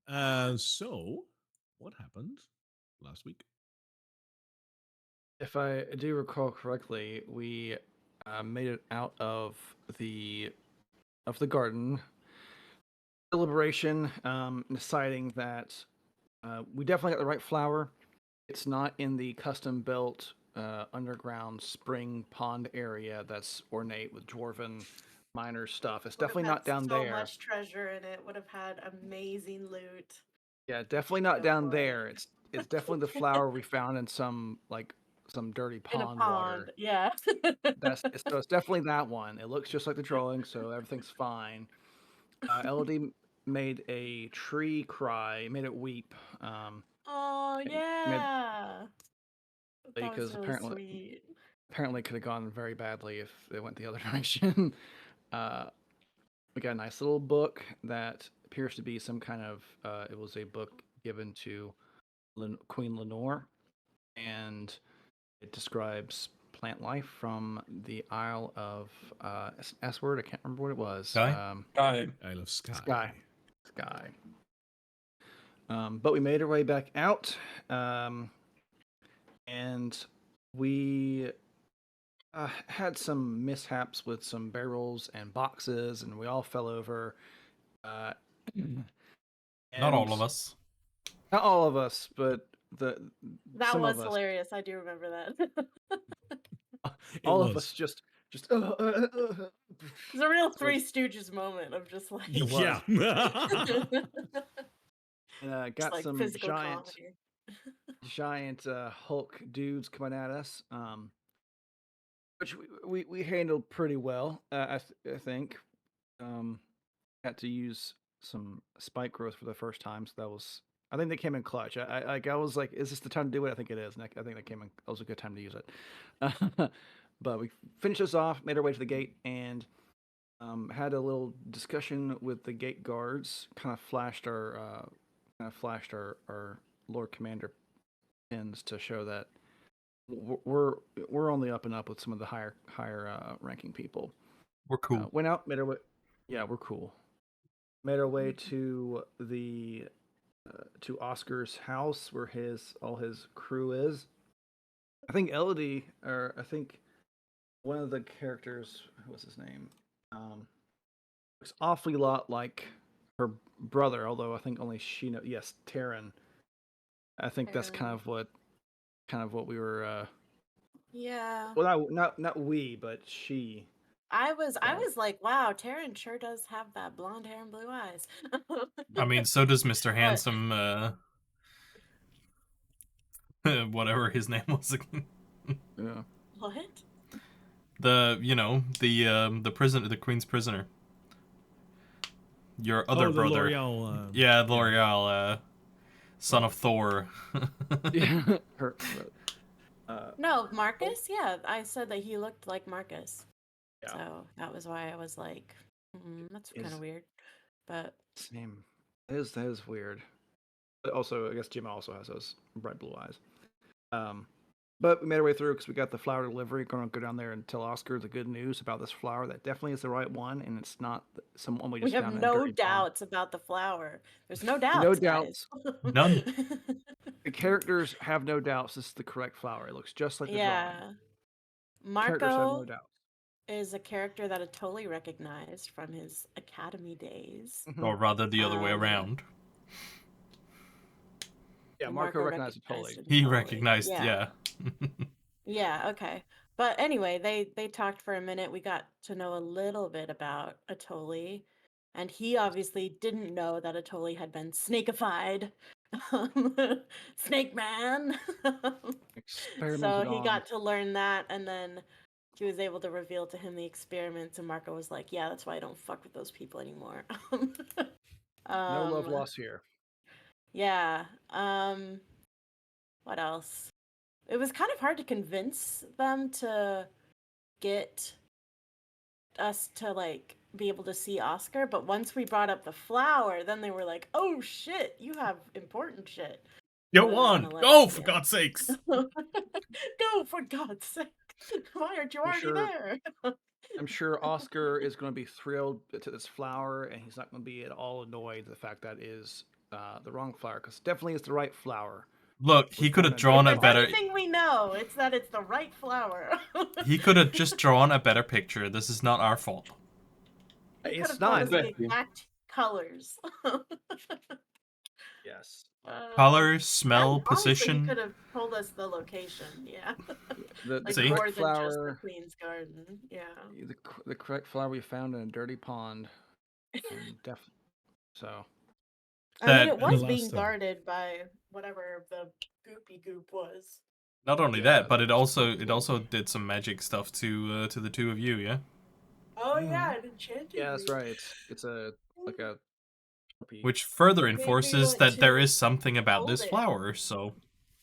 So what happened last week? If I do recall correctly, we made it out the of the garden. Deliberation, deciding that we definitely got the right flower. It's not in the custom built underground spring pond area that's ornate with dwarven miner stuff. It's Would have definitely had not down so there. much treasure in it. Would have had amazing loot. Yeah, definitely not Go down for it. there. It's definitely the flower we found in some dirty In a pond pond, water. yeah. So it's definitely that one. It looks just like the drawing, so everything's fine. LD made a tree cry, made it weep, Oh made, yeah, that was because really apparently sweet. apparently it could have gone very badly if it went the other direction. uh, we got a nice little book that appears to be some kind of. It was a book given to Queen Lenore, and it describes plant life from the Isle of S word. I can't remember what it was. Sky? Isle of Skye. Sky. But we made our way back out, and we had some mishaps with some barrels and boxes, and we all fell over. Uh, Not all and of us. Not all of us, but That some was of us. hilarious. I do remember that. All of us just. It's a real Three Stooges moment of just like Yeah. And just got like some physical giant Hulk dudes coming at us, which we handled pretty well. I think. Had to use some spike growth for the first time, so that was. I think they came in clutch. I was like, "Is this the time to do it?" I think it is, and I think that came in. That was a good time to use it. But we finished this off, made our way to the gate, and had a little discussion with the gate guards. Kind of flashed our Lord Commander pins to show that we're on the up and up with some of the higher ranking people. We're cool. Went out, made our way. Yeah, we're cool. Made our way to the to Oscar's house where all his crew is. I think Elodie, or I think one of the characters, what's his name, looks awfully lot like her brother. Although I think only she knows. Yes, Taryn. I think that's kind of what we were. Yeah. Well, not we, but she. I was like, wow, Taryn sure does have that blonde hair and blue eyes. I mean, so does Mr. Handsome, whatever his name was again. Yeah. What? The prisoner, the Queen's prisoner. Your other brother. L'Oreal. Yeah, L'Oreal, son of Thor. Yeah. No, Marcus? Yeah, I said that he looked like Marcus. Yeah. So that was why I was like, that's kind of weird. But same. That is weird. But also, I guess Jim also has those bright blue eyes. But we made our way through because we got the flower delivery. Going to go down there and tell Oscar the good news about this flower. That definitely is the right one, and it's not someone we just we found have in a no dirty doubts about the flower. There's no doubts. No doubts. None. The characters have no doubts this is the correct flower. It looks just like the drawing. Characters have no Marco doubts. is a character that I totally recognized from his academy days. Or rather, the other way around. Yeah, Marco recognized it totally. He recognized, yeah. Yeah, okay. But anyway, they talked for a minute. We got to know a little bit about Atoli, and he obviously didn't know that Atoli had been snakified. Snake Man. So he got to learn that, and then he was able to reveal to him the experiments, and Marco was like, yeah, that's why I don't fuck with those people anymore. No love lost here. Yeah. What else? It was kind of hard to convince them to get us to like be able to see Oscar, but once we brought up the flower, then they were like, "Oh shit, you have important shit." Go on, go for God's sakes! Go for God's sake! Why aren't you already there? I'm sure Oscar is going to be thrilled to this flower, and he's not going to be at all annoyed at the fact that is the wrong flower because definitely it's the right flower. Look, he We could found have a drawn dirty a If it's pond. better. anything we know, it's that it's the right flower. He could have just drawn a better picture. This is not our fault. He could It's have told not. us the Exactly. exact colors. Yes. Color, smell, and honestly, he position. could have told us the location. Yeah, The like See? more correct than just the flower. Queen's Garden. Yeah. The correct flower we found in a dirty pond. And so I mean, That- it And the was being last, guarded by whatever the goopy goop was. Not only Yeah, that, but it that's also did some magic stuff to the two of you, yeah. Oh Mhm. yeah, it enchanted yeah, that's me. right. It's a like a Which further It made me enforces want that there to is something about hold this it. flower. So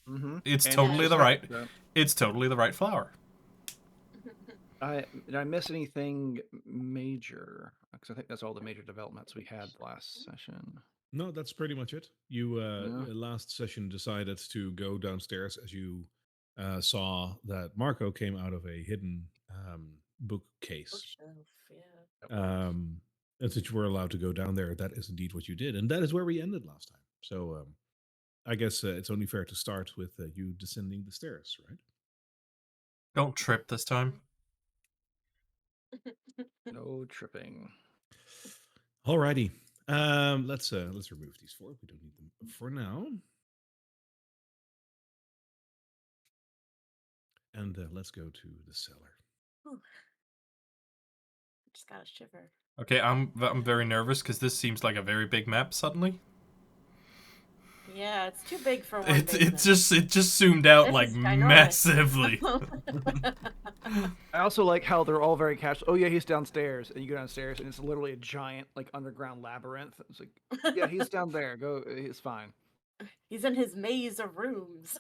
Mm-hmm. it's And totally it's the just right. like It's totally the right flower. did I miss anything major? Because I think that's all the major developments we had last session. No, that's pretty much it. You Yeah. last session decided to go downstairs as you saw that Marco came out of a hidden bookcase. Bookshelf, yeah. And since you were allowed to go down there, that is indeed what you did, and that is where we ended last time. So I guess it's only fair to start with you descending the stairs, right? Don't trip this time. No tripping. Alrighty. Let's remove these four. We don't need them for now. And let's go to the cellar. Whew. Just got a shiver. Okay, I'm very nervous because this seems like a very big map suddenly. Yeah, it's too big for one. It just zoomed out This like is ginormous. massively. I also like how they're all very casual. Oh yeah, he's downstairs, and you go downstairs, and it's literally a giant like underground labyrinth. It's like, yeah, he's down there. Go, he's fine. He's in his maze of rooms.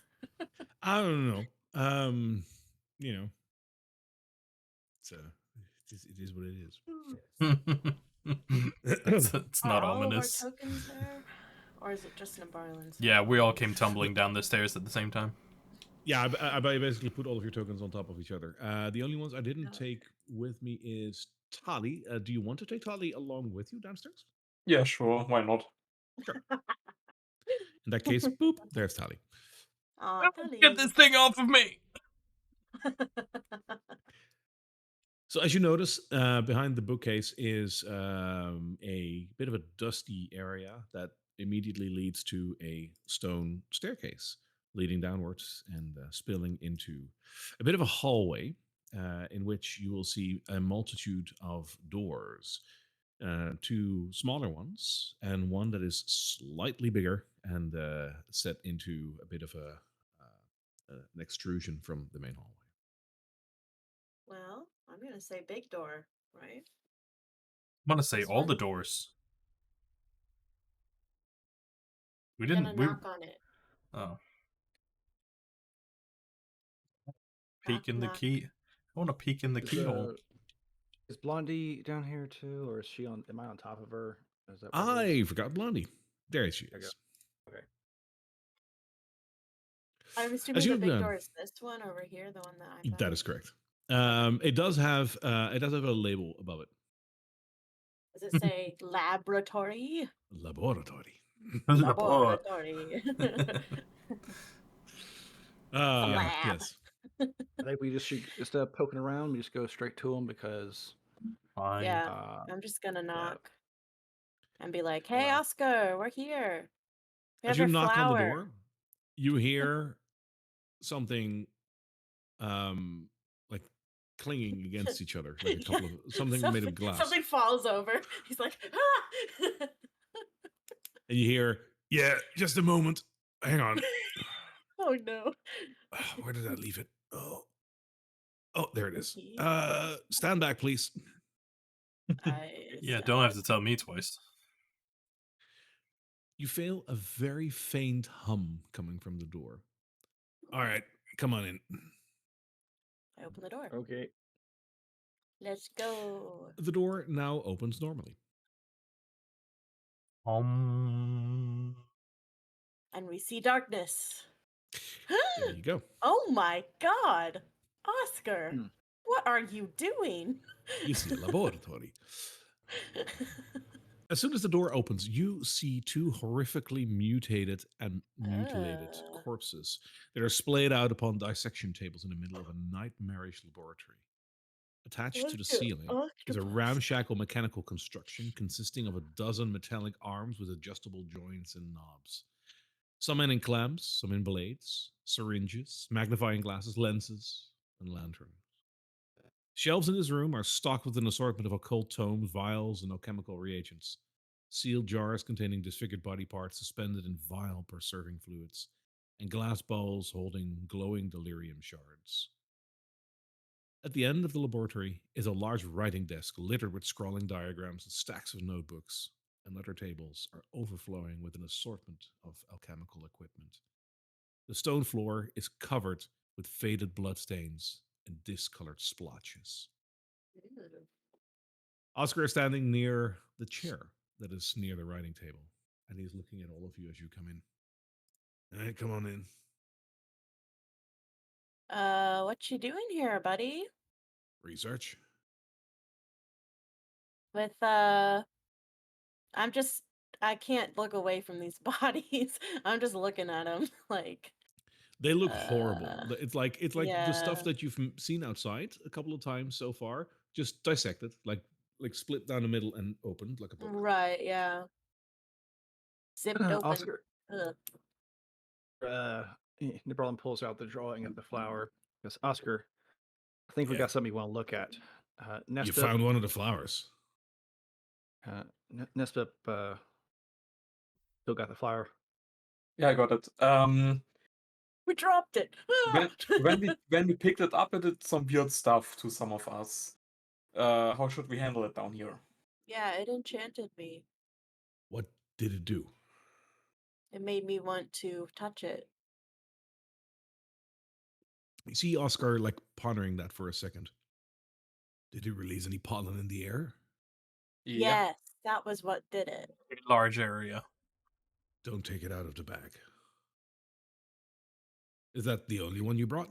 I don't know. You know, it is what it is. It's not Are all ominous. of our tokens there? Or is it just Nabarlin's? Yeah, we all came tumbling down the stairs at the same time. Yeah, I basically put all of your tokens on top of each other. The only ones I didn't Oh. take with me is Tali. Do you want to take Tali along with you downstairs? Yeah, sure. Why not? In that case, boop, there's Tali. Aw, Get this thing off of me! So as you notice, behind the bookcase is a bit of a dusty area that immediately leads to a stone staircase leading downwards and spilling into a bit of a hallway in which you will see a multitude of doors. Two smaller ones and one that is slightly bigger and set into a bit of an extrusion from the main hallway. Well, I'm gonna say big door, right? I'm gonna say This all the one? doors. We I'm didn't. gonna We, knock on it. oh, Knock, peek in the knock. key. I want to peek in the Is, keyhole. is Blondie down here too, or is she on? Am I on top of her? Is that what it is? I forgot Blondie. There she There you is. Okay. I'm assuming you, the big door is this one over here, the one that I thought. That is correct. It does have a label above it. Does it say laboratory? Laboratory. Laboratory. lab. Yes. I think we just should instead of poking around, we just go straight to him because Fine. Yeah, uh, I'm just gonna knock and be like, "Hey, Wow. Oscar, we're here. We As have you your knock flower." on the door, you hear something like clinging against each other, like a couple of something made of glass. Something falls over. He's like, "Ah!" And you hear, yeah, just a moment. Hang on. Oh no. Where did I leave it? Oh, there it is. Key? Stand back, please. Yeah, don't have to tell me twice. You feel a very faint hum coming from the door. All right, come on in. I open the door. okay. Let's go. The door now opens normally. Um. And we see darkness. There you go. Oh my god. Oscar, Hmm. what are you doing? You see a laboratory. As soon as the door opens, you see two horrifically mutated and mutilated Uh, corpses that are splayed out upon dissection tables in the middle of a nightmarish laboratory. Attached to the ceiling is a octopus. ramshackle mechanical construction consisting of a dozen metallic arms with adjustable joints and knobs. Some in clamps, some in blades, syringes, magnifying glasses, lenses, and lanterns. Shelves in this room are stocked with an assortment of occult tomes, vials, and alchemical reagents. Sealed jars containing disfigured body parts suspended in vile preserving fluids, and glass bowls holding glowing delirium shards. At the end of the laboratory is a large writing desk littered with scrawling diagrams and stacks of notebooks, and other tables are overflowing with an assortment of alchemical equipment. The stone floor is covered with faded bloodstains and discolored splotches. Ew. Oscar is standing near the chair that is near the writing table, and he's looking at all of you as you come in. All right, come on in. What you doing here, buddy? Research. With I'm just I can't look away from these bodies. I'm just looking at them like They look horrible. uh It's like the stuff yeah. that you've seen outside a couple of times so far, just dissected, like split down the middle and opened like a book. Right, yeah. Zipped open. Oscar, Ugh. Nebrelin pulls out the drawing of the flower. Goes, Oscar, I think we Yeah, got something you want to look at. you Nesbip, found one of the flowers. Nesbip still got the flower. Yeah, I got it. We dropped it. When when we picked it up, it did some weird stuff to some of us. How should we handle it down here? Yeah, it enchanted me. What did it do? It made me want to touch it. You see Oscar like pondering that for a second. Did it release any pollen in the air? Yeah. Yes, that was what did it. Large area. Don't take it out of the bag. Is that the only one you brought?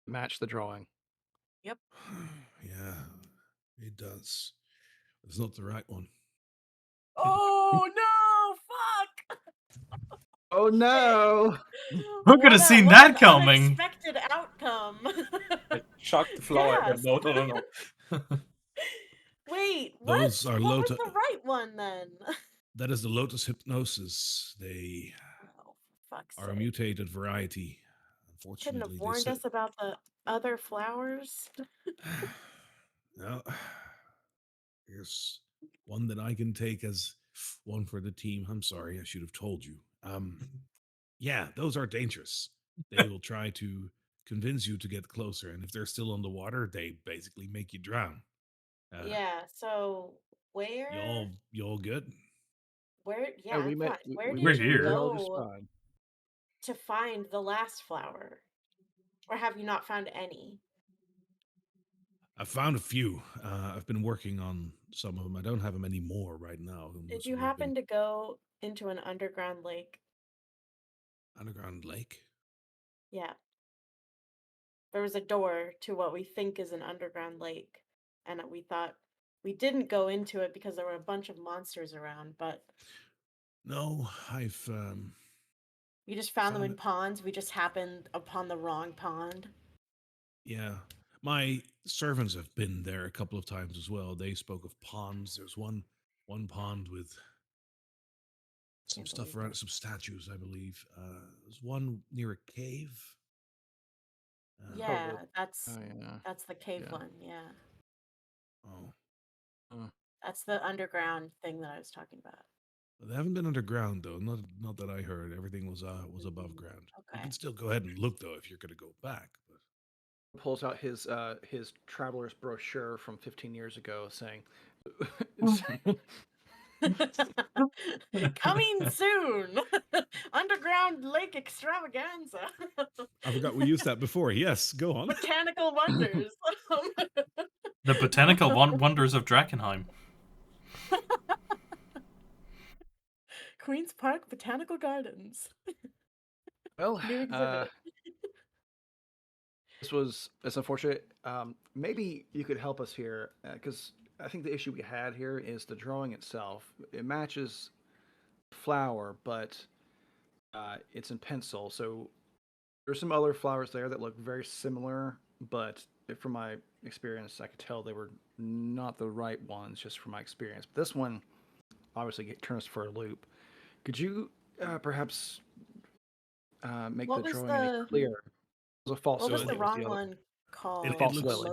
Match the drawing. Yep. Yeah, it does. It's not the right one. Oh no! Fuck! Oh no! Who could have seen What that an coming? unexpected outcome. I chucked the flower again. Yes. No. Wait, what? Those are What was lotus. the right one then? That is the lotus hypnosis. They Oh, for fuck's are a sake. mutated variety. Couldn't have Unfortunately, they warned said. us about the other flowers. Well, here's one that I can take as one for the team. I'm sorry, I should have told you. Yeah, those are dangerous. They will try to convince you to get closer, and if they're still on the water, they basically make you drown. Yeah, so You all good? yeah, I'm we fine. met. We, Where we, did We're you we're here. all just go fine. to find the last flower? Or have you not found any? I found a few. I've been working on some of them. I don't have them anymore right now. Did So you we've been happen to go into an underground lake? underground lake. Yeah. There was a door to what we think is an underground lake. And we thought we didn't go into it because there were a bunch of monsters around, but No, I've we just found them found in ponds. We just happened upon the wrong pond. yeah. My servants have been there a couple of times as well. They spoke of ponds. There's one pond with some Can't stuff believe around it. it, some statues, I believe. There's one near a cave. Yeah, the- that's yeah. that's the cave Yeah. one. Yeah. Oh, That's the underground thing that I was talking about. they haven't been underground though. Not that I heard. Everything was above ground. You Okay. can still go ahead and look though if you're going to go back. But Pulls out his traveler's brochure from 15 years ago, saying, Coming soon. Underground lake extravaganza. I forgot we used that before. Yes, go on. Botanical wonders. The botanical wonders of Drakkenheim. Queen's Park Botanical Gardens. "Well, New exhibit. it's unfortunate. Maybe you could help us here because I think the issue we had here is the drawing itself. It matches flower, but it's in pencil. So there's some other flowers there that look very similar, but from my experience, I could tell they were not the right ones just from my experience. But this one obviously turns for a loop. Could you perhaps make the What was drawing any the clearer? It was a false what was lily. the It was the wrong other. one It, called? it False The looks lily.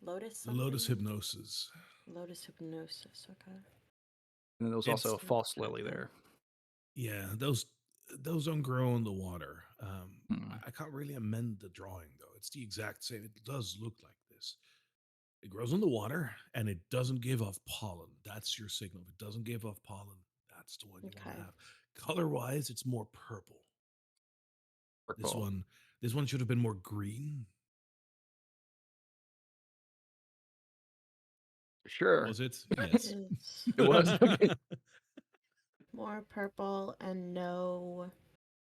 Lotus the Lotus something? Hypnosis. Lotus hypnosis. Okay. And then there was It's also a false lily there. yeah, those don't grow in the water. Mm. I can't really amend the drawing though. It's the exact same. It does look like this. It grows in the water and it doesn't give off pollen. That's your signal. If it doesn't give off pollen, that's the one you want Okay. to have. Color wise, it's more purple. This Purple. one should have been more green. Sure. Was it? Yes. It's It was. Okay. more purple and no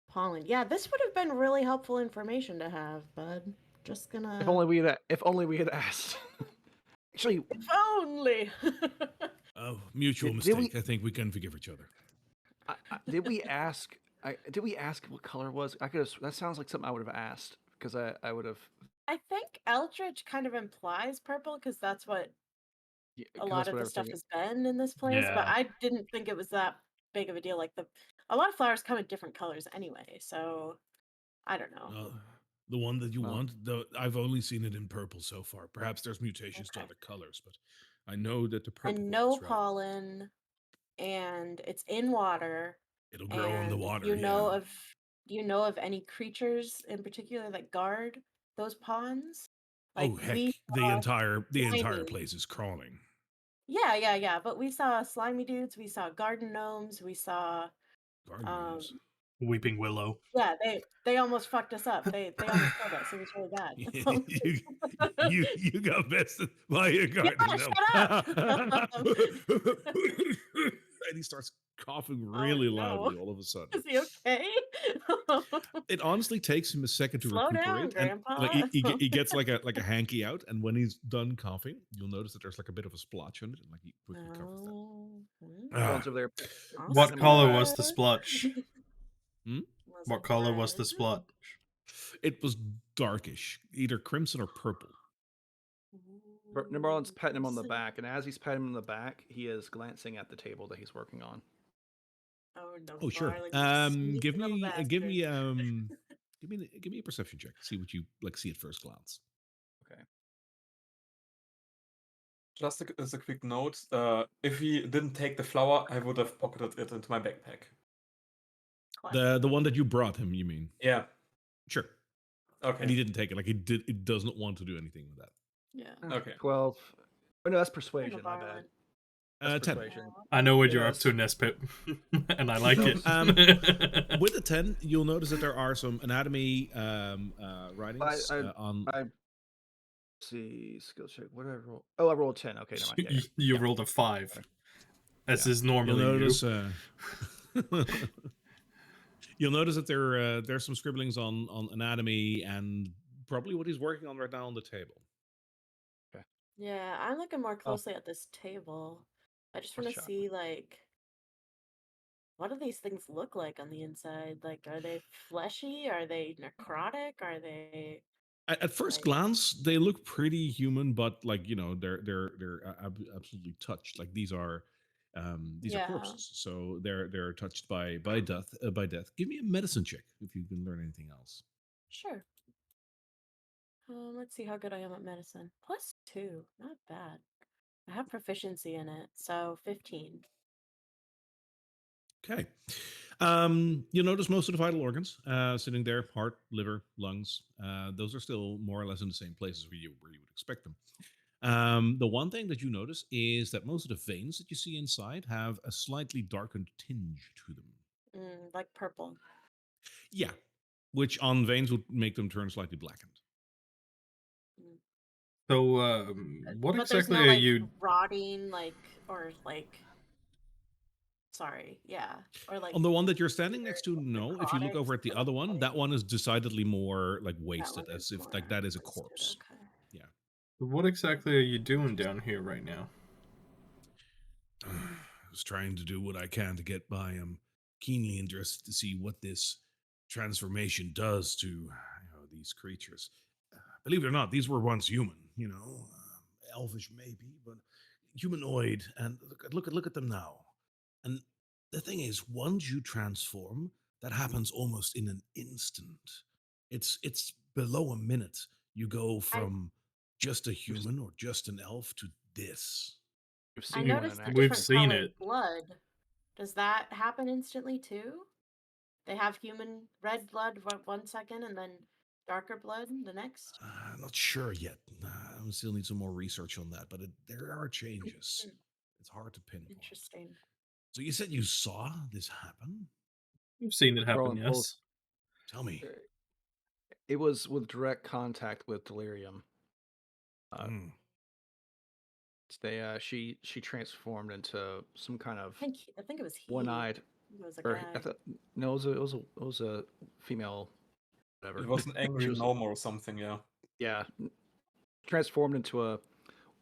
pollen. Yeah, this would have been really helpful information to have, bud. Just gonna. If only we had asked. Actually, If only. Oh, mutual Did we- mistake. I think we can forgive each other. did we ask? Did we ask what color it was? I could have. That sounds like something I would have asked because I would have. I think Eldritch kind of implies purple because that's what Yeah, a 'cause lot that's of what the I was stuff thinking. has been in this place, but Yeah. I didn't think it was that big of a deal. Like a lot of flowers come in different colors anyway, so I don't know. The one that you Well. want, I've only seen it in purple so far. Perhaps there's mutations to Okay. other colors, but I know that the purple And one no is right. pollen, and it's in water, It'll grow in the and water. you know Yeah. of do you know of any creatures in particular that guard those ponds? Like Oh heck, we the saw entire slimy. place is crawling. Yeah. But we saw slimy dudes, we saw garden gnomes, we saw Garden um gnomes. Weeping Willow. yeah, they almost fucked us up. They almost killed us. It was really bad. you got bested by a garden Yeah, gnome. shut up. And he starts coughing Oh really no. loudly all of a sudden. Is he okay? It honestly takes him a second to Slow down, recuperate, and Grandpa. like he gets like a hanky out, and when he's done coughing, you'll notice that there's like a bit of a splotch on it, and like he quickly covers that. Oh, Everyone's over there. What Awesome. color was the splotch? Was What it color was the red? splotch? It was darkish, either crimson or purple. Number one's patting him on the Ooh, back, and as he's patting him on the back, he is glancing at the table that he's working on. Oh no, Oh sure. darling, you Give sneaky little me bastard. give me a perception check. See what you like. See at first glance. Okay. Just as a quick note, if he didn't take the flower, I would have pocketed it into my backpack. The one that you brought him, you mean? Yeah. Sure. Okay. And he didn't take it. Like it does not want to do anything with that. Yeah. Okay. 12. Oh, no, that's I'm persuasion. a My borrow bad. it. That's 10. persuasion. I know what you're up Yes. to, Nespit, and I like So, it. With the 10, you'll notice that there are some anatomy writings on. I see skill check. What did I roll? Oh, I rolled 10. Okay, never mind. Yeah, You rolled a 5, as is You'll normally notice. you. You'll notice that there's some scribblings on anatomy and probably what he's working on right now on the table. Yeah, I'm looking more Oh. closely at this table. I just What's want to chocolate? see like what do these things look like on the inside? Like, are they fleshy? Are they necrotic? Are they At first like glance, they look pretty human, but like they're absolutely touched. Like these are yeah? corpses, so they're touched by death. Give me a medicine check if you can learn anything else. Sure. Let's see how good I am at medicine. +2, not bad. I have proficiency in it, so 15. Okay. You'll notice most of the vital organs sitting there: heart, liver, lungs. Those are still more or less in the same places where you would expect them. The one thing that you notice is that most of the veins that you see inside have a slightly darkened tinge to them. Like purple. Yeah, which on veins would make them turn slightly blackened. So, what But there's exactly no are like you? rotting, like or like. Sorry, yeah, or like On the one that you're standing next to, no. If you look necrotic, over at the other one, that one is decidedly more like that wasted, one as is if more like that is a wasted, corpse. okay. Yeah. What exactly are you doing down here right now? I was trying to do what I can to get by. I'm keenly interested to see what this transformation does to these creatures. Believe it or not, these were once human. Elvish maybe, but humanoid. And look at them now. And the thing is, once you transform, that happens almost in an instant. It's below a minute. You go I from just a We've, human or just an elf to this. we've I seen one in noticed the action. We've different seen colored it. blood. Does that happen instantly too? They have human red blood 1 second and then darker blood the next? I'm not sure yet. I still need some more research on that, but there are changes. Hmm, It's hard to pinpoint. interesting. So you said you saw this happen? We've seen it happen, Roland pulls. yes. Tell me. It was with direct contact with delirium. Mm. She transformed into some kind of I think it was he. one-eyed, It was a or guy. I thought no, it was a female, whatever. It was an angry She was gnome or something, yeah. yeah, transformed into a It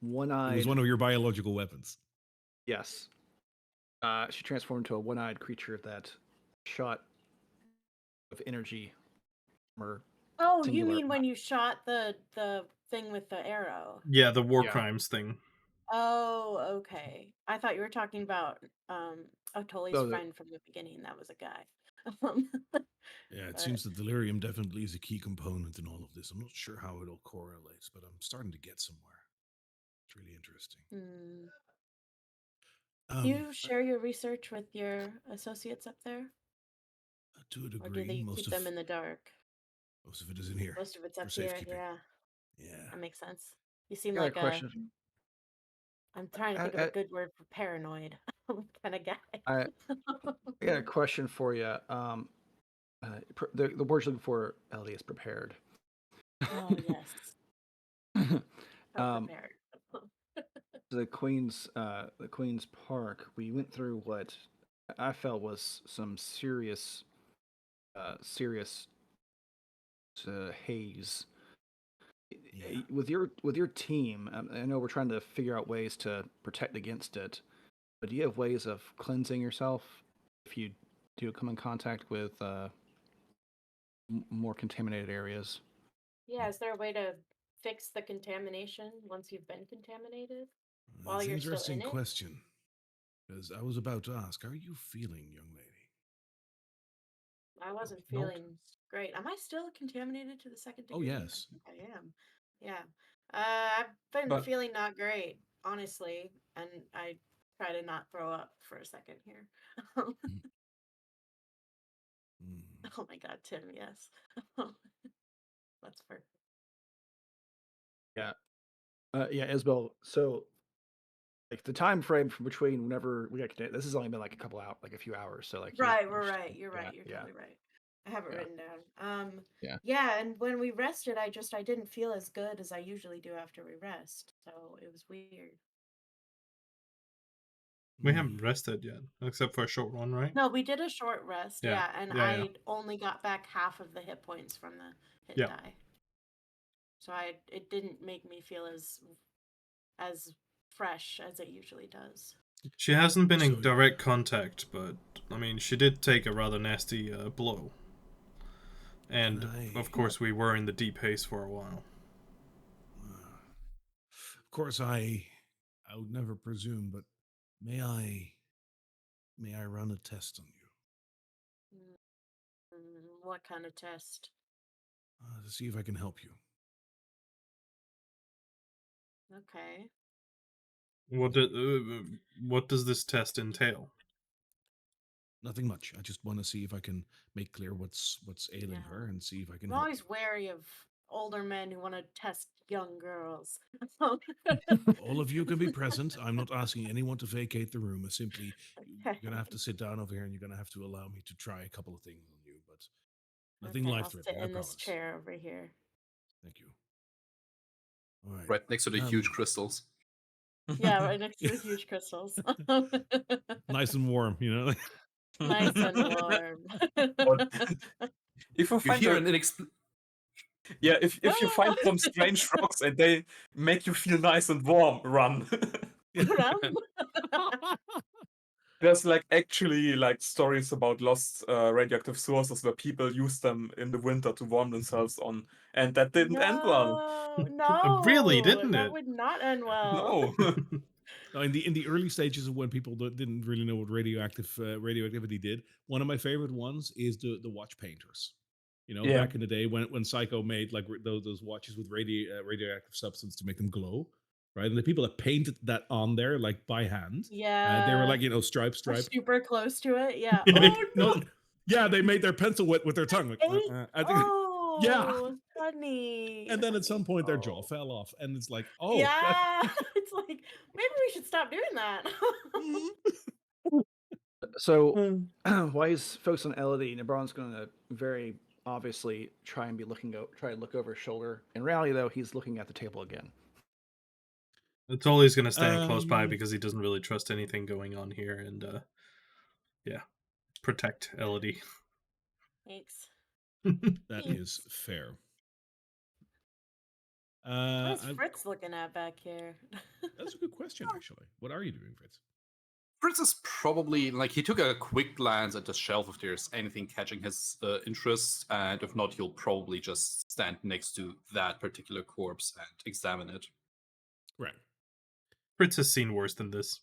one-eyed. was one of your biological weapons. Yes. She transformed into a one-eyed creature that shot of energy from her. Oh, you Singular. mean when you shot the thing with the arrow? Yeah, the war Yeah. crimes thing. Oh, okay. I thought you were talking about Otoli's Oh, friend from the beginning. That was a guy. Um, Yeah, it but seems that delirium definitely is a key component in all of this. I'm not sure how it all correlates, but I'm starting to get somewhere. It's really interesting. do you share your research with your associates up there, To a or do degree, they keep them in the dark? most of it is in here Most of it's for up here. safekeeping. Yeah, Yeah. that makes sense. You seem I got a like question. I'm trying to think of a good word for paranoid kind of guy. I got a question for you. The word you're looking for, Ellie, is prepared. Oh yes, Um, prepared. the Queen's Park. We went through what I felt was some serious haze. Yeah. With your team. I know we're trying to figure out ways to protect against it, but do you have ways of cleansing yourself if you do come in contact with more contaminated areas? Yeah, is there a way to fix the contamination once you've been contaminated while That's an you're still interesting in it? question. Because I was about to ask, how are you feeling, young lady? I wasn't Nope. feeling great. Am I still contaminated to the second Oh, degree? yes. I think I am. Yeah. I've been But feeling not great, honestly, and I try to not throw up for a second here. Mm. Oh my God, Tim, yes. That's perfect. Yeah. Yeah, Isabel. So, like the time frame from between whenever we got connected, this has only been like a couple out, like a few hours. So, like Right, we're right. You're yeah, right. You're yeah, totally right. I have it yeah, written down. yeah. Yeah, and when we rested, I didn't feel as good as I usually do after we rest. So it was weird. We Mm. haven't rested yet, except for a short one, right? No, we did a short rest, Yeah. yeah, and Yeah, yeah. I only got back half of the hit points from the hit Yeah. die. So it didn't make me feel as fresh as it usually does. She hasn't been So- in direct contact, but I mean, she did take a rather nasty blow. And of course, we were in the deep haze for a while. Of course, I would never presume, but may I run a test on you What kind of test? to see if I can help you? Okay. What does this test entail? Nothing much. I just want to see if I can make clear what's ailing Yeah. her and see if I can I'm help always you. wary of older men who want to test young girls. All of you can be present. I'm not asking anyone to vacate the room. Simply, you're Okay. going to have to sit down over here and you're going to have to allow me to try a couple of things on you, but nothing Okay, I'll life-threatening, sit I in this promise. chair over here. Thank you. All right. Right next to the huge crystals. Yeah, right next to the huge crystals. Nice and warm, you know? Nice and warm. if you You find hear a, an yeah, if you find some strange rocks and they make you feel nice and warm, run. There's like actually like stories about lost radioactive sources where people use them in the winter to warm themselves on, and that didn't end well. No, Really, no, didn't that it? would not end well. No. No, in the early stages of when people didn't really know what radioactivity did, one of my favorite ones is the watch painters. You know, Yeah. back in the day when Psycho made like those watches with radioactive substance to make them glow, right? And the people that painted that on there like by hand, they were Yeah, like stripe, we're stripe. super close to it. Yeah. They Oh no, no, yeah, they made their pencil wet with their tongue. Like, eight. I think, yeah. Oh, honey, And then at some honey. point their jaw Oh, fell off, and it's like, oh, yeah. It's like maybe we should stop doing that. So Mm. while he's focused on Elodie, Nebron's going to very obviously try and try to look over his shoulder. In reality, though, he's looking at the table again. Totally going to stand close by um, because he doesn't really trust anything going on here, and yeah, protect Elodie. Thanks. that is Thanks. fair. What is I, Fritz looking at back here? that's a good question, actually. What are you doing, Fritz? Fritz is probably like he took a quick glance at the shelf if there's anything catching his interest, and if not, he'll probably just stand next to that particular corpse and examine it. Right. Fritz has seen worse than this.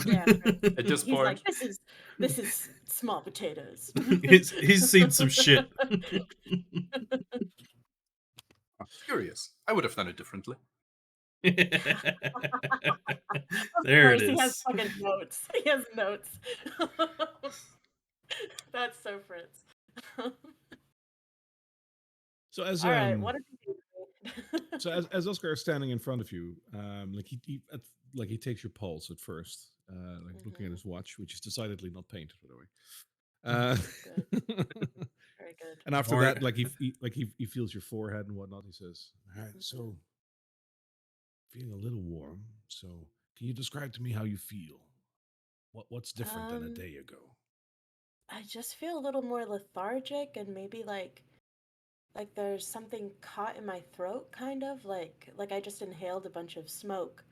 Yeah, Fritz. At this He's like, point, this is small potatoes. he's seen some shit. curious. I would have done it differently. Of There it course, he has is. fucking notes. He has notes. That's so Fritz. So as All right, what did you do? so as Oscar is standing in front of you, like he takes your pulse at first, like looking at his watch, which is decidedly not painted, by the way. Very good. And after Or- that, like he feels your forehead and whatnot. He says, "All right, so feeling a little warm. So can you describe to me how you feel? What's different than a day ago?" I just feel a little more lethargic and maybe like there's something caught in my throat, kind of like I just inhaled a bunch of smoke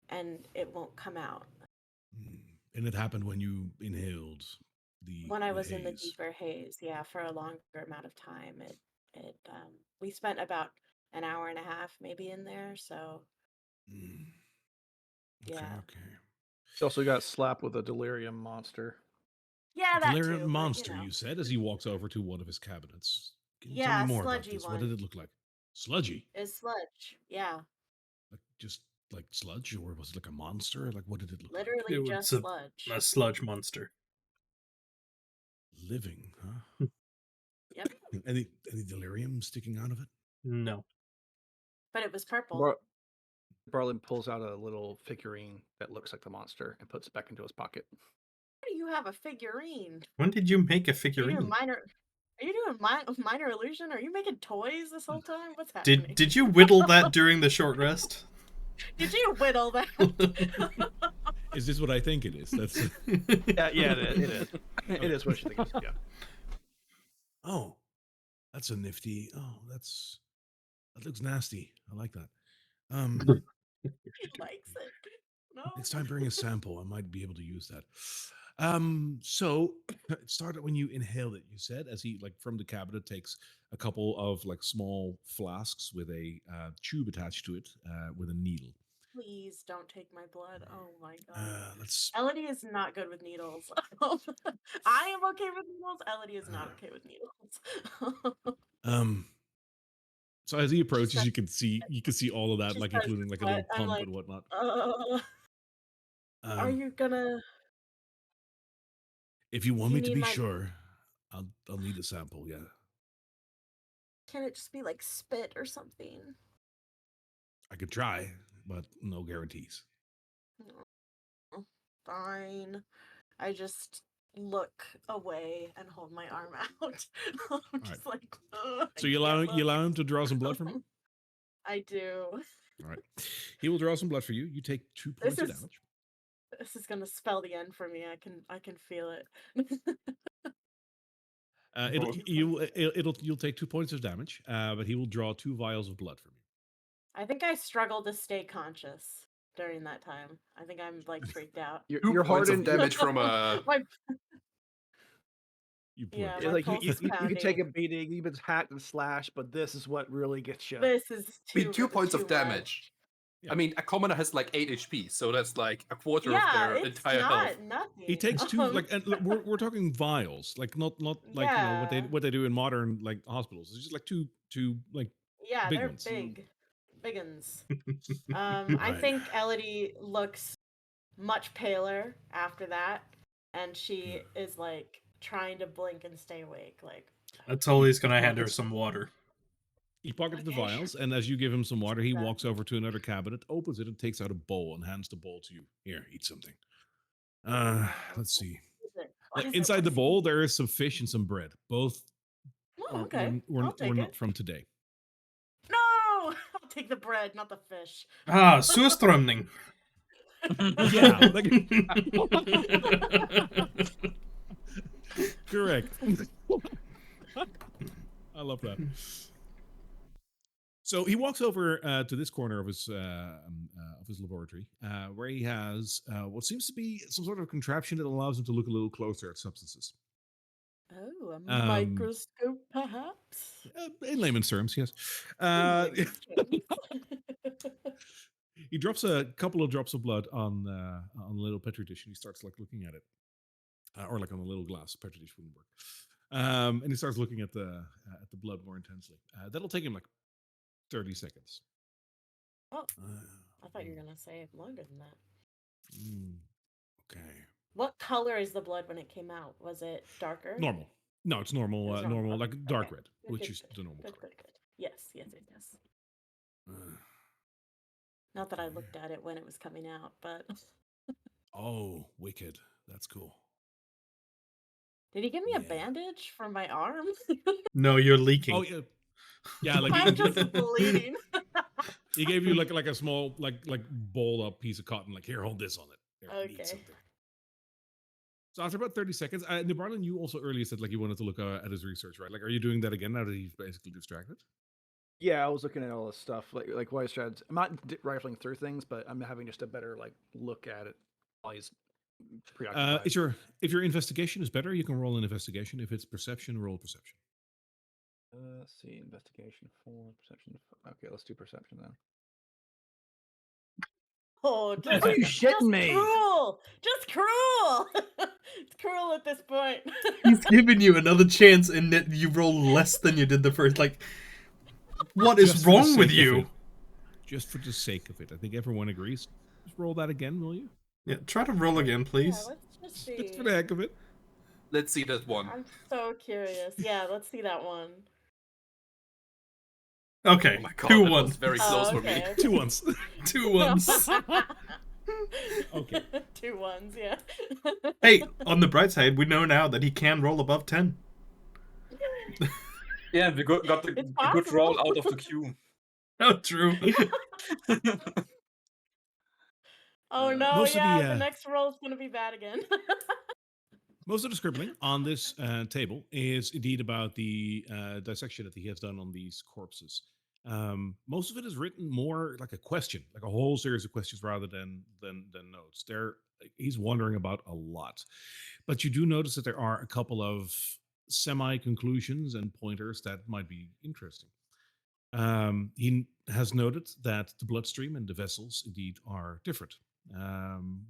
and it won't come out. And it happened when you inhaled When I the was in the haze. deeper haze, yeah, for a longer amount of time. It we spent about an hour and a half maybe in there, so Mm. Okay, yeah. okay. He also got slapped with a delirium monster. Yeah, that Delirium too, but monster, you said, as he walks over to one of his cabinets. Can you tell me Yeah, more about sludgy this? What did it look like? Sludgy? is sludge. Yeah, Like just like sludge, or was it like a monster? Like what did it look like? literally It's just sludge. a sludge monster. Living, huh? Yep, Any delirium sticking out of it? No. but it was purple. Barlin pulls out a little figurine that looks like the monster and puts it back into his pocket. Why do you have a figurine? When did you make a Are you figurine? doing minor illusion? Are you making toys this whole time? What's happening? Did you whittle that during the short rest? Did you whittle that? Is this what I think it is? That's Yeah, it is. It is what you think it is. Yeah. oh, that's a nifty. Oh, that looks nasty. I like that. He likes it. No. Next time, bring a sample. I might be able to use that. So it started when you inhaled it. You said, as he like from the cabinet takes a couple of like small flasks with a tube attached to it with a needle. Please don't take my blood. Oh my god. Let's. Elodie is not good with needles. I am okay with needles. Elodie is not okay with needles. So as he approaches, Just- you can see all of that, she like starts to including like a sweat. little I'm pump like, and whatnot. are you gonna? If you want you me to need be my- sure, I'll need a sample. Yeah, Can it just be like spit or something? I could try, but no guarantees. Oh, fine. I just look away and hold my arm out. I'm just like. So you allow him to draw some blood from you. I do. All right, he will draw some blood for you. You take 2 This points of is- damage. This is gonna spell the end for me. I can feel it. You'll take 2 points of damage, but he will draw 2 vials of blood from you. I think I struggle to stay conscious during that time. I think I'm like freaked out. Two You're points of hardened. damage from a. My You poor Yeah, It's my kid. like pulse is you can take pounding. a beating, you've been hacked and slashed, but this is what really gets you. This is I mean, too 2 points too of damage. much. Yeah. I mean, a commoner has like 8 HP, so that's like a quarter of Yeah, their it's entire health. not nothing. He takes two like, and look, we're talking vials, like not like Yeah. what they do in modern like hospitals. It's just like two like Yeah, big they're ones. big uns. All I right. think Elodie looks much paler after that, and she is like trying to blink and stay awake. Like, Atoli's gonna He hand her pockets- some water. He pockets the Okay. vials, and as you give him some water, he Yeah. walks over to another cabinet, opens it, and takes out a bowl and hands the bowl to you. Here, eat something. Let's see. What is it? Inside What the is it? bowl, there is some fish and some bread. Both Oh, okay. were I'll take not it. from today. No, I'll take the bread, not the fish. Ah, surströmming. Yeah, correct. I love that. So he walks over to this corner of his laboratory, where he has what seems to be some sort of contraption that allows him to look a little closer at substances. Oh, a microscope, perhaps. In layman's terms, yes. He drops a couple of drops of blood on a little petri dish, and he starts like looking at it, or like on a little glass. Petri dish wouldn't work. And he starts looking at the blood more intensely. That'll take him like 30 seconds. Oh, I thought you were gonna say longer than that. Okay. What color is the blood when it came out? Was it darker? Normal. No, it's normal. It was Normal, Okay, like dark okay. red, Good, which good, is good. the normal Good, color. good, good. Yes. Not that I looked at it when it was coming out, but Oh, wicked. That's cool. did he give me a Yeah. bandage for my arm? No, you're leaking. Oh yeah, yeah. Like I'm just bleeding. he gave you like a small like balled up piece of cotton. Like here, hold this on it. Here, eat Okay. something. So after about 30 seconds, Nebarlin, you also earlier said like you wanted to look at his research, right? Like, are you doing that again now that he's basically distracted? Yeah, I was looking at all this stuff, like what I said. I'm not rifling through things, but I'm having just a better like look at it while he's preoccupied. If your investigation is better, you can roll an investigation. If it's perception, roll perception. Let's see, investigation 4, perception. Okay, let's do perception then. Oh, just, Are you shitting me? Cruel. Just cruel. It's cruel at this point. He's giving you another chance, and you roll less than you did the first. Like, what is Just for the wrong with sake of you? it. Just for the sake of it, I think everyone agrees. Just roll that again, will you? Yeah, try to roll again, Yeah, please. let's just see. Just for the heck of it. Let's see that one. I'm so curious. Yeah, let's see that one. Okay, Oh my god, two that ones. was very close for me. okay. 2 ones. 2 ones. Okay. 2 ones, yeah. Hey, on the bright side, we know now that he can roll above 10. Yeah, we got It's a good possible. roll out of the queue. Oh, true. Oh no, Most of yeah, the, the next roll is gonna be bad again. Most of the scribbling on this table is indeed about the dissection that he has done on these corpses. Most of it is written more like a question, like a whole series of questions rather than notes. He's wondering about a lot, but you do notice that there are a couple of semi conclusions and pointers that might be interesting. He has noted that the bloodstream and the vessels indeed are different.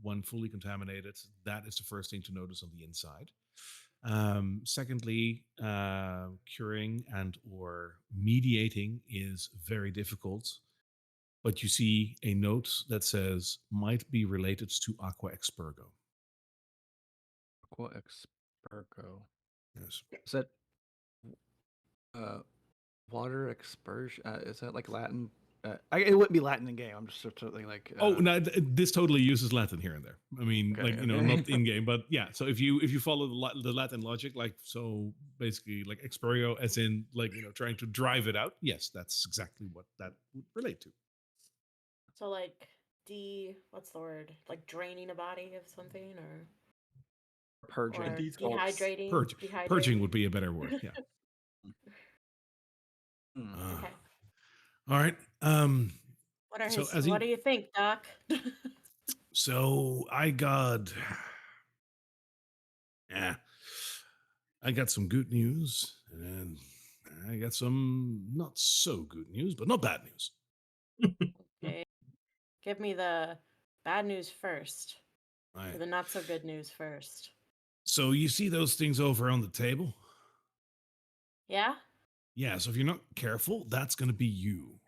When fully contaminated, that is the first thing to notice on the inside. Secondly, curing and or mediating is very difficult, but you see a note that says might be related to aqua expurgo. Aqua expurgo. Yes. Is that water expersion? Is that like Latin? It wouldn't be Latin in game. I'm just sort of like. Oh no, this totally uses Latin here and there. I mean, Okay, like you know, okay. not in game, but yeah. So if you follow the Latin logic, like so, basically like experio, as in like you know, trying to drive it out. Yes, that's exactly what that would relate to. So like what's the word? Like draining a body of something or Purging. or Detox. dehydrating. Purging would be a better word. Yeah. Hmm. Okay. All right. What So as What he, do you think, Doc? so I got, yeah, I got some good news, and I got some not so good news, but not bad news. Okay. Give me the bad news first. Right. Or the not so good news first. So you see those things over on the table? Yeah? Yeah. So if you're not careful, that's going to be you.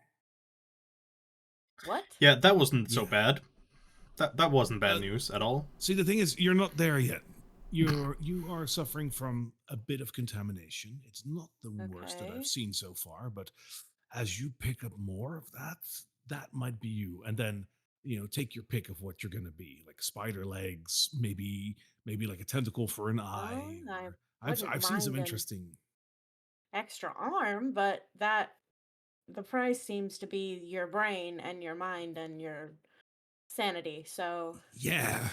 What? Yeah, that wasn't so Yeah. bad. That wasn't bad Uh, news at all. See, the thing is, you're not there yet. You are suffering from a bit of contamination. It's not the worst that I've Okay. seen so far, but as you pick up more of that, that might be you. And then take your pick of what you're going to be, like spider legs, maybe like a tentacle for an Well, eye. I Or wouldn't I've seen some mind an interesting. extra arm, but the price seems to be your brain and your mind and your sanity. So, Yeah,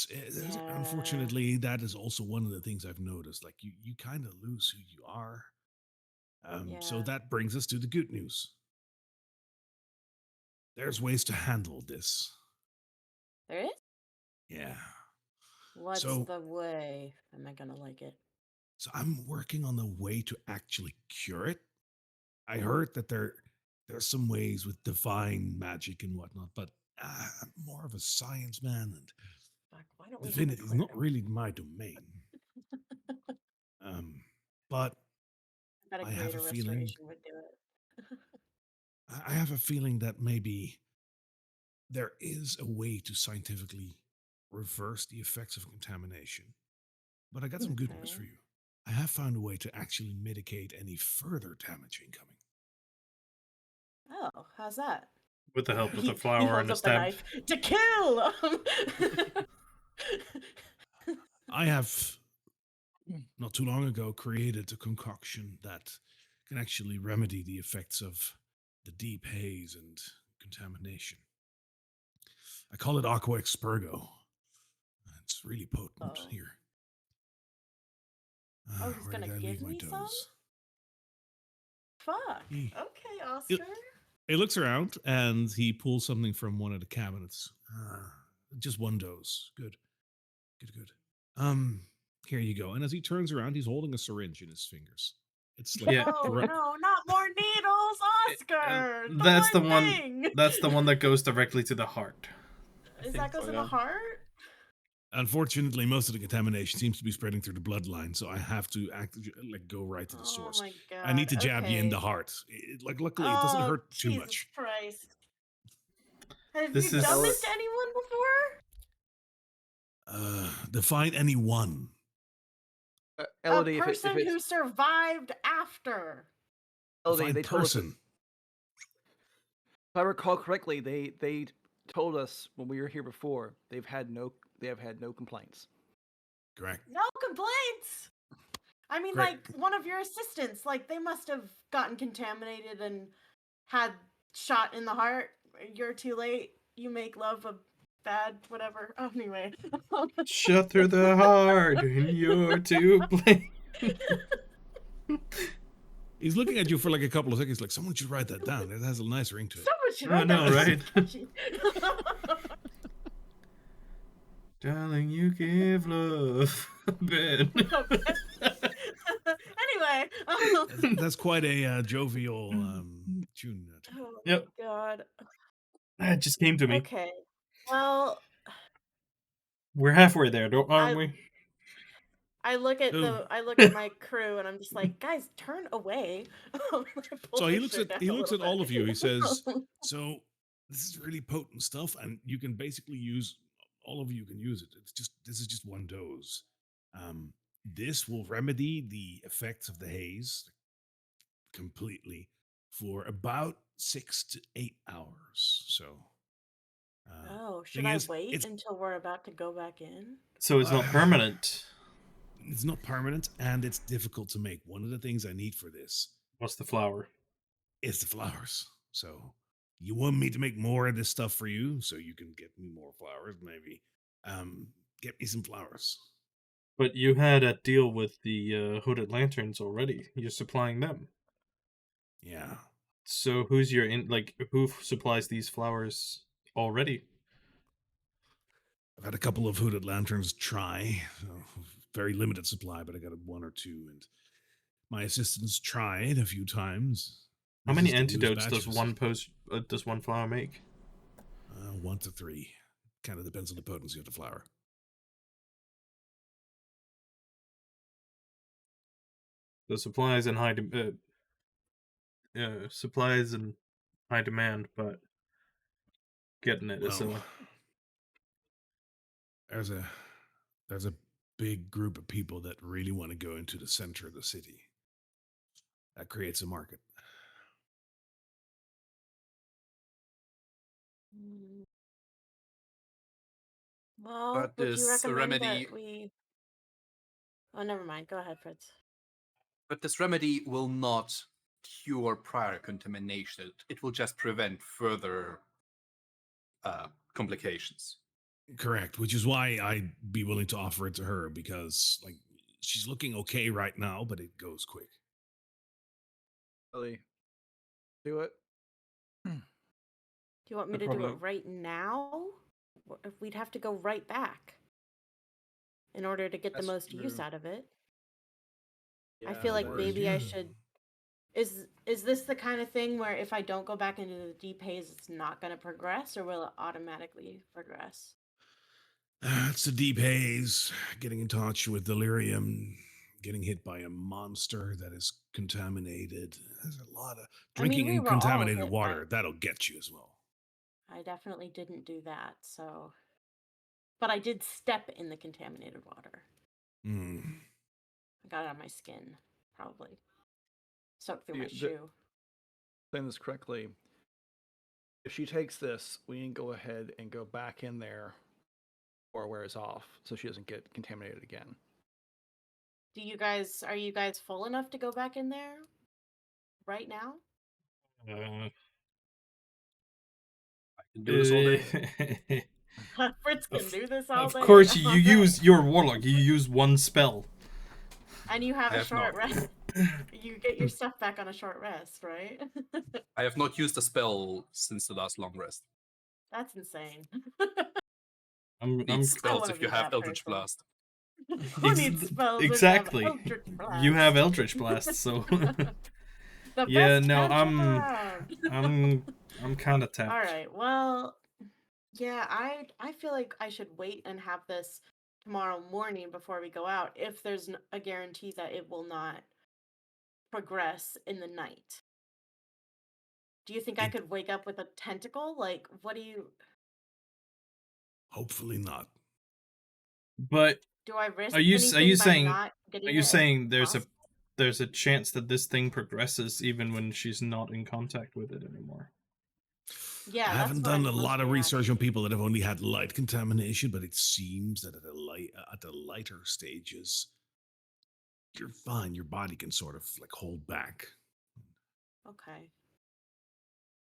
yeah. unfortunately that is also one of the things I've noticed. Like you kind of lose who you are. So Yeah. that brings us to the good news. There's ways to handle this. There is? Yeah. What's So the way? Am I gonna like it? so I'm working on the way to actually cure it. I heard that there's some ways with divine magic and whatnot, but I'm more of a science man, and Fuck, why don't we have divinity is not aquarium? really my domain. Um, but I bet a I have a greater feeling restoration would do it. I have a feeling that maybe there is a way to scientifically reverse the effects of contamination. But I got some good news for Okay. you. I have found a way to actually mitigate any further damage incoming. Oh, how's that? With the help of the He flower and holds a up the stab. knife to kill. I have not too long ago created a concoction that can actually remedy the effects of the deep haze and contamination. I call it Aqua Expurgo. It's really potent Oh. here. Oh, he's Where gonna did I give leave my me some? dose? Fuck. He, Okay, he, Oscar. he looks around and he pulls something from one of the cabinets. Just one dose. Good, good, good. Um, Here you go. And as he turns around, he's holding a syringe in his fingers. It's like Yeah, Oh no, not more needles, Oscar! The that's the one one. thing! That's the one that goes directly to the heart. I Is think that so, goes in yeah. the heart? unfortunately, most of the contamination seems to be spreading through the bloodline, so I have to go right to the Oh source. my I need god. to jab you in the Okay. heart. Luckily, it doesn't Oh, hurt too Jesus much. Christ. Have This you done Ella, this is to anyone before? Define any one. A Elodie, if person it's who survived after. Elodie, Define they told us that, person. if I recall correctly, they told us when we were here before they have had no complaints. Correct. No complaints! I mean, Great. like, one of your assistants, like, they must have gotten contaminated and had shot in the heart. You're too late. You make love a bad whatever. Oh, anyway. shut through the heart, and you're to blame. He's looking at you for like a couple of seconds, like someone should write that down. It has a nice ring to it. Someone should I write that. know, This is right? catchy. Darling, you give love a bit. Anyway. That's quite a jovial tune. Oh my Yep, god. that just came to me. Okay. Well, We're halfway there, aren't I we? So, I look at my crew and I'm just like, guys, turn away. I pull so my shirt down he a looks little at all of you. He says, bit. "So this is really potent stuff, and you can basically use all of you can use it. This is just one dose. Um, this will remedy the effects of the haze completely for about 6 to 8 hours. So, Oh, should thing I is, wait until we're about to go back in? So it's not uh, permanent. it's not permanent and it's difficult to make. One of the things I need for this What's the flower? is the flowers. So you want me to make more of this stuff for you so you can get me more flowers, maybe. Get me some flowers. But you had a deal with the hooded lanterns already. You're supplying them. Yeah. So who's your who supplies these flowers already? I've had a couple of hooded lanterns try. Very limited supply, but I got one or two, and my assistants tried a few times. How many Resisted loose antidotes does batches. one flower make? 1 to 3. Kind of depends on the potency of the flower. The supplies and supplies and high demand, but getting it is Well, there's a big group of people that really want to go into the center of the city. That creates a market. Mm. Well, But would you this recommend remedy, that we? Oh, never mind. Go ahead, Fritz. but this remedy will not cure prior contamination. It will just prevent further complications. Correct, which is why I'd be willing to offer it to her because, like, she's looking okay right now, but it goes quick. Really do it. Do you want me The to do it problem- right now? If we'd have to go right back in order to get the That's most use true. out of it. I Yeah, feel like that is maybe I true. should. Is this the kind of thing where if I don't go back into the deep haze, it's not going to progress, or will it automatically progress? It's the deep haze, getting in touch with delirium, getting hit by a monster that is contaminated. There's a lot of I mean, drinking we in were all contaminated hit water. by. That'll get you as well. I definitely didn't do that, so. But I did step in the contaminated water. Hmm. I got it on my skin, probably. Soaked through my The- shoe. Saying this correctly, if she takes this, we can go ahead and go back in there or wears off so she doesn't get contaminated again. Are you guys full enough to go back in there right now? I can do this all day. Fritz can do this all Of day. course, you Alright. use your warlock. You use one spell. And you have I a have short not. rest. You get your stuff back on a short rest, right? I have not used a spell since the last long rest. That's insane. I'm Need I spells wanna if you be have that Eldritch person. Blast. Who needs spells when exactly. you have Eldritch Blast? You have Eldritch Blast, so The yeah. best No, cantrip around. I'm kind of tapped. All right. Well, yeah, I feel like I should wait and have this tomorrow morning before we go out if there's a guarantee that it will not progress in the night. Do you think I It- could wake up with a tentacle? Like, what do you Hopefully not. But do I risk are you anything by saying not getting are you it as saying possible? there's a chance that this thing progresses even when she's not in contact with it anymore? Yeah, I that's haven't what done I'm a lot of looking at. research on people that have only had light contamination, but it seems that at the lighter stages, you're fine. Your body can sort of like hold back. Okay.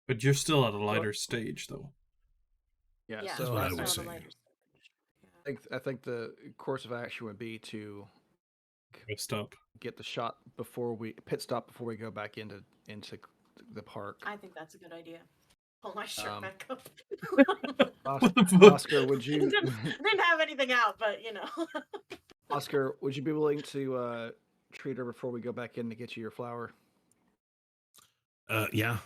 But you're still at a lighter stage, though. Yeah, Yeah, That's so what I I still was on the saying. lighter side. I think the course of action would be to Rest up. get the pit stop before we go back into the park. I think that's a good idea. Pull my shirt back up. What the fuck? Oscar, would you didn't have anything out, but you know. Oscar, would you be willing to treat her before we go back in to get you your flower? Yeah,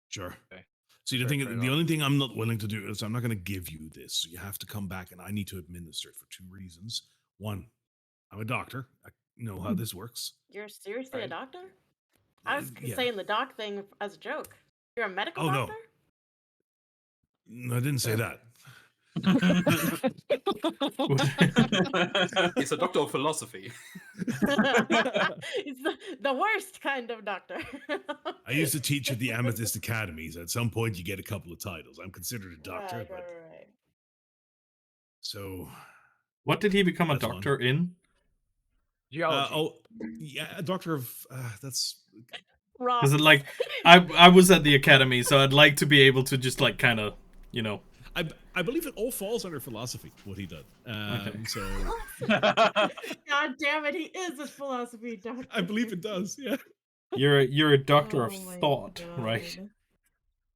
sure. Okay. See, the Fair thing, trade-off. the only thing I'm not willing to do is I'm not going to give you this. So you have to come back, and I need to administer it for 2 reasons. One, I'm a doctor. I know how this works. You're seriously a Right. doctor? I was Yeah. saying the doc thing as a joke. You're a medical Oh, no. doctor? No, I didn't say that. He's a doctor of philosophy. It's the worst kind of doctor. I used to teach at the Amethyst Academies. At some point, you get a couple of titles. I'm considered a doctor, Right, but right. so What did he become a That's one. doctor in? Geology. yeah, a doctor of that's Rocks. Is it like I was at the academy, so I'd like to be able to just like kind of, you know. I believe it all falls under philosophy. What he did. Okay. So God damn it, he is a philosophy doctor. I believe it does. Yeah. You're a doctor of Oh my thought, right? God.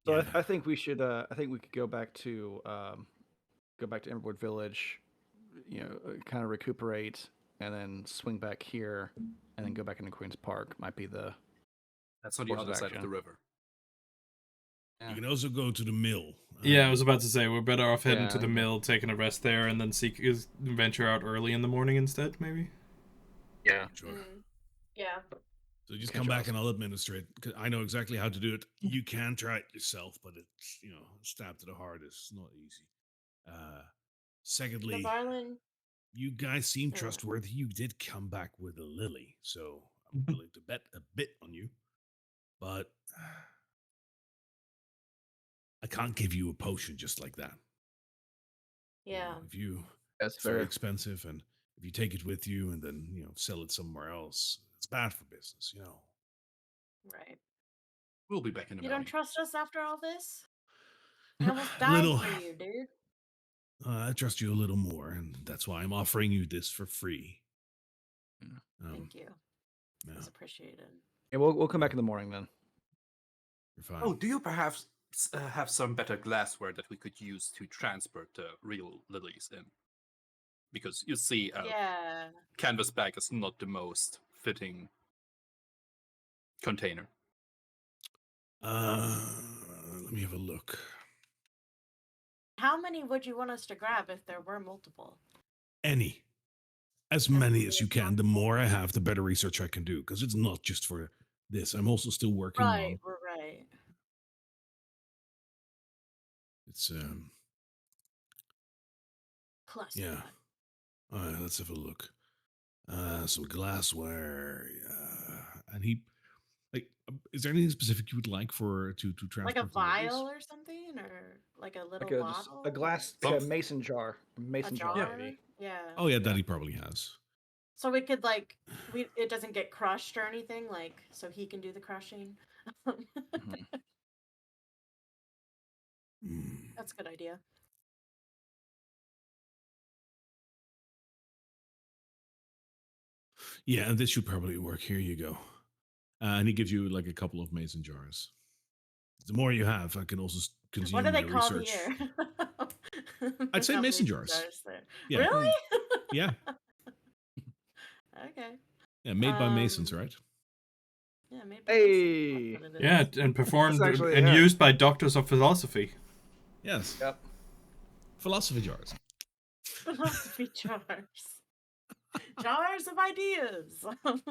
So Yeah. I think we should. I think we could go back to Emberwood Village. Kind of recuperate, and then swing back here, and then go back into Queens Park. Might be the That's on the course of other side of action. the river. You can also go to the mill. Yeah, I was about to say we're better off heading to Yeah. the mill, taking a rest there, and then venture out early in the morning instead, maybe. Yeah. Sure. Yeah. So just Catch come back us. and I'll administrate. 'Cause I know exactly how to do it. You can try it yourself, but it's stab to the heart is not easy. The Secondly, Varlin. you guys seem Yeah. trustworthy. You did come back with a lily, so I'm willing to bet a bit on you. But I can't give you a potion just like that. Yeah. If you, That's it's very fair. expensive, and if you take it with you and then sell it somewhere else, it's bad for business. Right. We'll be back in the You don't morning. trust us after all this? I almost A died little. for you, dude. I trust you a little more, and that's why I'm offering you this for free. Thank you. Yeah, It's appreciated. Yeah, we'll come back in the morning then. you're fine. Oh, do you perhaps have some better glassware that we could use to transport the real lilies in? Because you see, a Yeah. canvas bag is not the most fitting container. Let me have a look. How many would you want us to grab if there were multiple? As As many many as you as can. The possible? more I have, the better research I can do, because it's not just for this. I'm also still working Right, on. we're right. It's Plus yeah. one. All right, let's have a look. Some glassware. And he like. Is there anything specific you would like to Like a transport the lilies? vial or something? Or like a little Like just a bottle? glass, Some- like a mason jar, A mason jar jar? maybe. Yeah. Oh yeah, that he probably has. So we could it doesn't get crushed or anything, so he can do the crushing. Mhm. Hmm. That's a good idea. Yeah, and this should probably work. Here you go. And he gives you like a couple of mason jars. The more you have, I can also continue What do they my call research. here? I'd say Not mason jars. there. Yeah. Really? Yeah. Okay. Yeah, made by masons, Um, right? Yeah, maybe. Hey. That's what it Yeah, is. and performed actually- and yeah. used by doctors of philosophy. Yes. Yep. Philosophy jars. Philosophy jars. Jars of ideas. Fritz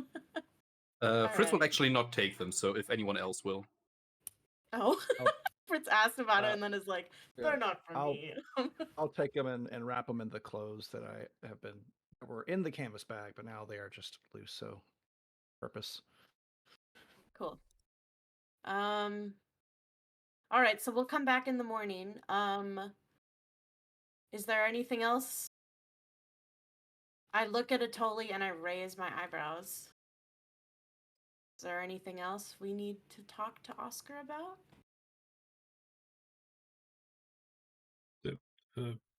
will Alright. actually not take them, so if anyone else will. Oh. Oh. Fritz asked about it Uh, and then is like, yeah. they're not for I'll- me. I'll take them and wrap them in the clothes that I have been were in the canvas bag, but now they are just loose. So, purpose. Cool. All right, so we'll come back in the morning. Is there anything else? I look at Atoli and I raise my eyebrows. Is there anything else we need to talk to Oscar about?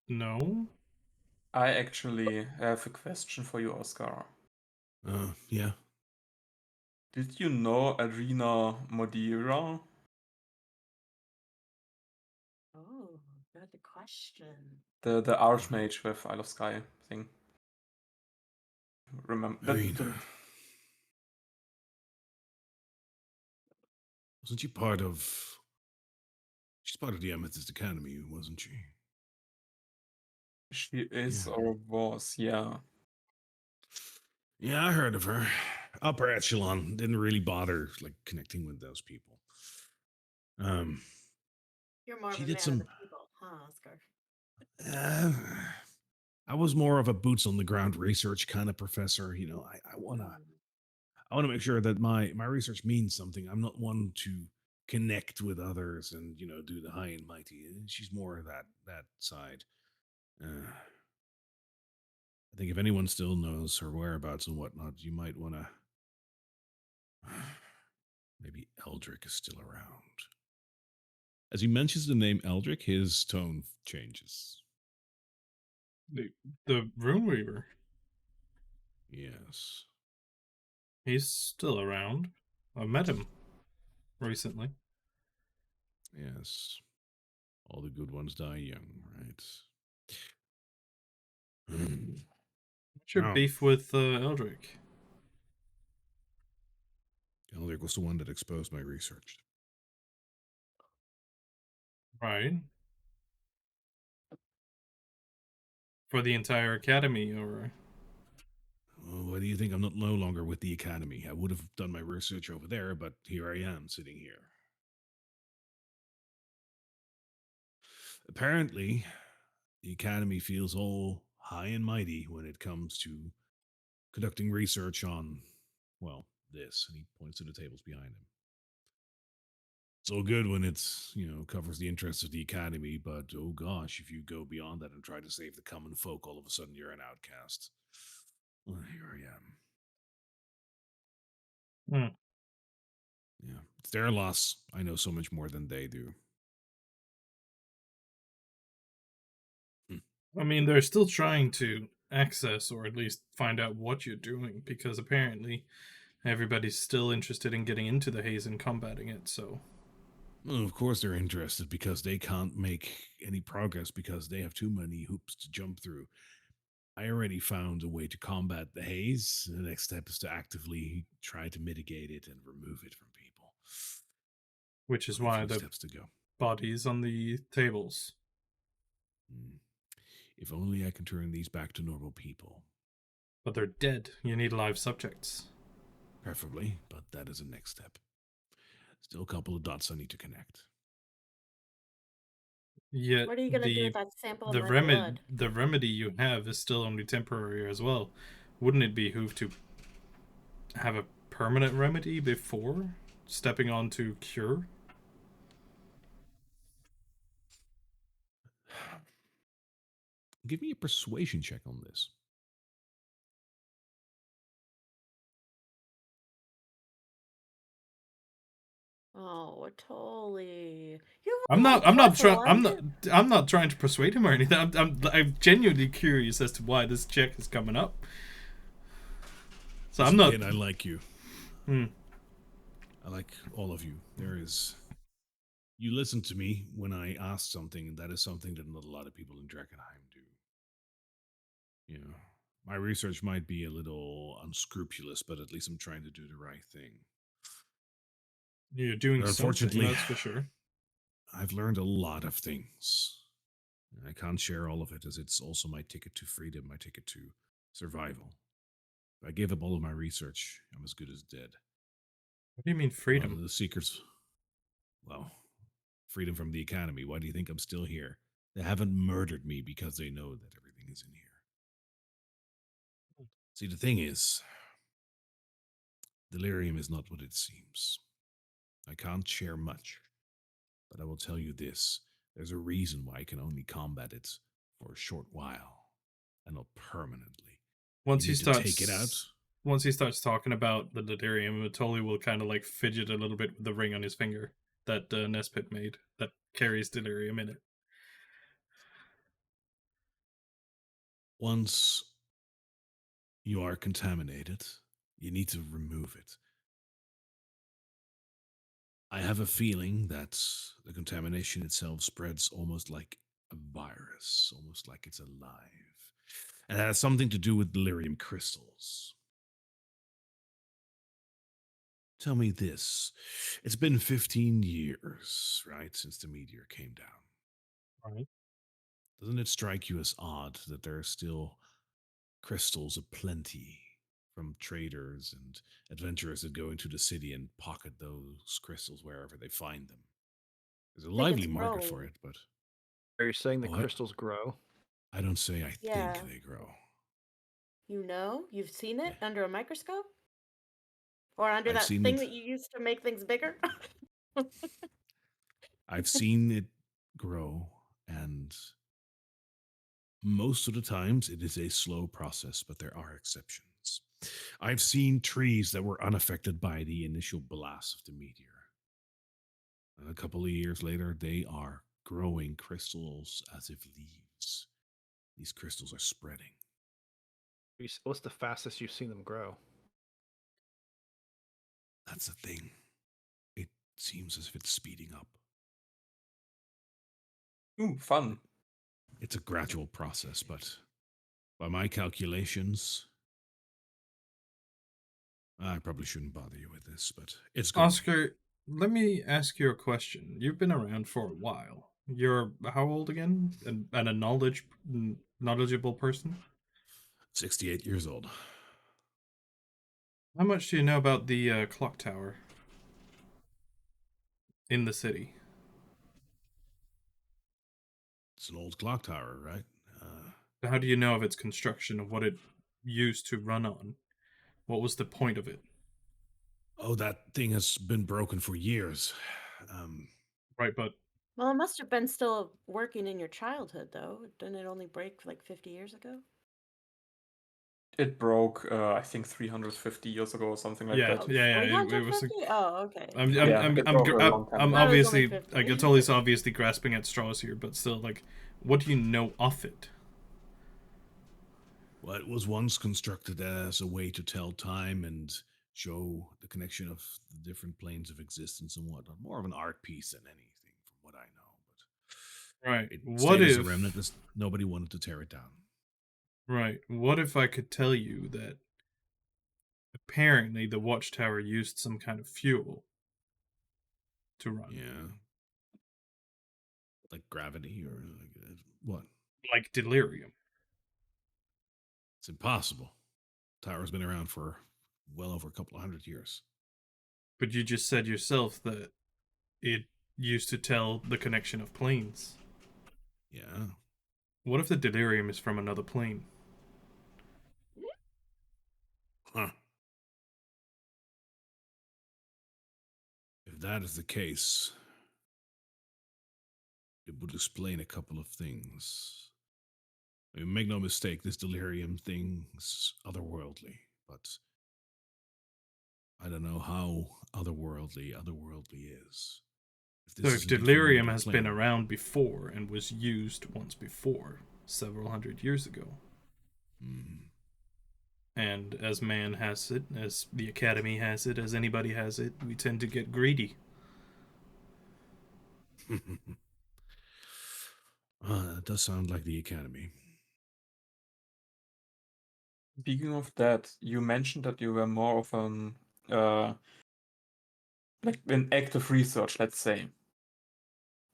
No. I actually have a question for you, Oscar. Yeah. Did you know Arena Modira? Oh, good question. The Archmage with Isle of Sky thing. Remember Arena. Wasn't she part of? She's part of the Amethyst Academy, wasn't she? she is Yeah. or was, yeah. Yeah, I heard of her. Upper echelon. Didn't really bother like connecting with those people. You're more of She a did man some. of the people, huh, Oscar? Uh, I was more of a boots on the ground research kind of professor. I wanna make sure that my research means something. I'm not one to connect with others and do the high and mighty. She's more of that side. I think if anyone still knows her whereabouts and whatnot, you might want to. Maybe Eldrick is still around. As he mentions the name Eldrick, his tone changes. The Rune Weaver. Yes. He's still around. I met him recently. Yes. All the good ones die young, right? Hmm. What's your Oh, beef with Eldrick? Eldrick was the one that exposed my research. Right. For the entire academy, or Oh, why do you think I'm no longer with the Academy? I would have done my research over there, but here I am, sitting here. Apparently, the Academy feels all high and mighty when it comes to conducting research on, well, this. And he points to the tables behind him. It's all good when it's, covers the interests of the Academy, but oh gosh, if you go beyond that and try to save the common folk, all of a sudden you're an outcast. Well, here I am. Hmm. Yeah, it's their loss. I know so much more than they do. I mean, they're still trying to access or at least find out what you're doing because apparently everybody's still interested in getting into the haze and combating it. So Well, of course they're interested because they can't make any progress because they have too many hoops to jump through. I already found a way to combat the haze. The next step is to actively try to mitigate it and remove it from people. which is Only a why few the steps to go. bodies on the tables. Hmm. If only I can turn these back to normal people. But they're dead. You need live subjects. Preferably, but that is a next step. Still a couple of dots I need to connect. Yet What are you gonna do with that sample of my blood? the remedy you have is still only temporary as well. Wouldn't it behoove to have a permanent remedy before stepping on to cure? Give me a persuasion check on this. Oh, totally. You I'm have not. a I'm not plus trying. I'm not. one. I'm not trying to persuade him or anything. I'm genuinely curious as to why this check is coming up. So I'm Listen, not. kid, I like you. Hmm. I like all of you. You listened to me when I asked something, and that is something that not a lot of people in Drakkenheim do. You know, my research might be a little unscrupulous, but at least I'm trying to do the right thing. You're doing But something. unfortunately, That's for sure. I've learned a lot of things. I can't share all of it, as it's also my ticket to freedom, my ticket to survival. If I gave up all of my research, I'm as good as dead. What do you mean A lot freedom? of the secrets, well, freedom from the Academy. Why do you think I'm still here? They haven't murdered me because they know that everything is in here. See, the thing is, delirium is not what it seems. I can't share much, but I will tell you this. There's a reason why I can only combat it for a short while, and not permanently. You Once he need to take it out. starts. Once he starts talking about the delirium, Matoli will kind of like fidget a little bit with the ring on his finger that Nespit made that carries delirium in it. Once you are contaminated, you need to remove it. I have a feeling that the contamination itself spreads almost like a virus, almost like it's alive. And it has something to do with delirium crystals. Tell me this. It's been 15 years, right, since the meteor came down. Right. Doesn't it strike you as odd that there are still crystals aplenty from traders and adventurers that go into the city and pocket those crystals wherever they find them? There's a I think it's lively market for growing. it, but Are you saying the oh, crystals grow? I don't say I Yeah. think they grow. You know? You've seen Yeah, it under a microscope? Or under I've that seen thing it. that you use to make things bigger? I've seen it grow, and most of the times it is a slow process, but there are exceptions. I've seen trees that were unaffected by the initial blast of the meteor. And a couple of years later, they are growing crystals as if leaves. These crystals are spreading. What's the fastest you've seen them grow? That's the thing. It seems as if it's speeding up. Ooh, fun. It's a gradual process, but by my calculations, I probably shouldn't bother you with this, but it's going. Oscar, let me ask you a question. You've been around for a while. You're how old again? And a knowledgeable person? 68 years old. How much do you know about the clock tower in the city? It's an old clock tower, right? How do you know of its construction, of what it used to run on? What was the point of it? Oh, that thing has been broken for years. Right, but Well, it must have been still working in your childhood, though. Didn't it only break like 50 years ago? It broke, I think, 350 years ago or something like yeah, that. Oh, yeah, yeah. It was. 350? Oh, okay. Yeah, it broke a long time I'm ago. Thought it was only obviously 50. like Atoli's obviously grasping at straws here, but still, like, what do you know of it? Well, it was once constructed as a way to tell time and show the connection of the different planes of existence and whatnot. More of an art piece than anything, from what I know. But Right. it What stayed as a if? remnant, as nobody wanted to tear it down. Right. What if I could tell you that apparently the watchtower used some kind of fuel to run, Yeah. Like gravity or what? like delirium? It's impossible. Tower's been around for well over a couple of 100 years. But you just said yourself that it used to tell the connection of planes. Yeah. What if the delirium is from another plane? Huh. If that is the case, it would explain a couple of things. I mean, make no mistake, this delirium thing is otherworldly, but I don't know how otherworldly is. If So this is if indeed from delirium another has been plane, around before and was used once before, several hundred years ago, and as man has it, as the Academy has it, as anybody has it, we tend to get greedy. It does sound like the Academy. Speaking of that, you mentioned that you were more of uh, like in active research, let's say.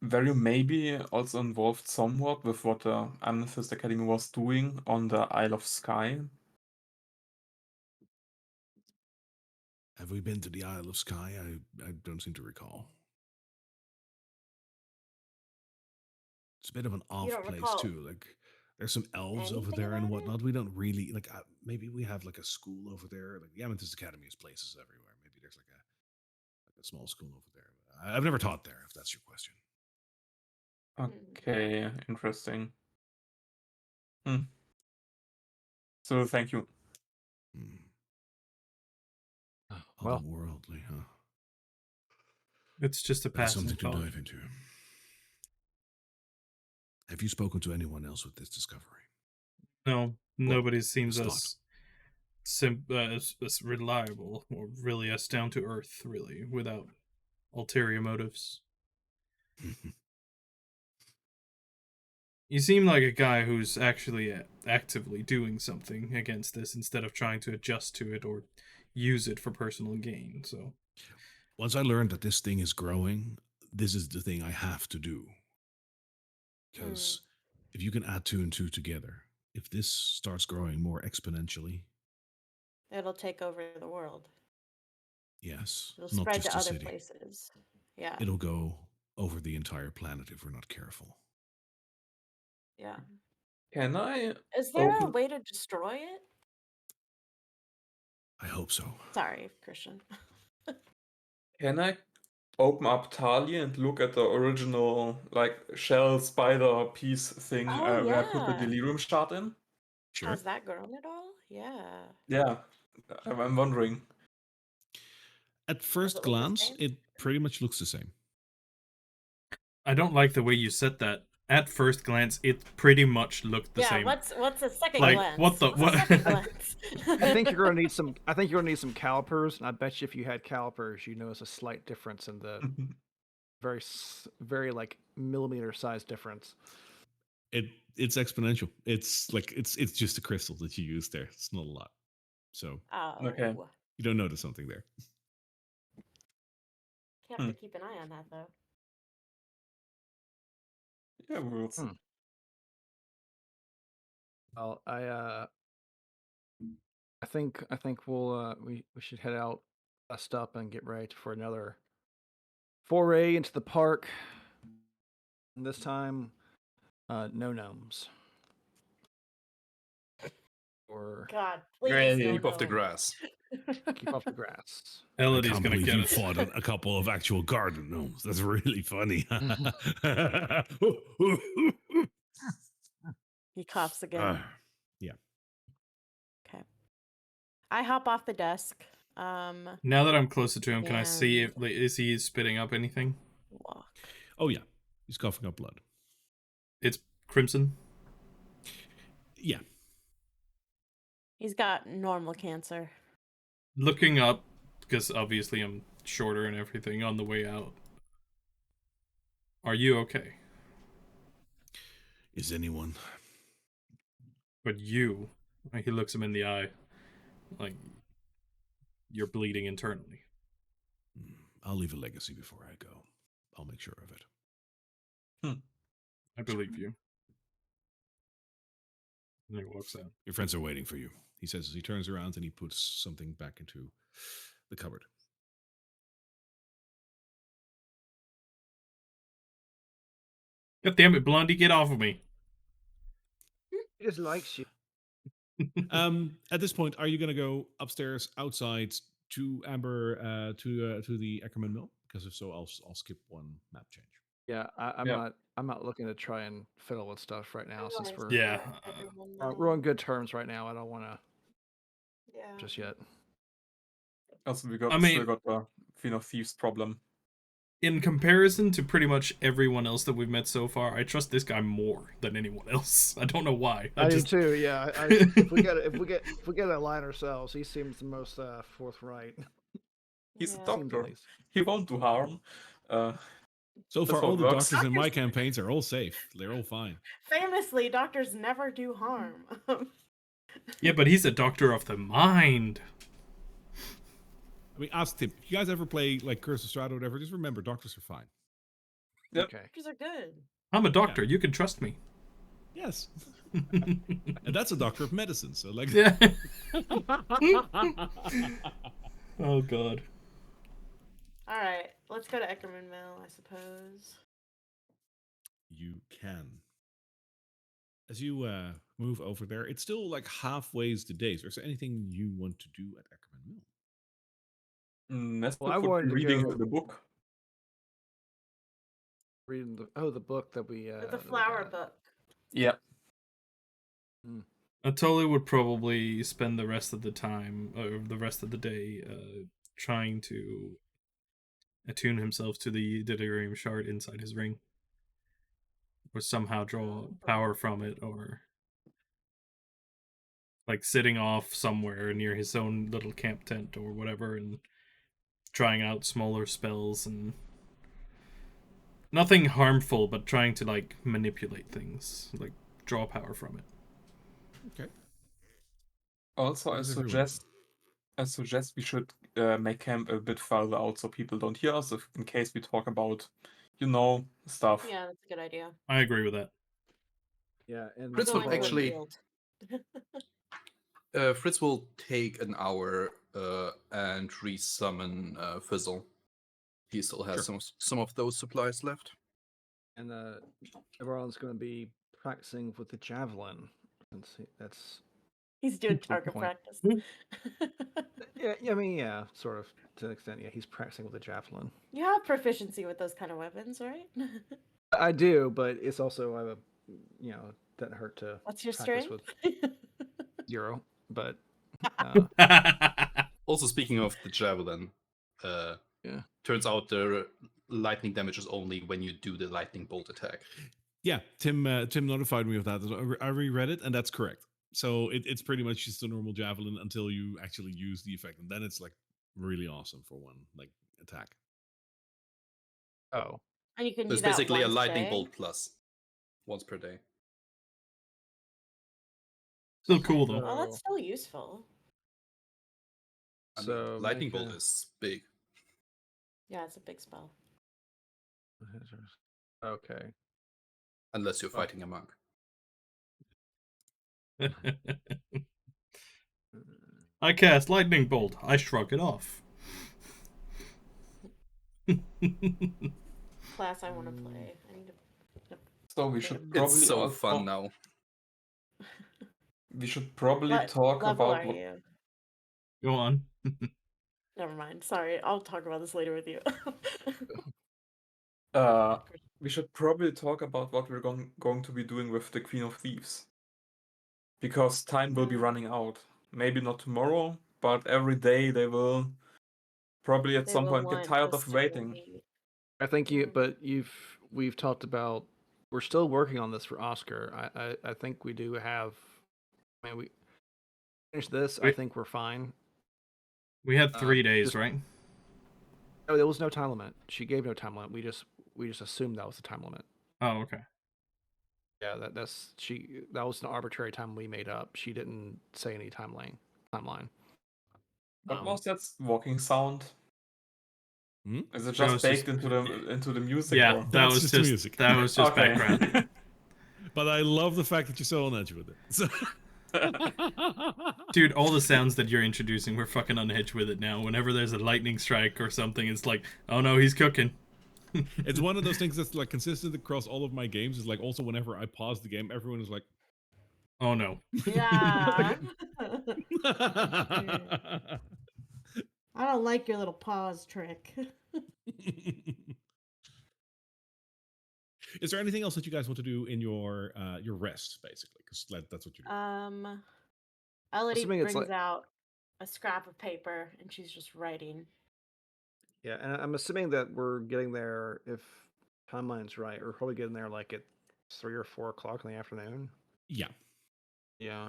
Were you maybe also involved somewhat with what the Amethyst Academy was doing on the Isle of Skye? Have we been to the Isle of Skye? I don't seem to recall. It's a bit of an You off don't place recall too. Like there's some elves over anything there and about it? whatnot. We don't really like. Maybe we have like a school over there. Like the Amethyst Academy has places everywhere. Maybe there's like a small school over there. I've never taught there. If that's your question. Okay, interesting. So thank you. Well. Otherworldly, huh? It's just a That is passing something to thought. dive into. Have you spoken to anyone else with this discovery? No, nobody seems this thought. as reliable or really as down to earth, really, without ulterior motives. You seem like a guy who's actually actively doing something against this instead of trying to adjust to it or use it for personal gain. So Once I learned that this thing is growing, this is the thing I have to do. Because if you can add two and two together, if this starts growing more exponentially, It'll take over the world. yes, It'll not spread just to a other city, places. Yeah. it'll go over the entire planet if we're not careful. Yeah. Can I Is there a open? way to destroy it? I hope so. Sorry, Christian. Can I open up Talia and look at the original like shell spider piece thing Oh, where I put the yeah. delirium shard in? Sure. Has that grown at all? Yeah. Yeah, I'm wondering. At Does first it look the glance, same? it pretty much looks the same. I don't like the way you said that. at first glance, it pretty much looked the Yeah, same. what's a second Like, glance? what the- What's what- a second glance? I think you're gonna need some. I think you're gonna need some calipers, and I bet you if you had calipers, you notice a slight difference in the very like millimeter size difference. It's exponential. It's like it's just a crystal that you use there. It's not a lot, so Oh, Okay. you don't notice something there. you have to keep an eye on that though. Yeah, we'll see. Well, I think we'll we should head out, dust up, and get ready for another foray into the park. And this time, no gnomes. Or God, please Great. no Keep off the gnomes. grass. keep off the grass. I Elodie's can't gonna believe get you it. fought a couple of actual garden gnomes. That's really funny. He coughs again. Yeah. Okay. I hop off the desk. Um, Now that I'm closer to him, can I see And- if is he spitting up anything? walk. Oh yeah. He's coughing up blood. It's crimson. Yeah. He's got normal cancer. Looking up, because obviously I'm shorter and everything on the way out. Are you okay? Is anyone? But you, he looks him in the eye, like you're bleeding internally. I'll leave a legacy before I go. I'll make sure of it. I believe you. And he walks out. Your friends are waiting for you. He says as he turns around and he puts something back into the cupboard. God damn it, Blondie, get off of me. He just likes you. At this point, are you going to go upstairs outside to Amber to the Eckerman Mill? Because if so, I'll skip one map change. Yeah, I'm Yeah. not. I'm not looking to try and fiddle with stuff right now since we're Yeah. we're on good terms right now. I don't want to Yeah. just yet. Also, we got I still mean- got the Fiend of Thieves problem. In comparison to pretty much everyone else that we've met so far, I trust this guy more than anyone else. I don't know why. I do too. Yeah. If we get a line ourselves, he seems the most forthright. He's Yeah. a Seems at doctor. least. He won't do harm. So That's far, how all it the works. doctors in my campaigns are all safe. They're all fine. Famously, doctors never do harm. Yeah, but he's a doctor of the mind. I mean, ask Tim. You guys ever play like Curse of Strahd or whatever? Just remember, doctors are fine. Yep. Okay. Doctors are good. I'm a doctor. You can trust me. Yes, and that's a doctor of medicine. So like, Yeah. Oh god. All right, let's go to Eckerman Mill, I suppose. you can. As you move over there, it's still like halfway the days. Is there anything you want to do at Eckerman Mill? Nestor Well, I would wanted be to reading go- the book. Reading the book that we The that we flower got. book. Yeah. Atoli would probably spend the rest of the time, or the rest of the day, trying to attune himself to the delirium shard inside his ring, or somehow draw power from it, or like sitting off somewhere near his own little camp tent or whatever, and trying out smaller spells and nothing harmful, but trying to like manipulate things, like draw power from it. Okay. Also, What I is everyone? suggest we should make camp a bit further out so people don't hear us in case we talk about, stuff. Yeah, that's a good idea. I agree with that. Yeah, and Fritz Go will into a actually- field. Fritz will take an hour and resummon Fizzle. He still has some of those supplies left. and everyone's going to be practicing with the javelin. And see, that's He's doing Good target point. practice. yeah. I mean, yeah, sort of to an extent. Yeah, he's practicing with the javelin. You have proficiency with those kind of weapons, right? I do, but it's also doesn't hurt to What's your practice strength? with 0. But Also, speaking of the javelin, Yeah. turns out the lightning damage is only when you do the lightning bolt attack. Yeah, Tim notified me of that. I reread it, and that's correct. So it's pretty much just a normal javelin until you actually use the effect, and then it's like really awesome for one like attack. Oh, And you can So do it's that basically a once a lightning day. bolt plus once per day. Still Okay. cool though. Well, that's So- still useful. I mean, So lightning make bolt a- is big. Yeah, it's a big spell. okay. Unless you're Oh. fighting a monk. I cast lightning bolt. I shrug it off. Class I want to play. I need to. So we Okay. should It's probably so also fun now. What talk level about are what you? Go on. Never mind. Sorry, I'll talk about this later with you. we should probably talk about what we're going to be doing with the Queen of Thieves. Because time will be running out. Maybe not tomorrow, but every day they will probably at They some will point get want tired us of to go waiting. meet. I think we've talked about, we're still working on this for Oscar. I think we do have, I mean, we finish this, I Wait. think we're fine. We had 3 days, just- right? No, there was no time limit. She gave no time limit. We just assumed that was the time limit. Oh, okay. Yeah, that was an arbitrary time we made up. She didn't say any timeline. What Um, was that walking sound? Hmm? Is it That just was baked just- into the music? Yeah, Or? that That's was just just music. that was just Okay. background. But I love the fact that you're so on edge with it. So Dude, all the sounds that you're introducing, we're fucking on edge with it now. Whenever there's a lightning strike or something, it's like, oh no, he's cooking. it's one of those things that's like consistent across all of my games. Is like also whenever I pause the game, everyone is like, Oh no. Yeah. I don't like your little pause trick. Is there anything else that you guys want to do in your rest, basically? Because that's what you do. Elodie Assuming it's brings like- out a scrap of paper and she's just writing. Yeah, and I'm assuming that we're getting there, if timeline's right, we're probably getting there like at 3 or 4 o'clock in the afternoon. Yeah. Yeah.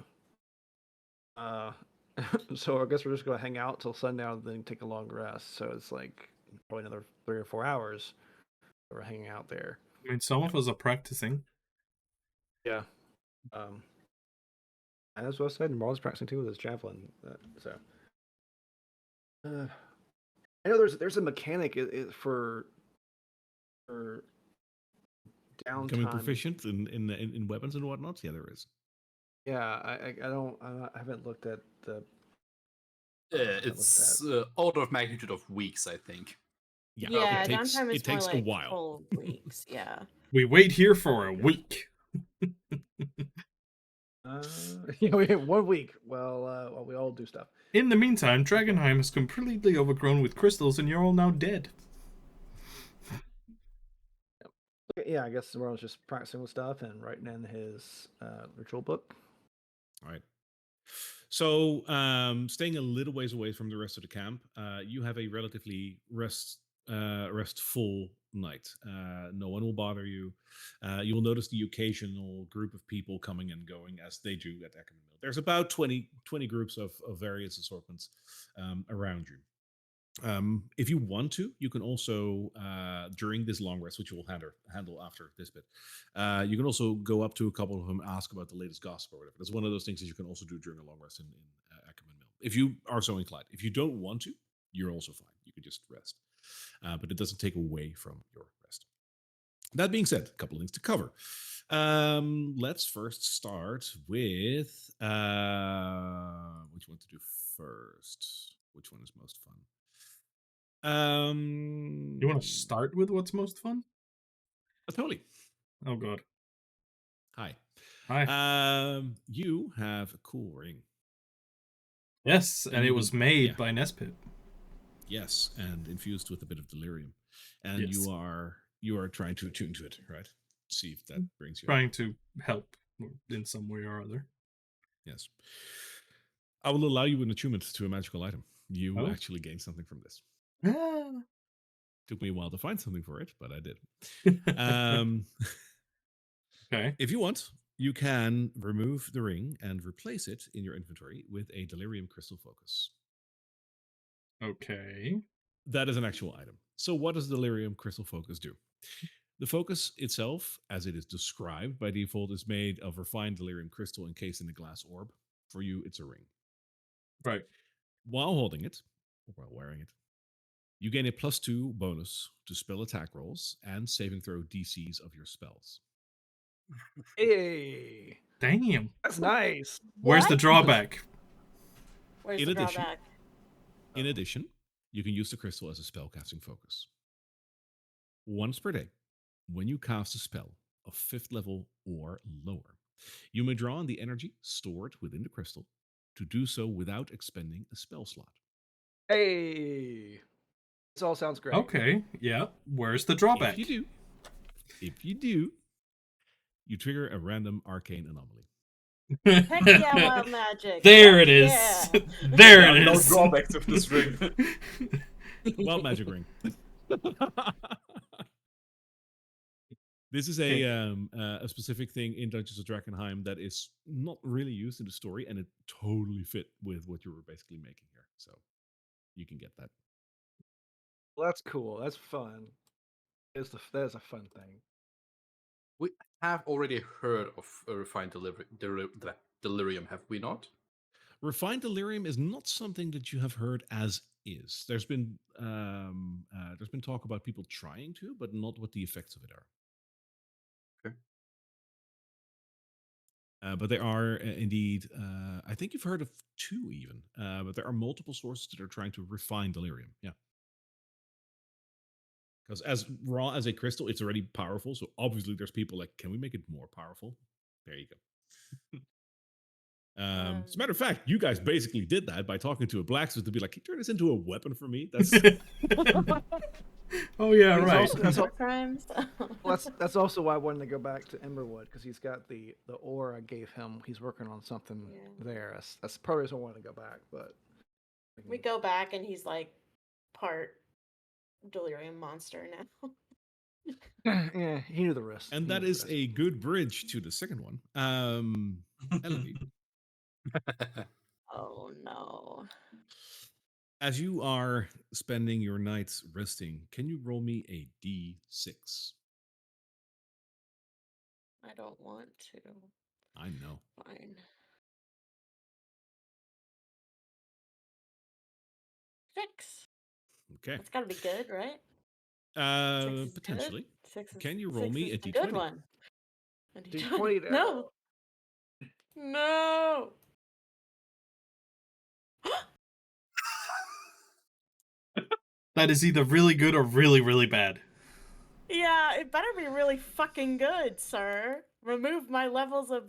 So I guess we're just gonna hang out till sundown, then take a long rest. So it's like probably another 3 or 4 hours that we're hanging out there. I mean, some of us are practicing. Yeah. And as I said, Marlon's practicing too with his javelin. I know there's a mechanic for downtime. Becoming proficient in weapons and whatnot. Yeah, there is. Yeah, I haven't looked at the. It's order of magnitude of weeks, I think. Yeah, it takes, downtime is it takes more like a while. full weeks. Yeah. We wait here for a week. Yeah, we have 1 week. Well, we all do stuff. In the meantime, Drakkenheim is completely overgrown with crystals and you're all now dead. Yeah, I guess Marlon's just practicing with stuff and writing in his ritual book. All right. So, staying a little ways away from the rest of the camp, you have a relatively restful night. No one will bother you. You will notice the occasional group of people coming and going as they do at Ackerman Mill. There's about 20 groups of various assortments around you. If you want to, you can also, during this long rest, which you will handle after this bit, you can also go up to a couple of them, ask about the latest gossip or whatever. That's one of those things that you can also do during a long rest in Ackerman Mill. If you are so inclined. If you don't want to, you're also fine. You can just rest. But it doesn't take away from your rest. That being said, a couple of things to cover. Let's first start with which one to do first? Which one is most fun? You want to start with what's most fun? Totally. Oh god. Hi. Hi. You have a cool ring. Yes, and it was made Yeah. by Nespit. Yes, and infused with a bit of delirium. And Yes. you are trying to attune to it, right? See if that brings you Trying to help in some way or other. Yes. I will allow you an attunement to a magical item. You Oh. actually gain something from this. Ah. Took me a while to find something for it, but I did. Okay. If you want, you can remove the ring and replace it in your inventory with a delirium crystal focus. Okay. That is an actual item. So, what does delirium crystal focus do? The focus itself, as it is described by default, is made of refined delirium crystal encased in a glass orb. For you, it's a ring. Right. While holding it, or while wearing it, you gain a +2 bonus to spell attack rolls and saving throw DCs of your spells. Hey, Damn. that's nice. Where's the What? drawback? Where's In the addition, drawback? in addition, you can use the crystal as a spellcasting focus. Once per day, when you cast a spell of 5th level or lower, you may draw on the energy stored within the crystal to do so without expending a spell slot. Hey, this all sounds great. Okay. Yeah. Where's the If drawback? you do, you trigger a random arcane anomaly. Heck yeah, wild magic. There Heck it is. yeah. There There it are no is. drawbacks of this ring. Wild magic ring. This is Okay. a specific thing in Dungeons of Drakkenheim that is not really used in the story, and it totally fit with what you were basically making here. So you can get that. Well, that's cool. That's fun. That is a fun thing. We have already heard of a refined delirium, have we not? Refined delirium is not something that you have heard as is. There's been talk about people trying to, but not what the effects of it are. Okay. But there are indeed, I think you've heard of two even, but there are multiple sources that are trying to refine delirium. Yeah. Because as raw as a crystal, it's already powerful. So obviously, there's people like, can we make it more powerful? There you go. As a matter of fact, you guys basically did that by talking to a blacksmith to be like, can you turn this into a weapon for me? That's Oh yeah, He's right. also- that's War all- crimes. Well, that's also why I wanted to go back to Emberwood because he's got the ore I gave him. He's working on something Yeah. there. That's probably the reason I wanted to go back. But We go back and he's like part delirium monster now. yeah, he knew the risk. and He that knew the is risk. a good bridge to the second one. Elodie, Oh no. as you are spending your nights resting, can you roll me a d6? I don't want to. I know. Fine. 6. Okay. That's gotta be good, right? 6 is Potentially. good. 6 is, Can you roll 6 me is a the d20? good one. A D20 now. No. No. That is either really good or really, really bad. Yeah, it better be really fucking good, sir. Remove my levels of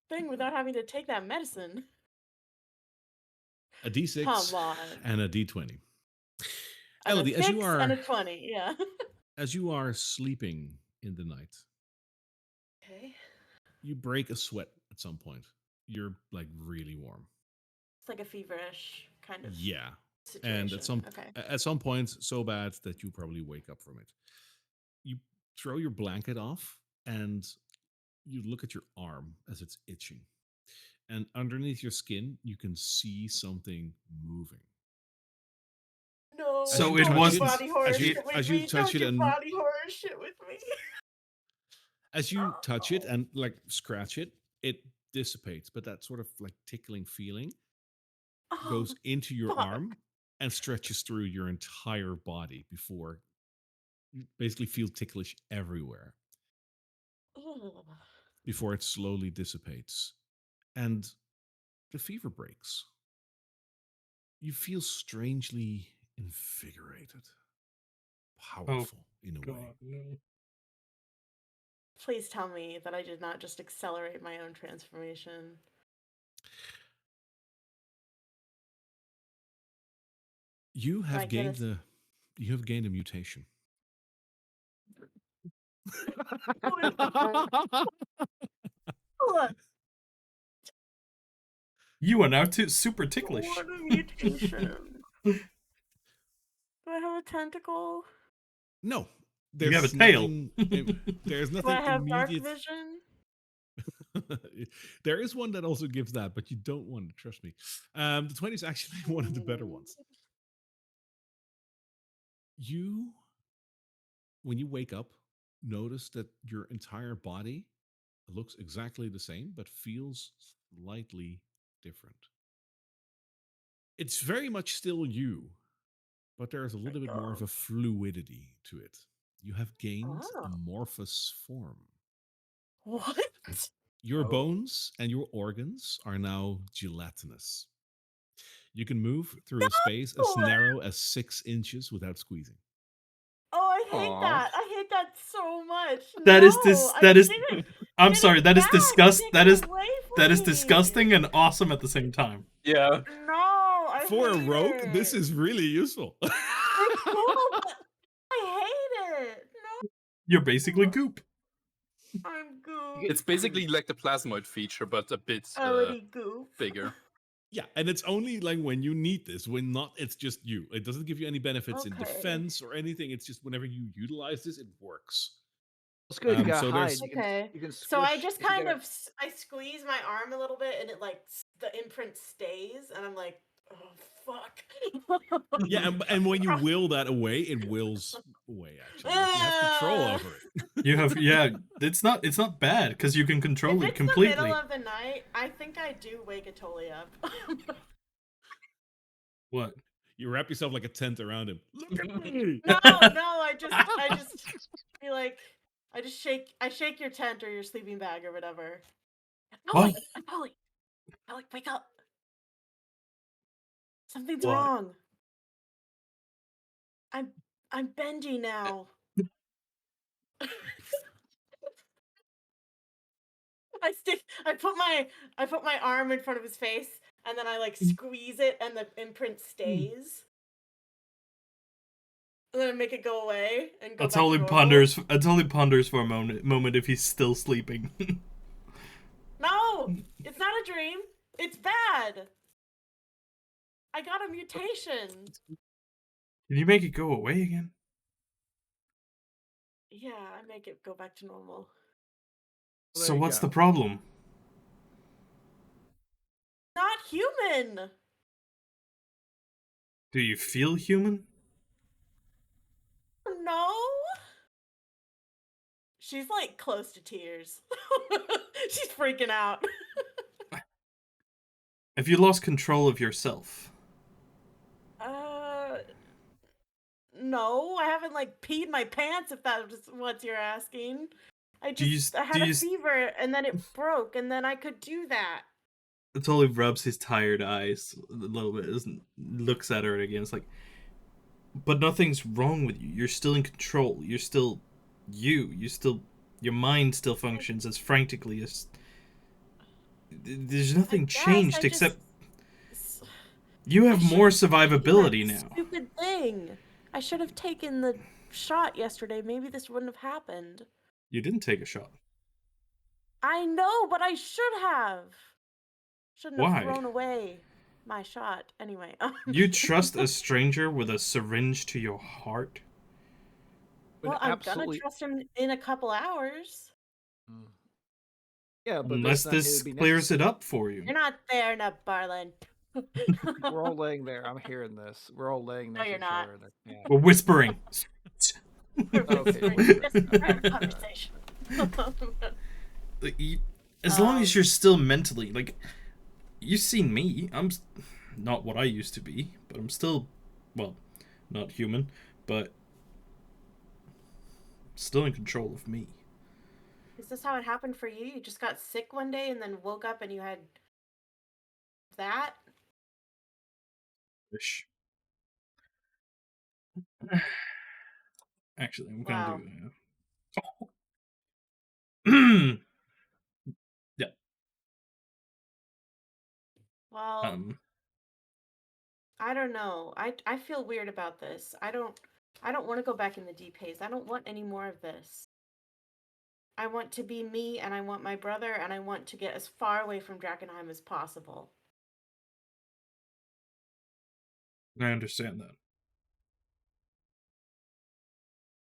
thing without having to take that medicine. A d6 Come on. and a d20. And Elodie, a 6 and a 20, yeah. as you are sleeping in the night, Okay. you break a sweat at some point. You're like really warm. It's like a feverish kind of Yeah. situation. And Okay. at some point so bad that you probably wake up from it. You throw your blanket off and you look at your arm as it's itching. And underneath your skin, you can see something moving. No. So it don't was- do body horror as you- shit with as you me. touch Don't it do and- body horror shit with me. As you touch it and like scratch it, it dissipates, but that sort of like tickling feeling goes into your fuck. arm and stretches through your entire body before you basically feel ticklish everywhere Ugh. before it slowly dissipates and the fever breaks. You feel strangely invigorated, powerful in a way. God, no. Please tell me that I did not just accelerate my own transformation. You have Right, get gained us- you have gained a mutation. What? You are now super ticklish. What a mutation. Do I have a tentacle? No, You have a there's tail. nothing. There's Do I nothing have dark immediate. vision? There is one that also gives that, but you don't want to trust me. The 20 is actually one of the better ones. You, when you wake up, notice that your entire body looks exactly the same, but feels slightly different. It's very much still you, but there's a little bit more of a fluidity to it. You have gained Oh. amorphous form. What? Your Oh. bones and your organs are now gelatinous. You can move through a space as No! narrow as 6 inches without squeezing. Oh, I hate Aw. that. I hate that so much. That no, is this. I That is. didn't I'm get sorry. it That is back. disgust. Take That it is away that from is me. disgusting and awesome at the same time. Yeah. No, I For a hate rogue, it. this is really useful. It's cool, but I hate it. You're basically No, goop. I'm goop. It's basically like the plasmoid feature, but a bit Already goop. bigger. Yeah, and it's only like when you need this. When not, it's just you. It doesn't give you any benefits in Okay. defense or anything. It's just whenever you utilize this, it works. It's good. You gotta So hide. there's- Okay. You can So I squish- just you kind gotta- of I squeeze my arm a little bit, and it like the imprint stays, and I'm like, oh fuck. Yeah, and when you will that away, it wills away. Actually, like you have control over it. You have It's not bad because you can control If it it's completely. the middle of the night, I think I do wake a Totally up. What? You wrap yourself like a tent around him. Look at me. No, I just be like, I shake your tent or your sleeping bag or whatever. What? Polly, wake up! Something's What? wrong. I'm Benji now. I put my arm in front of his face, and then I like squeeze it, and the imprint stays. And then I make it go away and go back to normal. Totally ponders for a moment if he's still sleeping. No, it's not a dream. It's bad. I got a mutation. Did you make it go away again? Yeah, I make it go back to normal. Well, So there you what's go. the problem? Not human. Do you feel human? No. She's like close to tears. She's freaking out. Have you lost control of yourself? No, I haven't like peed my pants if that's what you're asking. I had a fever and then it broke and then I could do that. It totally rubs his tired eyes a little bit, looks at her again. It's like, but nothing's wrong with you. You're still in control. You're still you. Your mind still functions as frantically as. There's nothing changed except you have more survivability now. Stupid thing. I should have taken the shot yesterday. Maybe this wouldn't have happened. You didn't take a shot. I know, but I should have. Shouldn't Why? have thrown away my shot. Anyway. You trust a stranger with a syringe to your heart? Well, I'm gonna trust him in a couple hours. Yeah, but unless this clears it up for you. You're not there, Barlin. We're all laying there. I'm hearing this. We're all laying there. No, you're not. We're whispering. Okay. Just a private conversation. As long as you're still mentally, like, you've seen me. I'm not what I used to be, but I'm still, well, not human, but still in control of me. Is this how it happened for you? You just got sick one day and then woke up and you had that? Ish. Actually, I'm gonna do. Yeah. Well, I don't know. I feel weird about this. I don't want to go back in the deep haze. I don't want any more of this. I want to be me, and I want my brother, and I want to get as far away from Drakkenheim as possible. I understand that.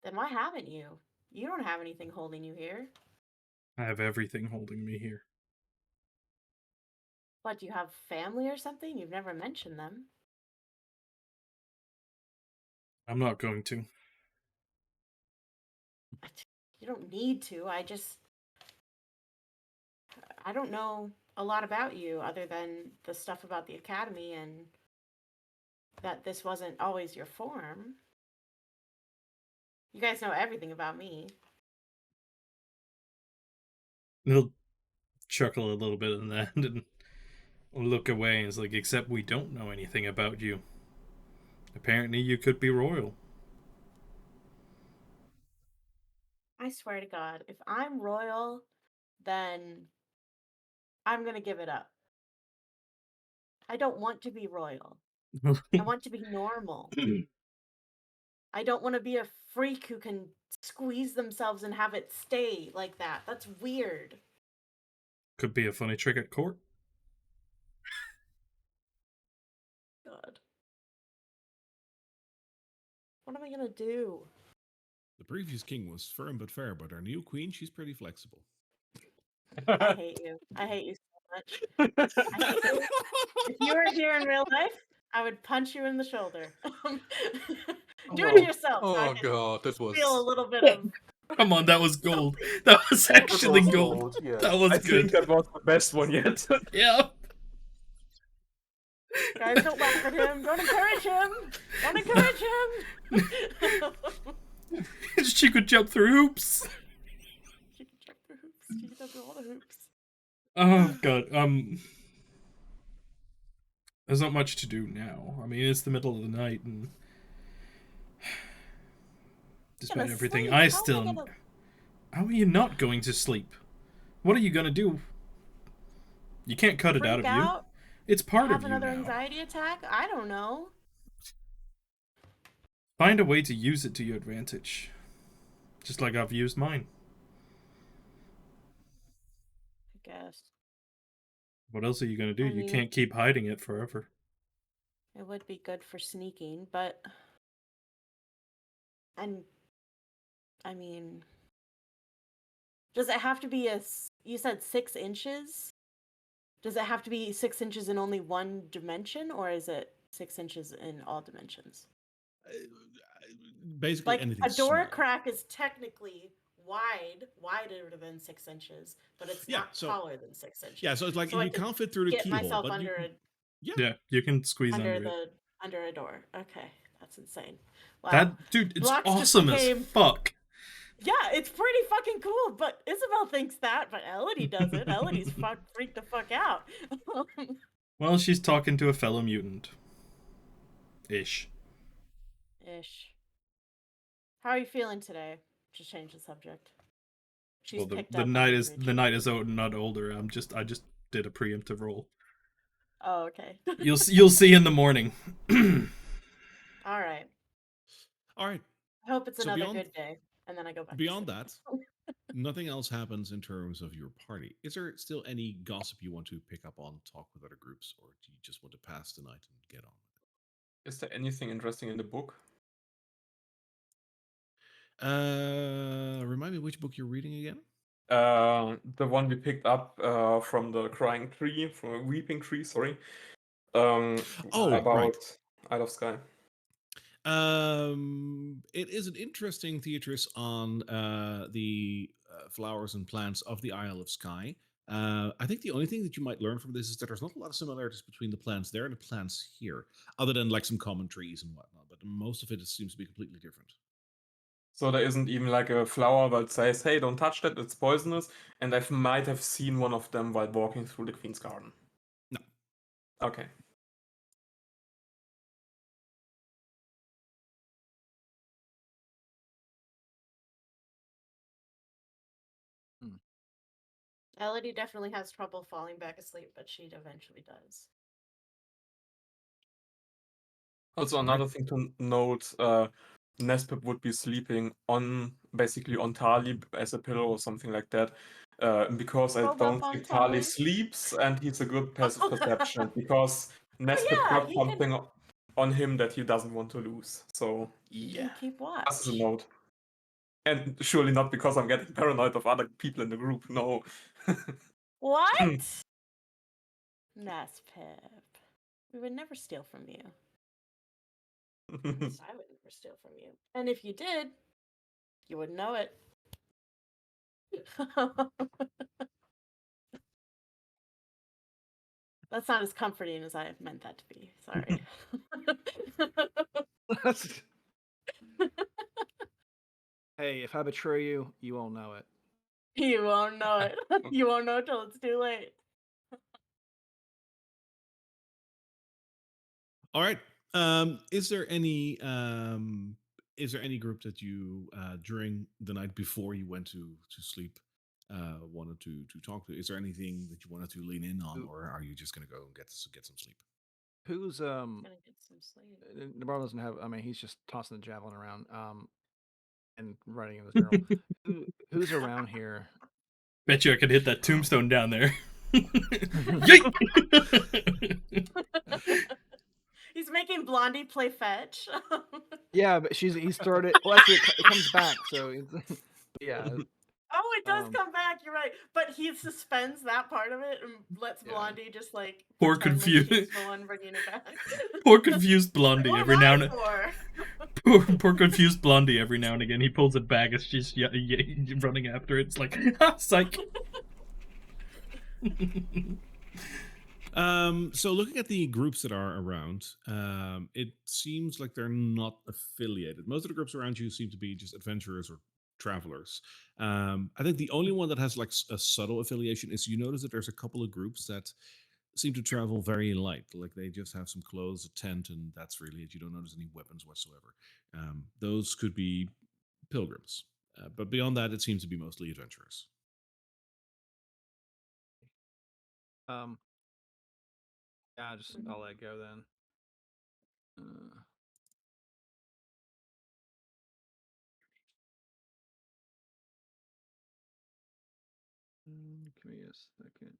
Then why haven't you? You don't have anything holding you here. I have everything holding me here. What, do you have family or something? You've never mentioned them. I'm not going to. You don't need to. I don't know a lot about you other than the stuff about the academy and that this wasn't always your form. You guys know everything about me. He'll chuckle a little bit in that and look away and is like, except we don't know anything about you. Apparently you could be royal. I swear to God, if I'm royal, then I'm gonna give it up. I don't want to be royal. I want to be normal. I don't want to be a freak who can squeeze themselves and have it stay like that. That's weird. Could be a funny trick at court. God. What am I gonna do? The previous king was firm but fair, but our new queen, she's pretty flexible. I hate you. I hate you so much. I hate you. If you were here in real life, I would punch you in the shoulder. Do it to yourself. So I Oh can god, that was feel a little bit of Come on, that was gold. something. That was That actually was gold. gold, yes. That was I good. think that was the best one yet. Yeah. Guys, don't laugh at him. Don't encourage him. Don't encourage him. She could jump through hoops. She can jump through hoops. She can jump through all the hoops. Oh god. There's not much to do now. I mean, it's the middle of the night, and despite Gonna everything, sleep. I How am I still. gonna How are you not going to sleep? What are you gonna do? You can't cut it out freak of you. out? It's part Have of you another now. anxiety attack? I don't know. Find a way to use it to your advantage. Just like I've used mine. I guess. What else are you gonna do? I You mean, can't keep hiding it forever. it would be good for sneaking, but and I mean, does it have to be you said 6 inches? Does it have to be 6 inches in only one dimension, or is it 6 inches in all dimensions? Basically, Like anything a door small. crack is technically wider than 6 inches, but it's Yeah, not so- taller than 6 inches. Yeah, so it's like So I you could can't fit through the get keyhole, myself but under Yeah, you can squeeze under it. under a door. Okay, that's insane. Wow. That dude, it's Blocks just awesome became- as fuck. Yeah, it's pretty fucking cool, but Isabel thinks that, but Elodie doesn't. Elodie's freaked the fuck out. Well, she's talking to a fellow mutant. Ish. Ish. How are you feeling today? To change the subject. She's Well, picked the up on night your is mood the night is not older. I just did a preemptive roll. Oh, okay. You'll see in the morning. All right. all right. I hope it's So another beyond- good day, and then I go back. Beyond to that, sleep. nothing else happens in terms of your party. Is there still any gossip you want to pick up on, talk with other groups, or do you just want to pass the night and get on with Is there anything interesting in the book? it? Remind me which book you're reading again? The one we picked up from the crying tree, from a weeping tree, sorry. About right. Isle of Skye. It is an interesting theatress on the flowers and plants of the Isle of Skye. I think the only thing that you might learn from this is that there's not a lot of similarities between the plants there and the plants here, other than like some common trees and whatnot. But most of it seems to be completely different. So there isn't even like a flower that says, hey, don't touch that, it's poisonous. And I might have seen one of them while walking through the Queen's Garden. No. Okay. Elodie definitely has trouble falling back asleep, but she eventually does. Also, another thing to note, Nespip would be sleeping basically on Tali as a pillow or something like that. Because I Rolled don't up on think Tali Tali. sleeps and he's a good passive perception because Nespip yeah, got he can- something on him that he doesn't want to lose. So You yeah. can keep watch. This is a note. And surely not because I'm getting paranoid of other people in the group. No. What? Nespip. We would never steal from you. At least I would never steal from you. And if you did, you wouldn't know it. That's not as comforting as I meant that to be. Sorry. Hey, if I betray you, you won't know it. You won't know it. You won't know till it's too late. All right. Is there any group that you during the night before you went to sleep wanted to talk to? Is there anything that you wanted to lean in on, Who- or are you just gonna go and get some sleep? Who's Gonna get some sleep. Navarro doesn't have. I mean, he's just tossing the javelin around. And writing in his journal. Who's around here? Bet you I could hit that tombstone down there. Yeet! He's making Blondie play fetch. Yeah, but he started. Well, actually, it comes back. So, yeah. Oh, it does come back. You're right, but he suspends that part of it and lets Yeah. Blondie just like Poor pretend like confused- she's the one bringing it back. Poor confused Blondie. What Every am now I and for? poor confused Blondie. Every now and again, he pulls it back as she's running after it. It's like, ha, psych. So looking at the groups that are around, it seems like they're not affiliated. Most of the groups around you seem to be just adventurers or travelers. I think the only one that has like a subtle affiliation is you notice that there's a couple of groups that seem to travel very light. Like they just have some clothes, a tent, and that's really it. You don't notice any weapons whatsoever. Those could be pilgrims. But beyond that, it seems to be mostly adventurers. Yeah, I'll let go then. Give me a second.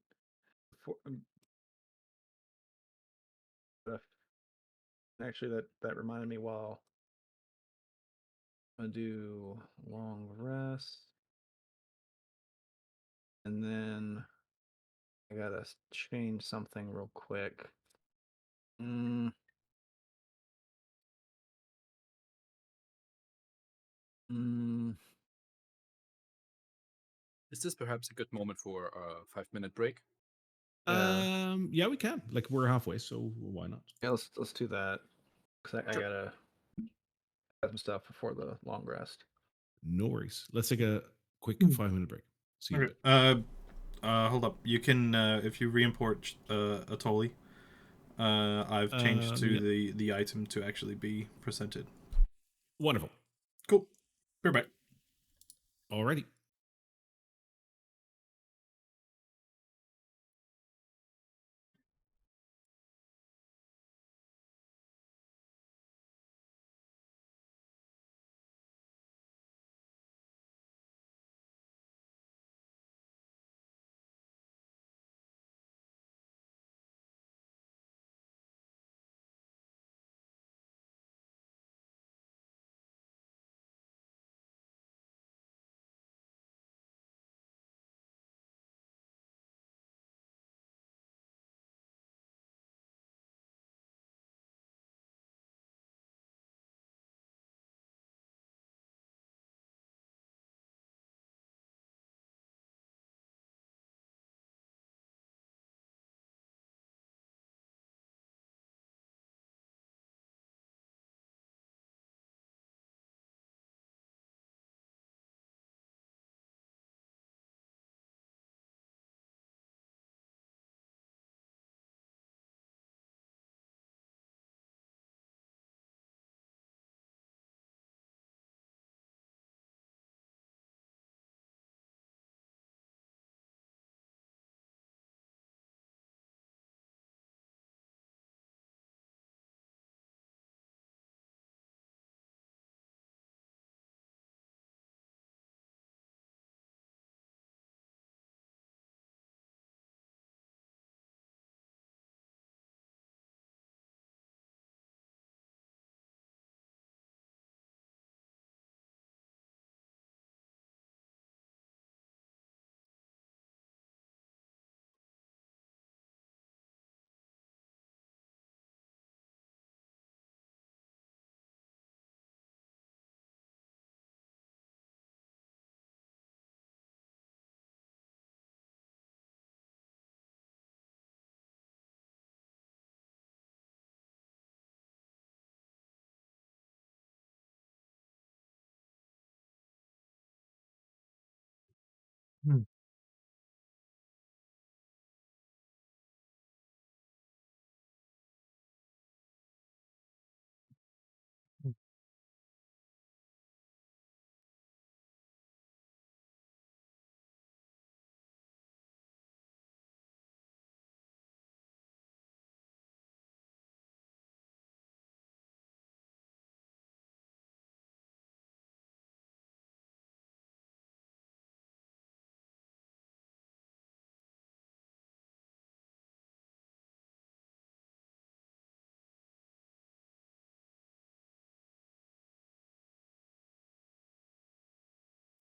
Actually, that reminded me. While I'm gonna do long rest, and then I gotta change something real quick. Is this perhaps a good moment for a 5-minute break? Yeah, we can. Like we're halfway, so why not? Yeah, let's do that. Cause I gotta have some stuff before the long rest. No worries. Let's take a quick 5-minute break. See you in a Okay. bit. Hold up. You can if you re-import Atoli. I've changed to Yeah. the item to actually be presented. Wonderful. Cool. We're back. Alrighty. Hmm.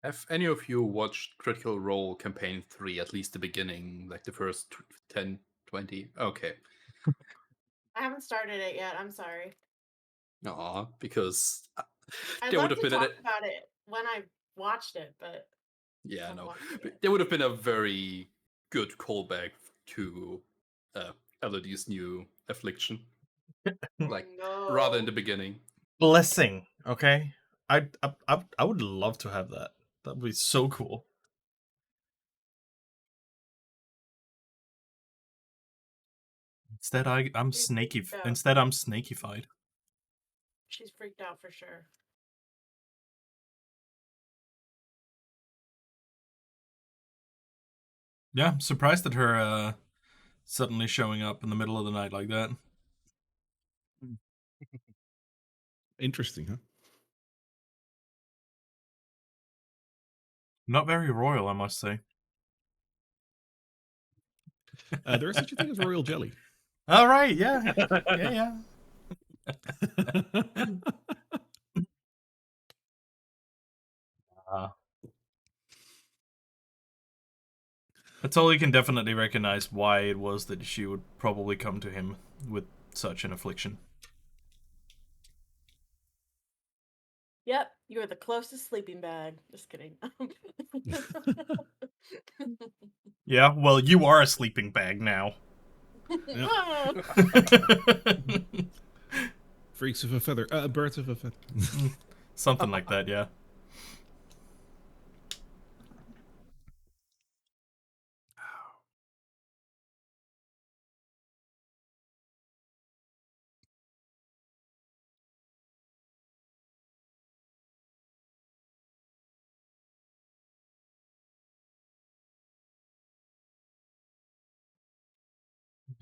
Have any of you watched Critical Role Campaign 3, at least the beginning, like the first 10, 20? Okay. I haven't started it yet. I'm sorry. Aw, because I'd there would love have to been talk about it when I watched it, but yeah, haven't no. watched it yet. There would have been a very good callback to Elodie's new affliction. Like rather in No. the beginning. Blessing. Okay, I would love to have that. That would be so cool. Instead, I'm She's snaky. freaked out. Instead, I'm snakified. She's freaked out for sure. Yeah, I'm surprised at her suddenly showing up in the middle of the night like that. Interesting, huh? Not very royal, I must say. There is such a thing as royal jelly. All right, yeah, yeah. That's all you can definitely recognize why it was that she would probably come to him with such an affliction. Yep, you're the closest sleeping bag. Just kidding. Yeah, well, you are a sleeping bag now. Freaks of a feather. Birds of a feather. Something like that, yeah.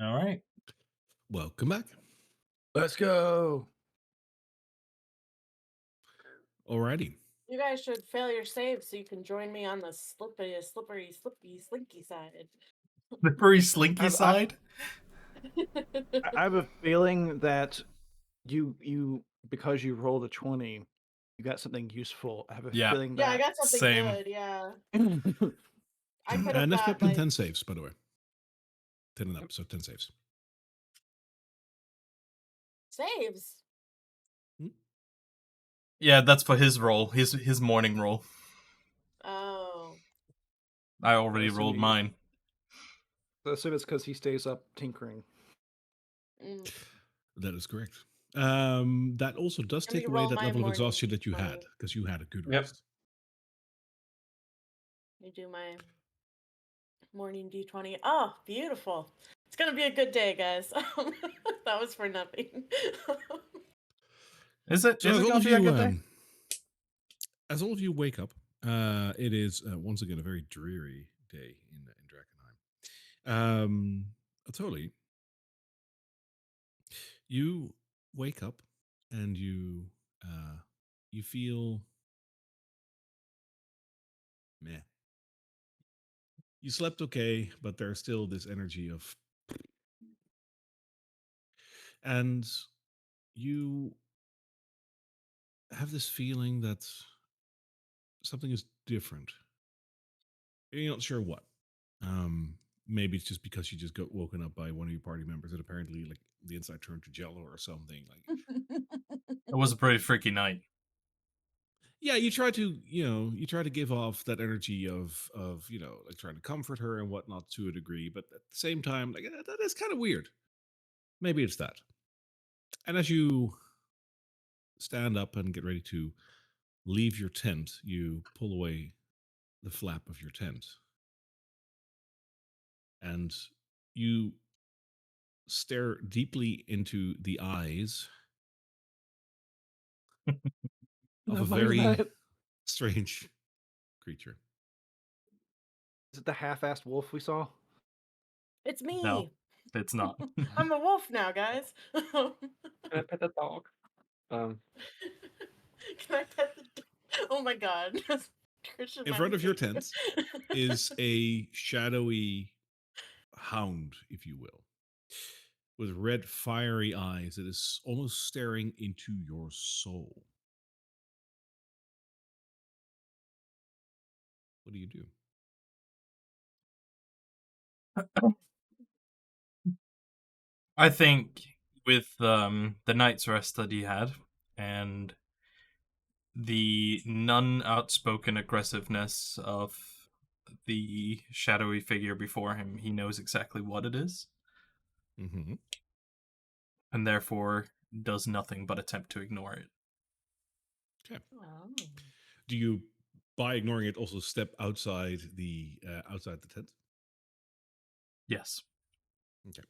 All right. Welcome back. Let's go. Alrighty. You guys should fail your save so you can join me on the slippery, slinky side. Slippery slinky I- side? I have a feeling that you because you rolled a 20, you got something useful. I have a Yeah. feeling Yeah, I that got something Same. good. Yeah, I could have And that's got been like 10 saves, by the way. 10 and up, so 10 saves. saves. Yeah, that's for his roll, his morning roll. Oh, I already assume rolled he- mine. I assume it's because he stays up tinkering. mm. That is correct. That also does Let me take away roll that my level of morning exhaustion that you had, 20. because you had a good Yep. rest. Let me do my morning D20. Oh, beautiful. It's gonna be a good day, guys. That was for nothing. Is it? So Is as it all gonna of be a you, good day? as all of you wake up, it is once again a very dreary day in Drakkenheim. Totally. You wake up and you feel meh. You slept okay, but there's still this energy of, and you have this feeling that something is different. You're not sure what. Um, Maybe it's just because you just got woken up by one of your party members and apparently like the inside turned to jello or something. Like, It was a pretty freaky night. yeah, you try to, you try to give off that energy of, like trying to comfort her and whatnot to a degree, but at the same time, like that is kind of weird. Maybe it's that. And as you stand up and get ready to leave your tent, you pull away the flap of your tent and you stare deeply into the eyes of a What is very that? strange creature. Is it the half-assed wolf we saw? It's me. No, it's not. I'm a wolf now, guys. Can Can I pet the dog? I pet the Oh my god. Christian In might front be of your saying- tent is a shadowy hound, if you will, with red, fiery eyes that is almost staring into your soul. What do you do? I think with the night's rest that he had and the non-outspoken aggressiveness of the shadowy figure before him, he knows exactly what it is, Mm-hmm. and therefore does nothing but attempt to ignore it. Okay. Oh. Do you, by ignoring it, also step outside the tent? Yes. Okay.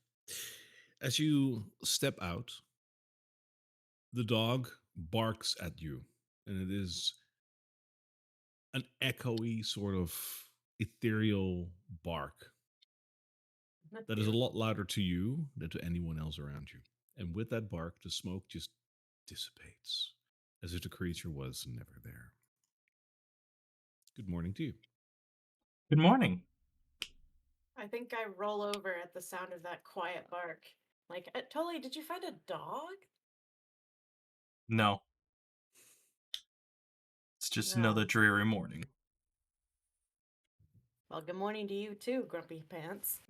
As you step out, the dog barks at you, and it is an echoey sort of ethereal bark that is a lot louder to you than to anyone else around you. And with that bark, the smoke just dissipates as if the creature was never there. Good morning to you. Good morning. I think I roll over at the sound of that quiet bark. Like, Tully, did you find a dog? No. It's just No. another dreary morning. Well, good morning to you too, Grumpy Pants.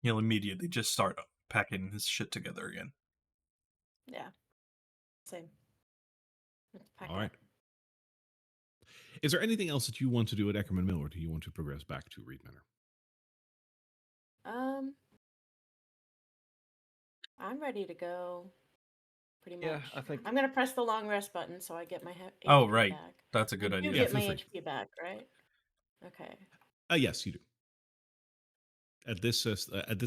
He'll immediately just start packing his shit together again. Yeah. Same. Let's pack All it right. up. Is there anything else that you want to do at Eckerman Mill, or do you want to progress back to Reed Manor? I'm ready to go. Pretty much. Yeah, I think. I'm gonna press the long rest button so I get my HP Oh, right. back. That's a good I do idea. Yeah, get feel my free. HP back, right? Okay. Yes, you do. At this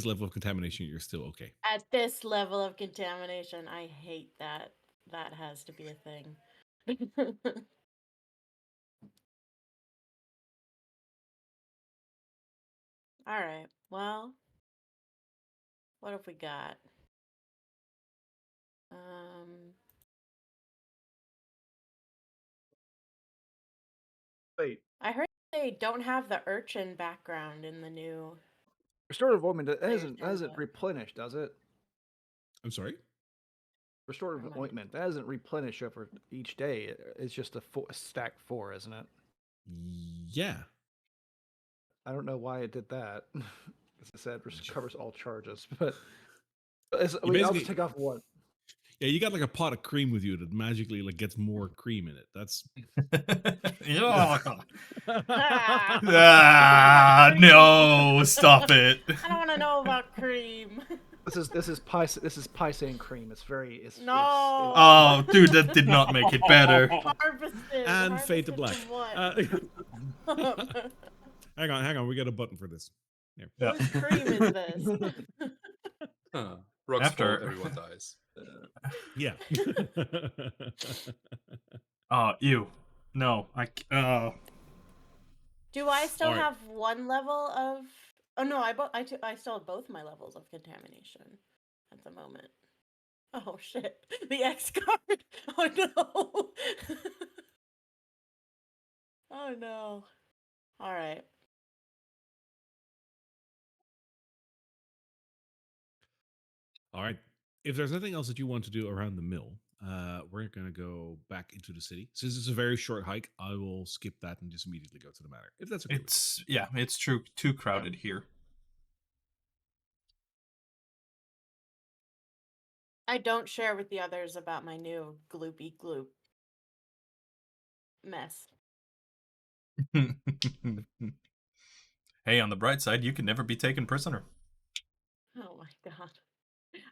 level of contamination, you're still okay. At this level of contamination, I hate that. That has to be a thing. All right. Well, what have we got? Wait, I heard they don't have the urchin background in the new. restorative ointment that Player's hasn't handbook. replenished, does it? I'm sorry? Restorative Never mind. ointment that doesn't replenish over each day. It's just a stack 4, isn't it? Yeah. I don't know why it did that. As I said, covers all charges, but I'll basically- just take off one. Yeah, you got like a pot of cream with you that magically like gets more cream in it. That's Ah, no, stop it. I don't want to know about cream. This is Pisane cream. It's very No. Oh, dude, that did not make it better. Harvested. and fade to black. Harvested from what? Hang on. We got a button for this. Here. Yeah. Whose cream is this? Huh. Rock's After- fault, everyone dies. Yeah. Oh, ew. No, Do I still Alright. have one level of? Oh no, I still have both my levels of contamination at the moment. Oh shit! The X card. Oh no. Oh no. All right. All right. If there's nothing else that you want to do around the mill, we're going to go back into the city. Since it's a very short hike, I will skip that and just immediately go to the manor. If that's okay. it's true. Too crowded here. I don't share with the others about my new gloopy gloop mess. Hey, on the bright side, you can never be taken prisoner. Oh my god.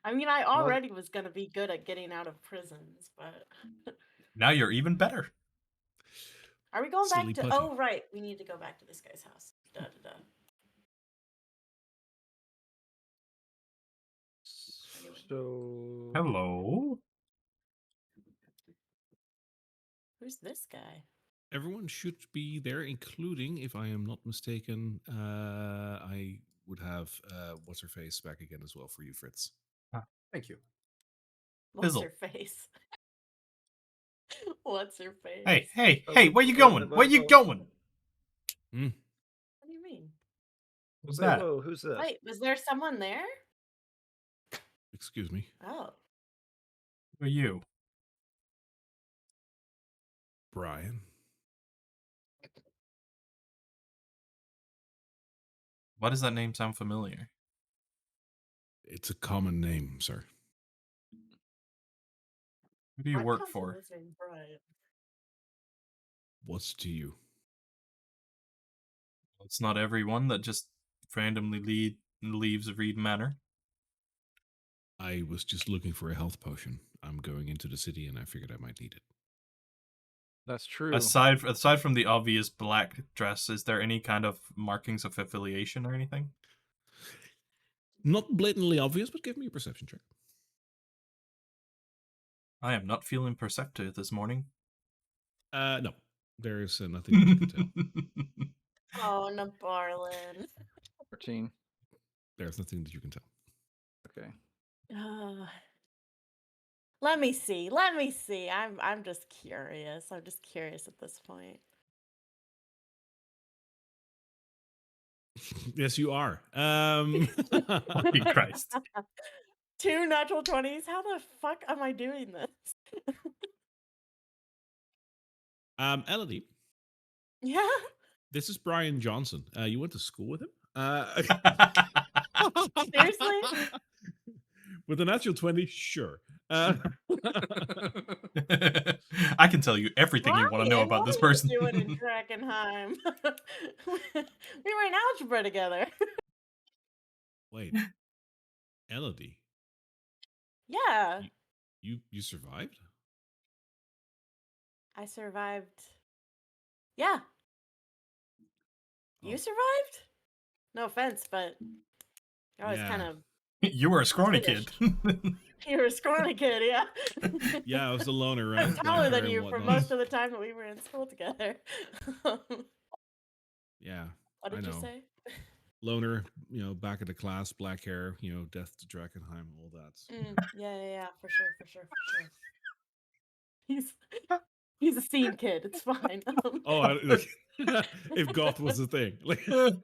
I mean, I already was gonna be good at getting out of prisons, but Now you're even better. Are we going Silly back to? putty. Oh, right. We need to go back to this guy's house. Da, da, da. So Hello. Who's this guy? Everyone should be there, including, if I am not mistaken, I would have what's her face back again as well for you, Fritz. Thank you. What's Fizzle. her face? What's her face? Hey, where you going? Where you going? Hmm. What do you mean? What's wait, that? whoa, who's this? Wait, was there someone there? Excuse me, Oh. Who are you? Brian. Why does that name sound familiar? It's a common name, sir. Who do you What work comes with for? this name, Brian? What's to you? It's not everyone that just randomly leaves Reed Manor. I was just looking for a health potion. I'm going into the city, and I figured I might need it. That's true. Aside from the obvious black dress, is there any kind of markings of affiliation or anything? Not blatantly obvious, but give me a perception check. I am not feeling perceptive this morning. No, there is nothing that you can tell. Oh, Nabarlin. 13. There's nothing that you can tell. Okay. Let me see. Let me see. I'm just curious. I'm just curious at this point. Yes, you are. Holy Christ. 2 natural 20s. How the fuck am I doing this? Elodie, Yeah. this is Brian Johnson. You went to school with him? Seriously? With a natural 20, sure. Uh, I can tell you everything you want to know Brian, about what this were you person. doing in Drakkenheim? We were in algebra together. wait, Elodie, Yeah. you survived? I survived. Yeah. You Oh, survived? No offense, but I was yeah. kind of You were a scrawny kid. finished. You were a scrawny kid, yeah. Yeah, I was the loner, I right? was Black taller hair than and you for whatnot. most of the time that we were in school together. Yeah, What I did you know. say? Loner, back of the class, black hair, death to Drakkenheim, all that. Yeah, for sure. He's he's a scene kid. It's fine. Oh, look, if goth was a thing. Like, The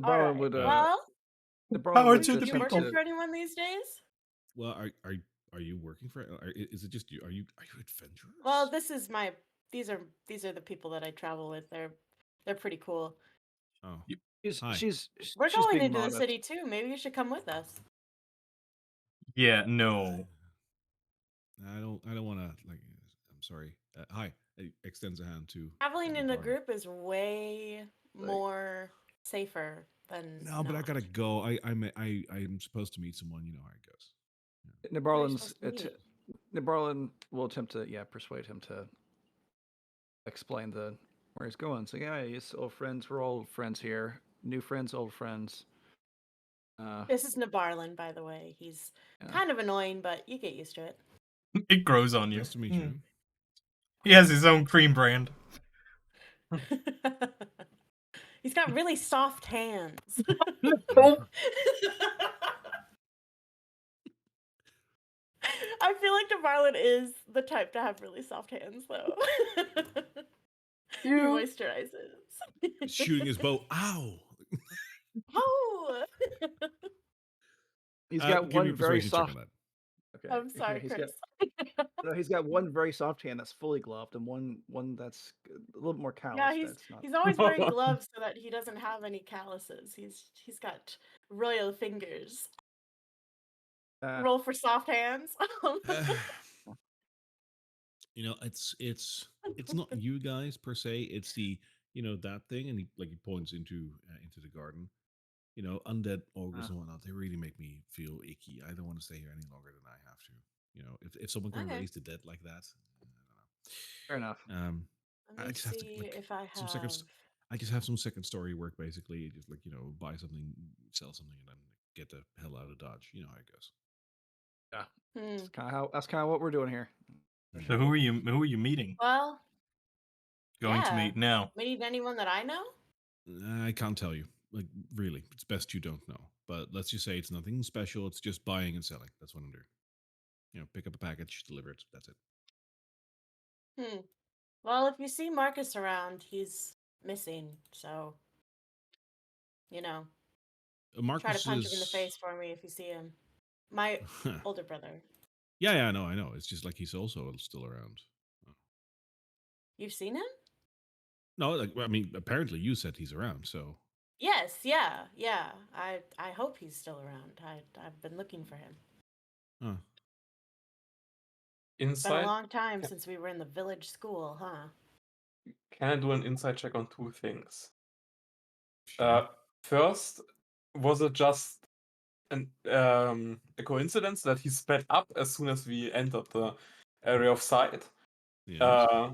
All Barlin right. would Well, the Barlin Power would to you the you attempt working people. to for anyone these days? well, are you working for? Is it just you? Are you adventurous? Well, this is my. These are the people that I travel with. They're pretty cool. Oh, she's hi. she's We're she's going being into the modest. city too. Maybe you should come with us. Yeah, no. I don't want to like. I'm sorry. Hi. He extends a hand to. Traveling in a Barney. group is way more safer than No, but I not. gotta go. I'm supposed to meet someone. You know how it goes. Yeah. Who are you Nabarlin's supposed to meet? Nabarlin will attempt to persuade him to explain where he's going. So yeah, he's old friends. We're old friends here. New friends, old friends. This is Nabarlin, by the way. He's Yeah. kind of annoying, but you get used to it. It grows on you. Nice to meet you. He has his own cream brand. He's got really soft hands. I feel like Nabarlin is the type to have really soft hands, though. He moisturizes. Shooting his bow. Ow. Oh! He's got Give me a one very persuasion check soft. on that. Okay. I'm sorry, He's Chris. got one very soft hand that's fully gloved, and one that's a little more Yeah, calloused. That's not. he's always wearing gloves so that he doesn't have any calluses. He's got royal fingers. Roll for soft hands. It's not you guys per se. It's the that thing, and he points into the garden. Undead ogres and whatnot. They really make me feel icky. I don't want to stay here any longer than I have to. If someone can Okay. raise the dead like that, I don't know. Fair enough. Let I me just have to see like if I some have. I just have some second story work basically. Just like buy something, sell something, and then get the hell out of Dodge. You know how it goes. Yeah, Hmm. that's kind of what we're doing here. For Mhm. So sure. who are you meeting? Well, Going to yeah. meet now? Meet anyone that I know? I can't tell you. Like really, it's best you don't know. But let's just say it's nothing special. It's just buying and selling. That's what I'm doing. Pick up a package, deliver it. That's it. Hmm. Well, if you see Marcus around, he's missing. So, you know, try to Marcus punch him in the is. face for me if you see him. My older brother. Yeah, I know. It's just like he's also still around. Oh. You've seen him? No, like I mean, apparently you said he's around. So, Yes, yeah. I hope he's still around. I've been looking for him. huh. Been a Inside, long time ca- since we were in the village school, huh? can I do an inside check on two things? Sure. First, was it just a coincidence that he sped up as soon as we entered the area of sight? Yes. Uh,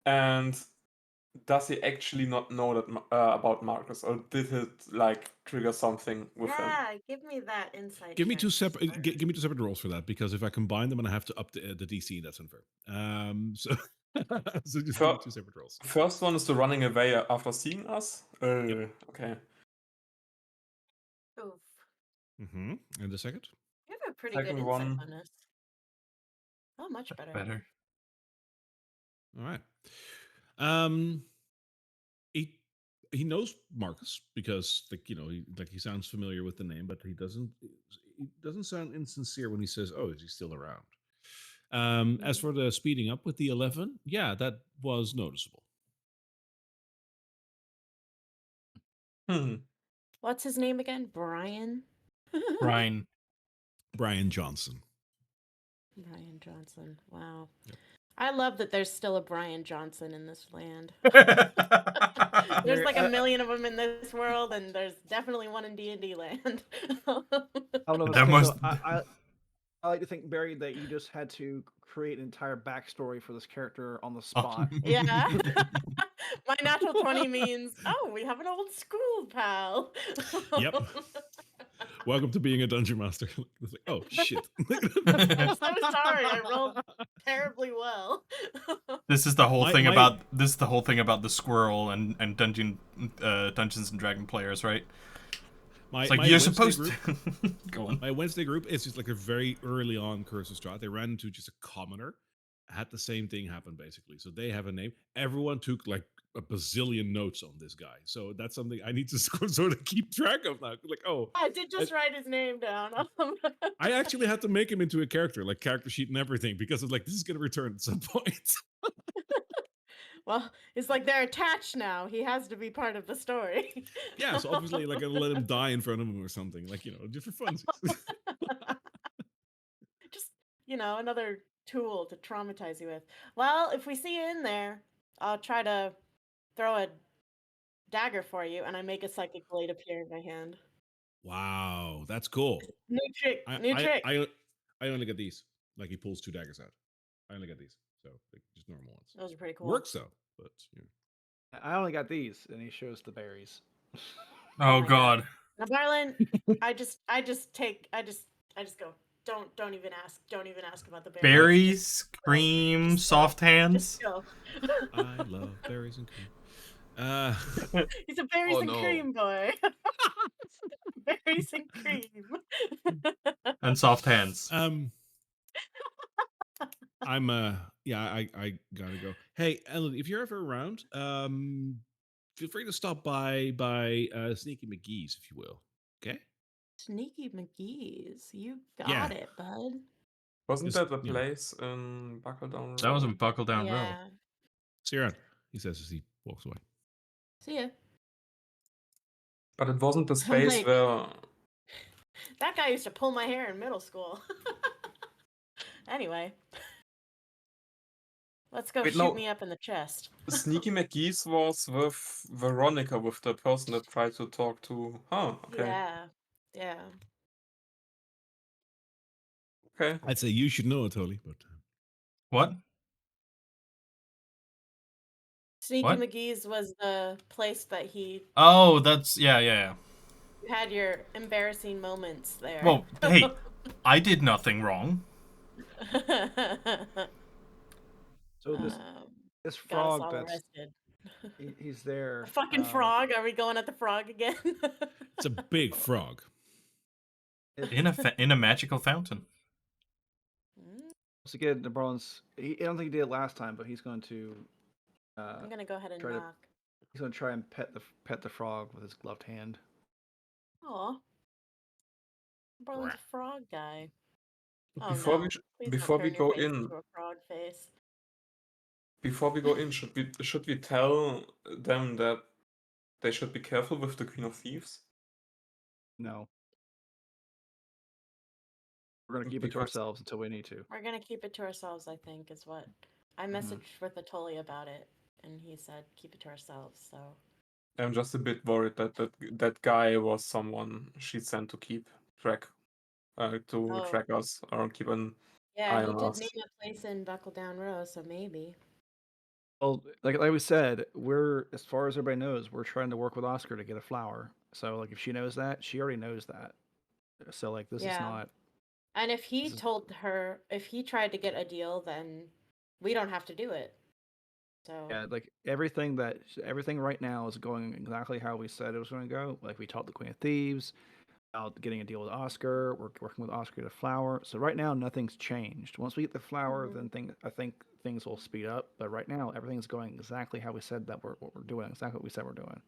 and does he actually not know that about Marcus, or did it like trigger something with him? Yeah, give me that insight Give me check two to separate. start. Give me two separate rolls for that because if I combine them and I have to up the DC, that's unfair. So so just give me Fir- two separate rolls. First one is the running away after seeing us. Yep. Okay. Oof. Mm-hmm. And the second. You have a pretty good Second insight one, on this. Oh, much better. Better. All right. Um, he he knows Marcus because he sounds familiar with the name, but he doesn't sound insincere when he says, "Oh, is he still around?" As for the speeding up with the 11, yeah, that was noticeable. hmm. What's his name again? Brian? Brian. Brian Johnson. Brian Johnson. Wow. Yep. I love that there's still a Brian Johnson in this land. That's There's Very- like a million of them in this world, and there's definitely one in D&D land. I don't know if it's That okay, must- so I like to think, Barry, that you just had to create an entire backstory for this character on the spot. Yeah. My natural 20 means, oh, we have an old school pal. Yep. Welcome to being a dungeon master. It's like, oh shit. I'm so sorry. I rolled terribly well. This is the whole My- thing my- about the squirrel and Dungeons and Dragon players, right? My, It's like my you're Wednesday supposed group, to. Go on. My Wednesday group is just like a very early on Curse of Strahd. They ran into just a commoner, had the same thing happen basically. So they have a name. Everyone took like a bazillion notes on this guy. So that's something I need to sort of keep track of now. Like, oh, I did just write his name down. I actually had to make him into a character, like character sheet and everything, because I was like, this is going to return at some point. Well, it's like they're attached now. He has to be part of the story. Yeah, so obviously, like, I'm gonna let him die in front of him or something, like, just for fun. Just, another tool to traumatize you with. Well, if we see you in there, I'll try to throw a dagger for you, and I make a psychic blade appear in my hand. Wow, that's cool. New trick, I, new I, trick. I, I only get these. Like, he pulls two daggers out. I only get these, so like just normal ones. Those are pretty cool. Works though, but I only got these, and he shows the berries. Oh my God. Now, Barlin, I just go. Don't even ask. Don't even ask about the berries. Berries, Just go. cream, Just go. soft hands. Just go. I love berries and cream. He's a berries Oh, and no. cream boy. Berries and cream. And soft hands. I'm yeah, I gotta go. Hey, Ellen, if you're ever around, feel free to stop by Sneaky McGee's, if you will. Okay? Sneaky McGee's. You Yeah. got it, bud. Wasn't Just, that the place in Buckle Down That was Road? in Buckle Down Road. Yeah. see you around. He says as he walks away. See ya. But it wasn't the I'm space like, where. that guy used to pull my hair in middle school. Anyway. Let's go Wait, shoot no. me up in the chest. Sneaky McGee's was with Veronica, with the person that tried to talk to. Huh, okay. Yeah. Yeah. Okay. I'd say you should know it, Holly, but What? Sneaky What? McGee's was the place that Oh, that's yeah. you had your embarrassing moments there. Well, hey, I did nothing wrong. So this Um, this got us frog all that's arrested. he's there. A fucking frog? Are we going at the frog again? It's a big frog. In a magical fountain. To get the bronze. I don't think he did it last time, but he's going to. I'm gonna go ahead and try to- knock. He's going to try and pet the frog with his gloved hand. Aw. Berlin's a frog guy. Oh Before no. we Please don't before we turn your go face in, into a frog face. should we tell them that they should be careful with the Queen of Thieves? No. We're going to keep it to Because ourselves until we need to. We're gonna keep it to ourselves, I think, is what I messaged with Atoli about it, and he said keep it to ourselves, so I'm just a bit worried that that guy was someone she sent to keep track, to Oh. track us or keep an yeah, eye he on did us. name a place in Buckle Down Row, so maybe. Well, like we said, we're as far as everybody knows, we're trying to work with Oscar to get a flower. So like if she knows that, she already knows that. So like this is Yeah. not. And if he This is- told her, if he tried to get a deal, then we don't have to do it. So Yeah, like everything right now is going exactly how we said it was going to go. Like we talked to Queen of Thieves about getting a deal with Oscar. We're working with Oscar to get a flower. So right now nothing's changed. Once we get the flower, Mhm. then I think things will speed up. But right now everything's going exactly how we said that what we're doing. Exactly what we said we're doing.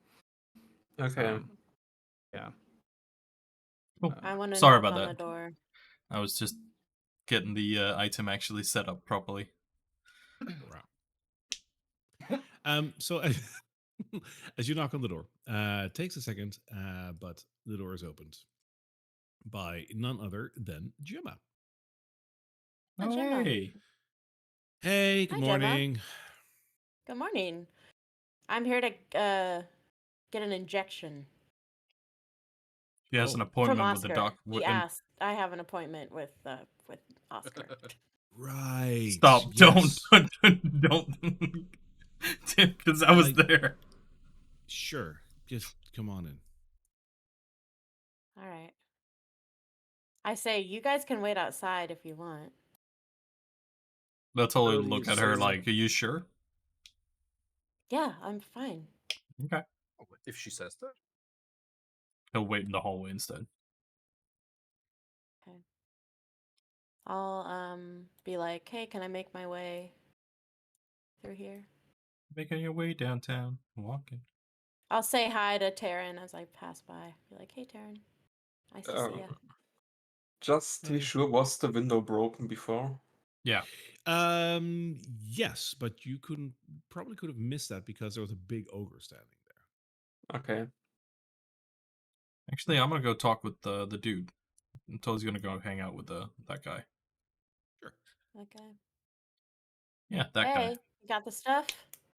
Okay. Yeah. Cool. I want to Sorry knock about on that. the door. I was just getting the item actually set up properly. So as you knock on the door, it takes a second, but the door is opened by none other than Gemma. Hi, Oh, Gemma. hey. Hey, good Hi, Gemma. morning. Good morning. I'm here to get an injection She has Oh. an from appointment with the Oscar. doc. He asked. I have an appointment with Oscar. Right. Stop! Yes. Don't, because I was I- there. Sure. Just come on in. All right. I say you guys can wait outside if you want. They'll totally So do you look at her say- like, "Are you sure?" Yeah, I'm fine. Okay. If she says that. He'll wait in the hallway instead. Okay. I'll be like, hey, can I make my way through here? Making your way downtown, walking. I'll say hi to Taryn as I pass by. Be like, hey, Taryn. Nice to see ya. Just to be sure, was the window broken before? Yeah. Yes, but you probably could have missed that because there was a big ogre standing there. Okay. Actually, I'm gonna go talk with the dude. Toad's gonna go hang out with that guy. Sure. Okay. Yeah, that Hey, guy. you got the stuff?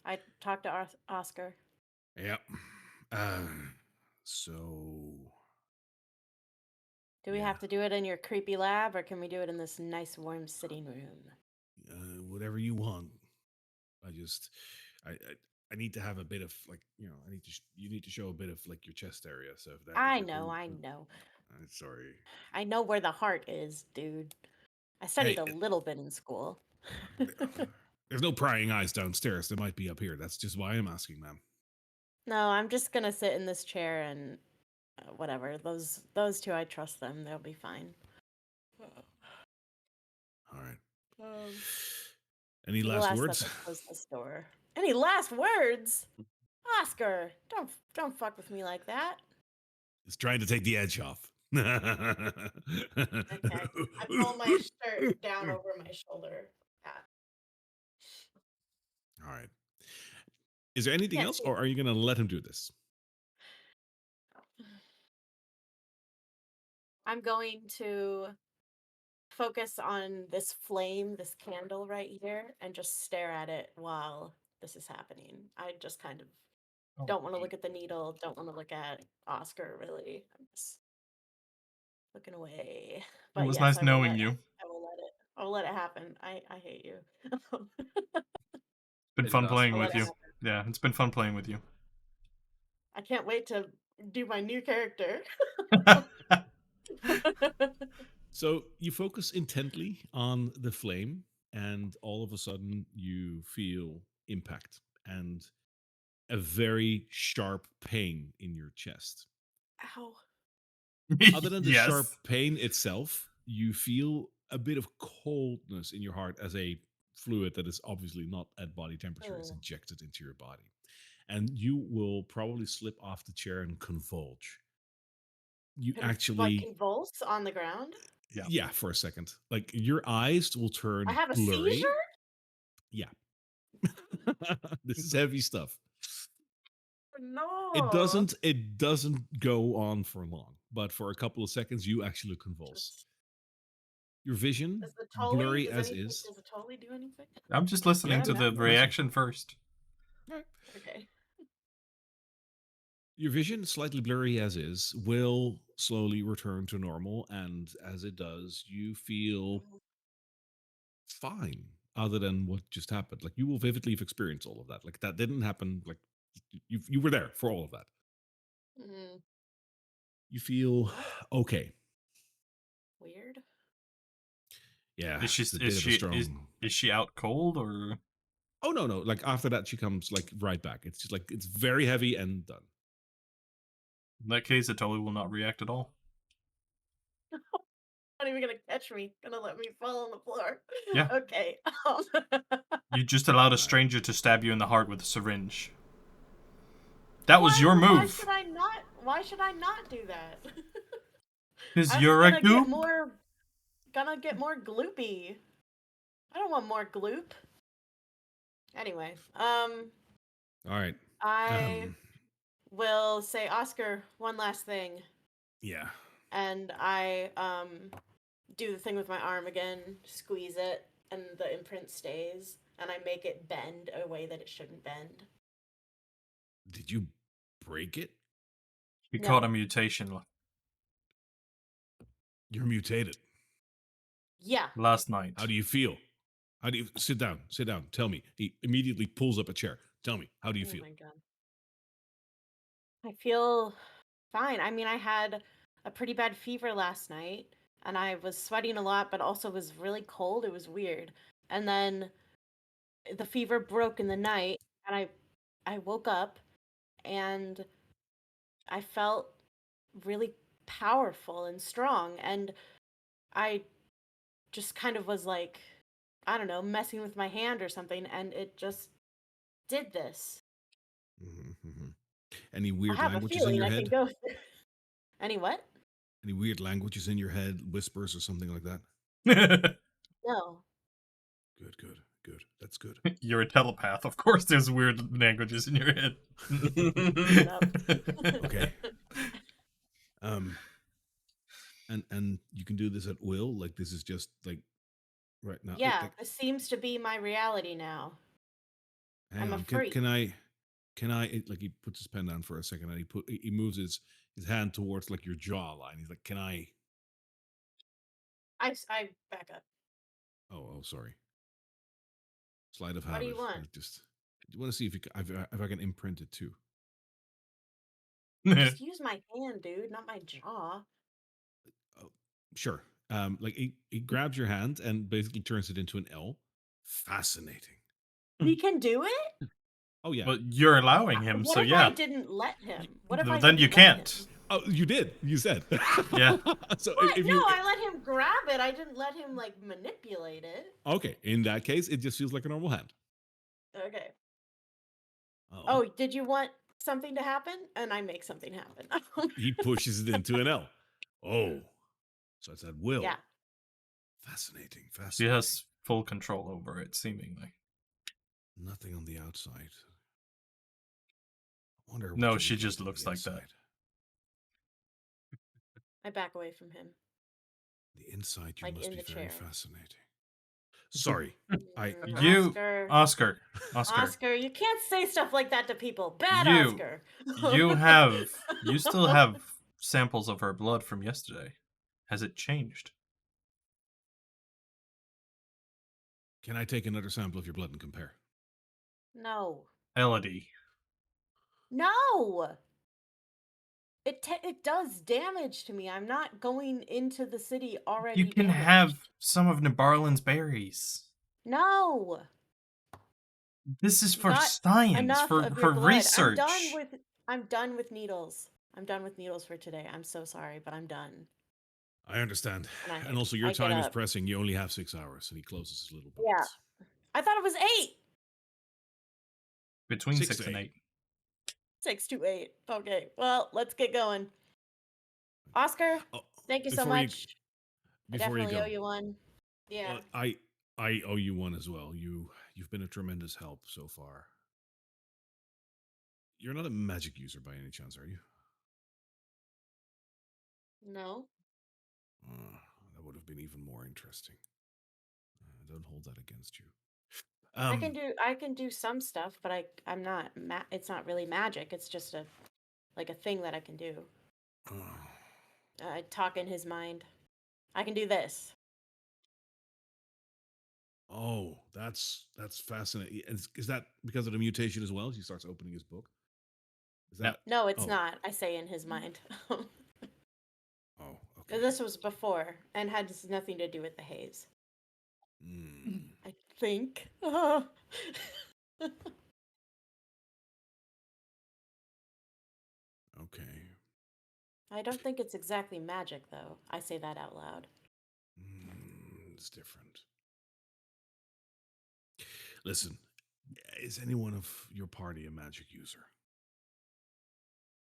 I talked to Oscar. Yep. So Do we Yeah. have to do it in your creepy lab, or can we do it in this nice warm sitting room? whatever you want. I just, I need to have a bit of like, I need to. You need to show a bit of like your chest area. So if that. if I you're know, cool- I know. Sorry. I know where the heart is, dude. I studied Hey, a little bit in school. There's no prying eyes downstairs. There might be up here. That's just why I'm asking, ma'am. No, I'm just gonna sit in this chair and whatever. Those two, I trust them. They'll be fine. All right. Um, Any we'll last ask words? that they close this door. Any last words? Oscar, don't fuck with me like that. It's trying to take the edge off. Okay. I pull my shirt down over my shoulder. All right. Is there anything Can't else, see or are you going to let him do this? I'm going to focus on this flame, this candle right here, and just stare at it while this is happening. I just kind of don't want to look at the needle, don't want to look at Oscar really. I'm just looking away. But It was yes, nice I will knowing let you. it. I will let it. I'll let it happen. I hate you. Been It fun does. playing I'll with let it you. happen. Yeah, it's been fun playing with you. I can't wait to do my new character. So you focus intently on the flame, and all of a sudden you feel impact and a very sharp pain in your chest. Ow. Other than the sharp Yes. pain itself, you feel a bit of coldness in your heart as a fluid that is obviously not at body temperature is Ugh. injected into your body. And you will probably slip off the chair and convulge. You Like actually, convulse on the ground? Yeah. yeah, for a second. Like your eyes will I turn have a blurry. seizure? Yeah. This is heavy stuff. No. It doesn't go on for long, but for a couple of seconds you actually convulse. Just, Your vision does the Tully, blurry does as anything, is. does the Tully do anything? I'm just listening Yeah, to go- the listen. reaction first. Right. Okay. Your vision, slightly blurry as is, will slowly return to normal, and as it does, you feel fine. Other than what just happened, like you will vividly have experienced all of that. Like that didn't happen. Like you were there for all of that. Mm, You feel that's okay. weird. Yeah, Is she it's a bit of a strong. is she out cold or Oh no. Like after that, she comes like right back. It's just like it's very heavy and done. in that case it totally will not react at all? Not even gonna catch me. Gonna let me fall on the floor. Yeah. Okay. You just allowed a stranger to stab you in the heart with a syringe. That was your Why move. should I not? Why should I not do that? Because I'm you're a gonna get goob. more. Gonna get more gloopy. I don't want more gloop. Anyway, All right. I will say, Oscar, one last thing, Yeah. and I do the thing with my arm again, squeeze it, and the imprint stays, and I make it bend a way that it shouldn't bend. Did you break it? You No. caught a mutation You're mutated. Yeah. last night. How do you feel? How do you sit down? Sit down. Tell me. He immediately pulls up a chair. Tell me. How do you Oh feel? my god. I feel fine. I mean, I had a pretty bad fever last night, and I was sweating a lot, but also was really cold. It was weird. And then the fever broke in the night, and I woke up and I felt really powerful and strong, and I just kind of was like, I don't know, messing with my hand or something, and it just did this. Mm-hmm. Any I weird have a languages in feeling your I can head? go through. Any what? Any weird languages in your head? Whispers or something like that? No. Good. That's good. You're a telepath. Of course there's weird languages in your head. Shut up. Okay. And you can do this at will. Like this is just like right now. Yeah, Like, this seems to be my reality now. hang I'm a on. freak. Can I? Like he puts his pen down for a second and he moves his hand towards like your jawline. He's like, "Can I?" I back up. Oh, sorry. Sleight of What habit. do you want? Just want to see if I can imprint it too. Just use my hand, dude, not my jaw. Oh, sure. Like he grabs your hand and basically turns it into an L. Fascinating. He can do it? Oh yeah. Well, you're allowing him, What so if yeah. I didn't let him? What if I Then you didn't let can't. him? Oh, you did. You said. Yeah. So What? if No, you I let him grab it. I didn't let him like manipulate it. okay, in that case, it just feels like a normal hand. Okay. Oh, Oh, did you want something to happen? And I make something happen. he pushes it into an L. Oh, so it's at will. Yeah. Fascinating. She has full control over it, seemingly. Nothing on the outside. I wonder what No, you're she looking just at on looks the like that. inside. I back away from him. The inside, you Like must in be the very chair. fascinating. Sorry, I You, Oscar. Oscar, You can't say stuff like that to people. Bad You- Oscar. you still have samples of her blood from yesterday. Has it changed? can I take another sample of your blood and compare? No. Elodie. No. It does damage to me. I'm not going into the city already You can damaged. have some of Nabarlin's berries. No. This is for Not science, enough for of your blood. research. I'm done with needles. I'm done with needles for today. I'm so sorry, but I'm done. I understand. And And also, your I get time is up. pressing. You only have 6 hours. And he closes his little Yeah. bullets. I thought it was 8. Between 6 6 to and 8. 8. 6 to 8. Okay. Well, let's get going. Oscar, Oh, thank you so before you much. I before you definitely owe go, you one. Yeah. well, I owe you one as well. You've been a tremendous help so far. You're not a magic user by any chance, are you? No. That would have been even more interesting. Don't hold that against you. I can do some stuff, but I'm not it's not really magic. It's just a thing that I can do. I talk in his mind. I can do this. Oh, that's fascinating. Is that because of the mutation as well? He starts opening his book. Is No. that? No, it's Oh. not. I say in his mind. Oh, okay. This was before and had nothing to do with the haze. Mm, I think. okay. I don't think it's exactly magic, though. I say that out loud. It's different. Listen, is anyone of your party a magic user?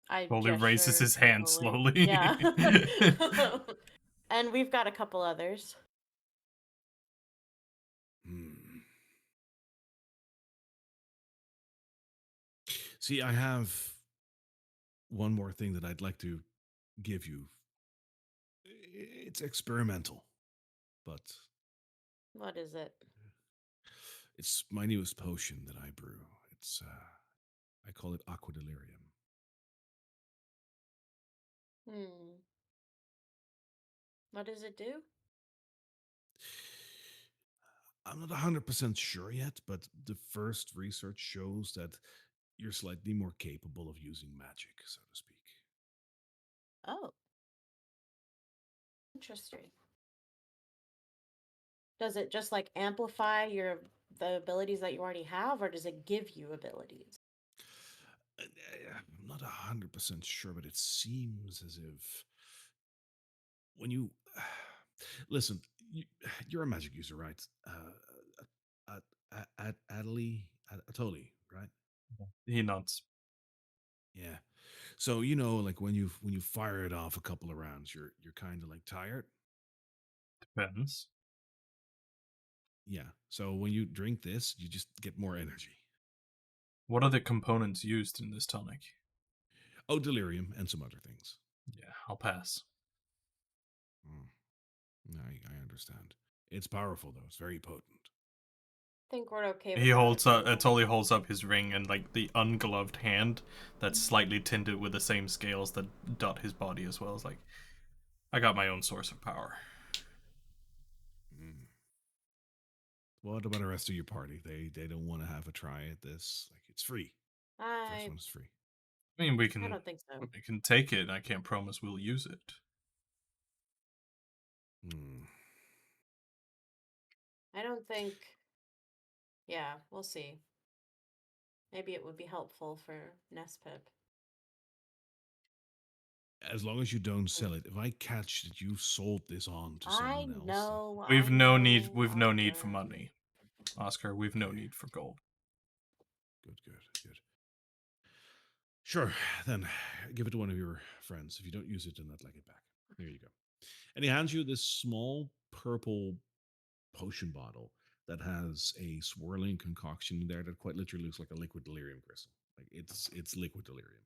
I Totally raises gesture his hand slowly. slowly. Yeah. And we've got a couple others. Hmm. See, I have one more thing that I'd like to give you. It's experimental, but What is it? it's my newest potion that I brew. It's I call it aqua delirium. Hmm. What does it do? I'm not 100% sure yet, but the first research shows that you're slightly more capable of using magic, so to speak. Oh, interesting. Does it just amplify the abilities that you already have, or does it give you abilities? I'm not 100% sure, but it seems as if when you listen, you're a magic user, right? Atoli, right? He nods. Yeah. So like when you fire it off a couple of rounds, you're kind of like tired. Depends. Yeah. So when you drink this, you just get more energy. What are the components used in this tonic? Oh, delirium and some other things. Yeah, I'll pass. I understand. It's powerful though. It's very potent. I think we're okay with He that holds at the up. moment. Totally holds up his ring, and the ungloved hand that's slightly tinted with the same scales that dot his body as well. Is like, I got my own source of power. What about the rest of your party? They don't want to have a try at this. Like it's free. First I one is free. I mean, we don't think so. can take it. I can't promise we'll use it. Hmm. I don't think. Yeah, we'll see. Maybe it would be helpful for Nespip. As long as you don't sell it. If I catch that you sold this on to I someone else, know. We've I no know, need. We've no need for Oscar. money, Oscar. We've no Okay. need for gold. Good. Sure. Then give it to one of your friends. If you don't use it, then I'd like it back. Here you go. And he hands you this small purple potion bottle that has a swirling concoction in there that quite literally looks like a liquid delirium crystal. Like it's liquid delirium.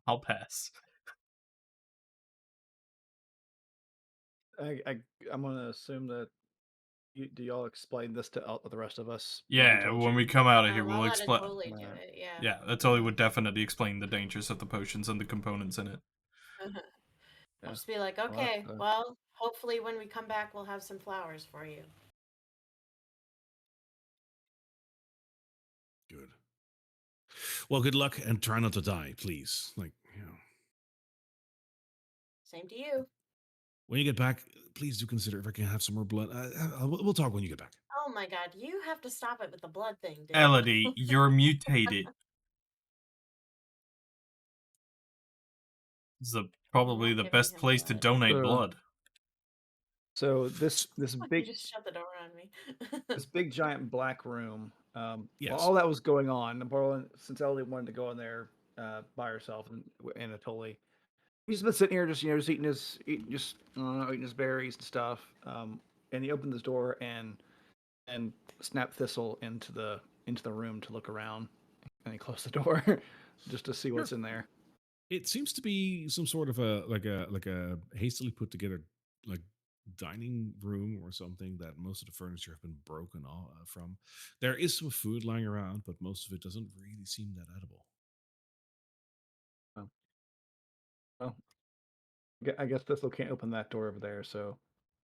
I'll pass. I'm gonna assume that do y'all explain this to the rest of us? Like we Yeah, told when you. we come out of here, I'll we'll let it explain. totally do Alright. it. Yeah. Yeah, that totally would definitely explain the dangers of the potions and the components in it. I'll Yeah. just be like, Well, okay, well, hopefully when we come back, we'll have some flowers for you. Good. Well, good luck and try not to die, please. Like, you know, Same to you. when you get back, please do consider if I can have some more blood. We'll talk when you get back. Oh my god, you have to stop it with the blood thing, dude. Elodie, you're mutated. This is probably not the giving best him place to blood. donate blood. So this You big just shut the door on me. this big giant black room. While Yes. all that was going on, since Ellie wanted to go in there by herself and Anatoly, he's been sitting here just just eating his berries and stuff. And he opened this door and snapped Thistle into the room to look around, and he closed the door just to see what's in there. It seems to be some sort of a hastily put together like dining room or something that most of the furniture have been broken off from. There is some food lying around, but most of it doesn't really seem that edible. Oh. Well, I guess Thistle can't open that door over there, so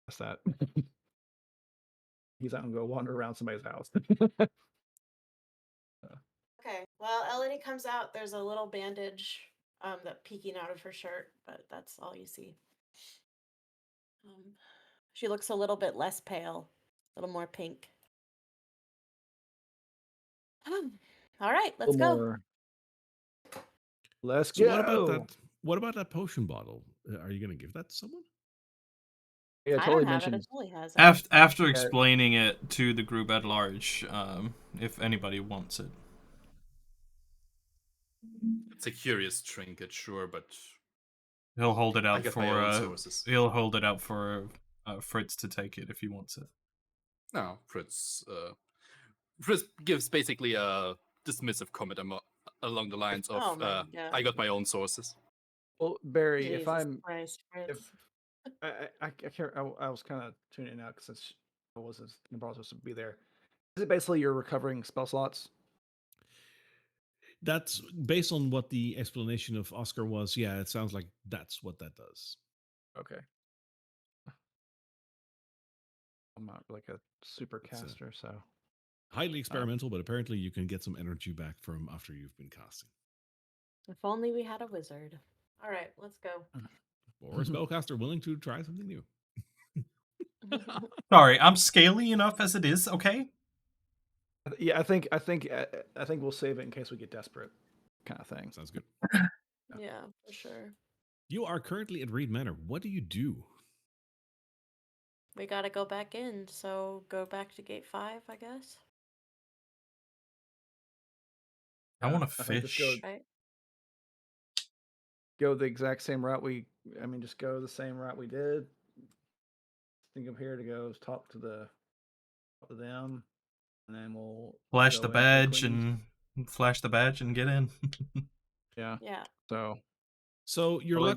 that's that. He's not gonna go wander around somebody's house. Okay. Well, Elodie comes out. There's a little bandage that peeking out of her shirt, but that's all you see. She looks a little bit less pale, a little more pink. All right, let's go. More. Let's So go. what about that potion bottle? Are you going to give that to someone? Yeah, I totally don't have it. mentioned. Totally has it. After explaining it to the group at large, if anybody wants it. It's a curious trinket, sure, but He'll hold it I out get for my own sources. he'll hold it out for Fritz to take it if he wants it. No, Fritz gives basically a dismissive comment along the lines of, Oh my God. "I got my own sources." Well, Barry, Jesus if I'm, Christ, Fritz. I can't. I was kind of tuning out because I wasn't supposed to be there. Is it basically you're recovering spell slots? That's based on what the explanation of Oscar was. Yeah, it sounds like that's what that does. Okay. I'm not like a super It's a- caster, so Highly experimental, but apparently you can get some energy back from after you've been casting. If only we had a wizard. All right, let's go. Or a spellcaster willing to try something new. Sorry, I'm scaly enough as it is. Okay. yeah, I think we'll save it in case we get desperate, kind of thing. Sounds good. Yeah, for sure. You are currently at Reed Manor. What do you do? We gotta go back in, so go back to gate 5, I guess. I want to I think just fish. Right? go the exact same route just go the same route we did. Think I'm here to go talk to them, and then we'll Flash go the after badge Queens. and flash the badge and get in. Yeah. Yeah. So So your Well,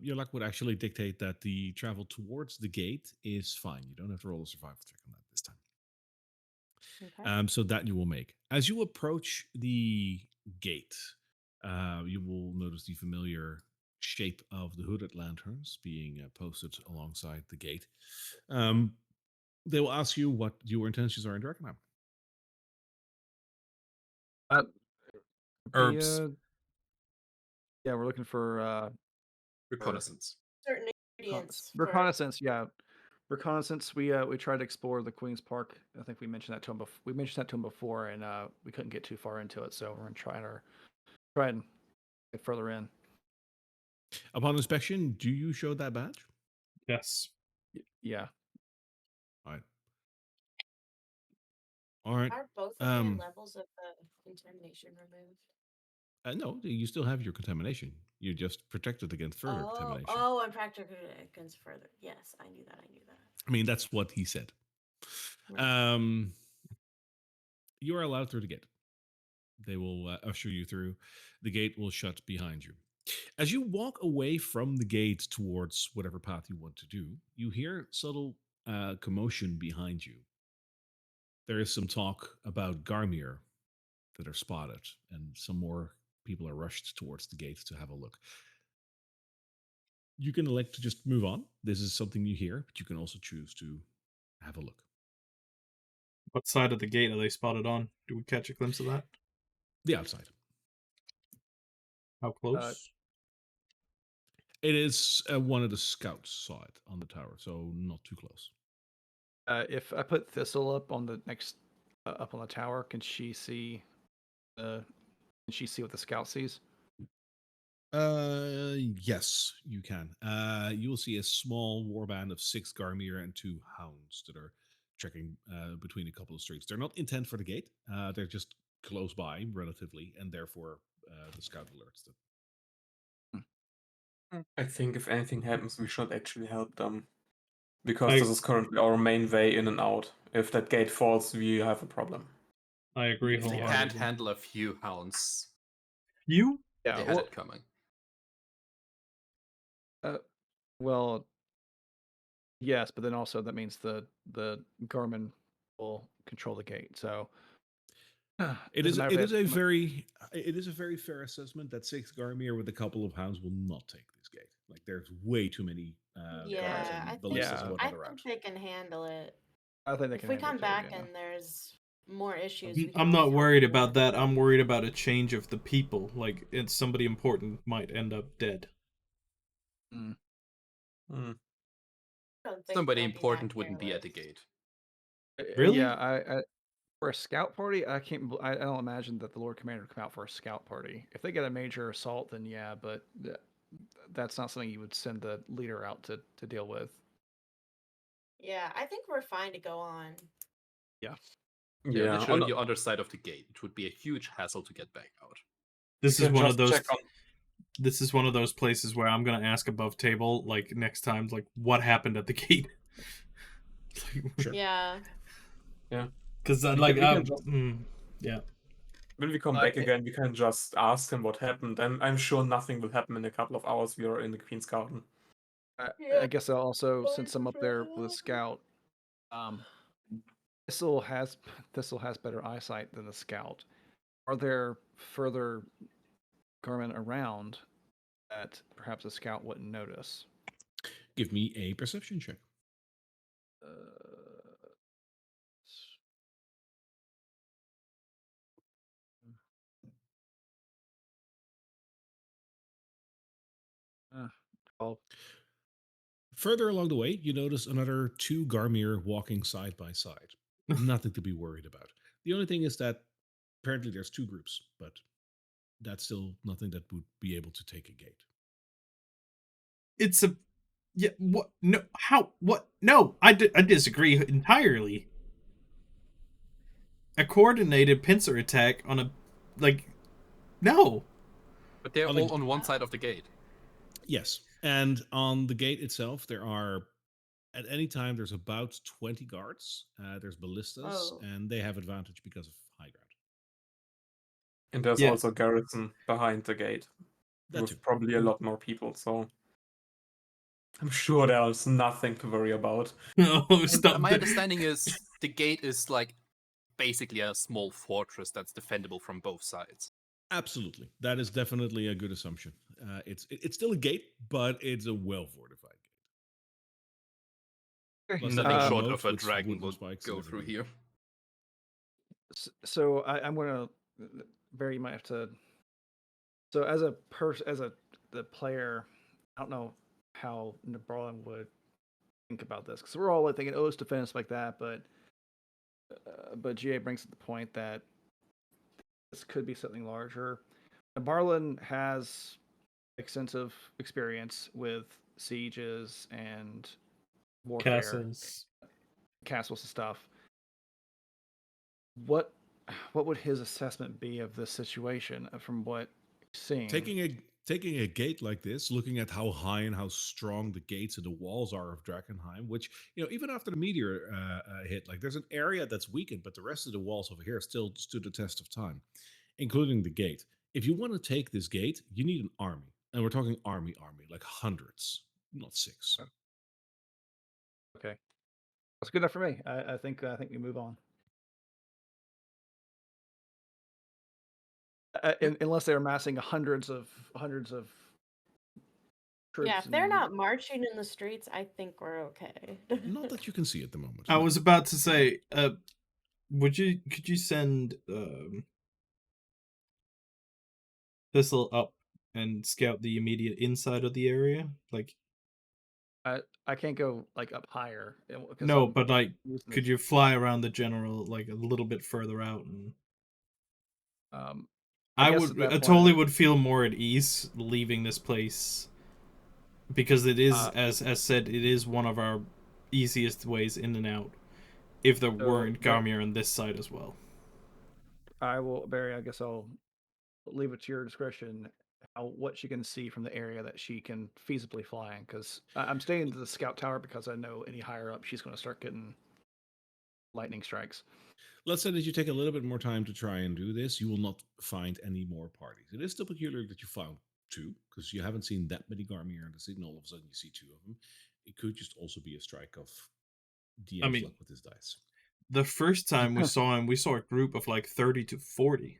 your luck would actually dictate that the travel towards the gate is fine. You don't have to roll a survival check on that this time. Okay. So that you will make. As you approach the gate, you will notice the familiar shape of the hooded lanterns being posted alongside the gate. They will ask you what your intentions are in Drakkenheim. uh, Herbs. yeah, we're looking for Reconnaissance. Certain ingredients. for- reconnaissance. Yeah, reconnaissance. We tried to explore the Queen's Park. I think we mentioned that to him. We mentioned that to him before, and we couldn't get too far into it. So we're gonna try and get further in. Upon inspection, do you show that badge? Yes. Yeah. All right. All right. Are both of your levels of the contamination removed? No, you still have your contamination. You're just protected against further contamination. Oh, I'm practically against further. Yes, I knew that. I mean, that's what he said. Right. You are allowed through the gate. They will usher you through. The gate will shut behind you. As you walk away from the gate towards whatever path you want to do, you hear subtle commotion behind you. There is some talk about Garmir that are spotted, and some more people are rushed towards the gate to have a look. You can elect to just move on. This is something you hear, but you can also choose to have a look. What side of the gate are they spotted on? Do we catch a glimpse of that? The outside. How close? It is one of the scouts saw it on the tower, so not too close. If I put Thistle up on the next up on the tower, can she see? Can she see what the scout sees? Yes, you can. You will see a small warband of 6 Garmir and 2 hounds that are trekking between a couple of streets. They're not intent for the gate. They're just close by, relatively, and therefore the scout alerts them. I think if anything happens, we should actually help them. Because I this is currently our main way in and out. If that gate falls, we have a problem. I agree If they can't wholeheartedly. handle a few hounds, You? Yeah. they had it coming. Well, yes, but then also that means the Garmin will control the gate. So It doesn't is. matter It if is they a have- very. It is a very fair assessment that 6 Garmir with a couple of hounds will not take this gate. Like there's way too many guards Yeah, I and think ballistas Yeah. and I whatnot think out. they can handle it. I think they If can we handle come it too, back yeah. and there's more issues, we can I'm always not help worried them about with that. I'm worried about a change of the people. Like, it's somebody important might end up dead. Mm. I don't think Somebody they'll be that important wouldn't be at the careless. gate. Really? Yeah, I for a scout party, I can't. I don't imagine that the Lord Commander would come out for a scout party. If they get a major assault, then yeah, but that's not something you would send the leader out to deal with. Yeah, I think we're fine to go on. Yeah. They're Yeah, literally on the other side of the gate. It would be a huge hassle to get back out. This you is can one of just those. check on. This is one of those places where I'm gonna ask above table, like next time, like what happened at the gate. Sure. Yeah. Yeah. Because We like can just, yeah. when we come back again, we can just ask him what happened. I'm sure nothing will happen in a couple of hours. We are in the Queen's Garden. I guess I'll also, since I'm up there with a scout, Thistle has better eyesight than the scout. Are there further Garmin around that perhaps a scout wouldn't notice? Give me a perception check. Uh, 12. Further along the way, you notice another 2 Garmir walking side by side. Nothing to be worried about. The only thing is that apparently there's 2 groups, but that's still nothing that would be able to take a gate. It's a yeah. What? No. How? What? No. I disagree entirely. A coordinated pincer attack on a no. But they're On the- all on one side of the gate. Yes, and on the gate itself, there are at any time there's about 20 guards. There's ballistas, Oh. and they have advantage because of high ground. And there's Yeah. also a garrison behind the gate That too. with probably a lot more people. So I'm sure there's nothing to worry about. Oh, And stop. my understanding is the gate is like basically a small fortress that's defendable from both sides. Absolutely, that is definitely a good assumption. It's still a gate, but it's a well fortified gate. Plus, Nothing they have short moat of a with dragon wooden will spikes go and through everything. here. So I'm gonna Barry, you might have to. So as a the player, I don't know how Nabarlin would think about this because we're all like thinking, oh, it's defense like that, but GA brings up the point that this could be something larger. Nabarlin has extensive experience with sieges and warfare, castles and stuff. What would his assessment be of this situation from what he's seeing? Taking a gate like this, looking at how high and how strong the gates and the walls are of Drakkenheim, which even after the meteor hit, like there's an area that's weakened, but the rest of the walls over here still stood the test of time, including the gate. If you want to take this gate, you need an army, and we're talking army, like hundreds, not 6. Okay, that's good enough for me. I think we move on. Unless they're amassing hundreds of troops. Yeah, if they're not marching in the streets, I think we're okay. Not that you can see at the moment. I no. was about to say, could you send This'll up and scout the immediate inside of the area. Like, I can't go like up higher because no, I'm but like, using could this. you fly around the general like a little bit further out? And I I guess at would, that I point, totally would feel more at ease leaving this place because it is, uh, as said, it is one of our easiest ways in and out. If there so weren't Garmier on this side as well. I will, Barry. I guess I'll leave it to your discretion what she can see from the area that she can feasibly fly in. Because I'm staying to the scout tower because I know any higher up she's going to start getting lightning strikes. Let's say that you take a little bit more time to try and do this. You will not find any more parties. It is still peculiar that you found two, because you haven't seen that many Garmier in the city, and all of a sudden you see two of them. It could just also be a strike of I DM's mean, luck with his dice. the first time we saw him, we saw a group of like 30 to 40.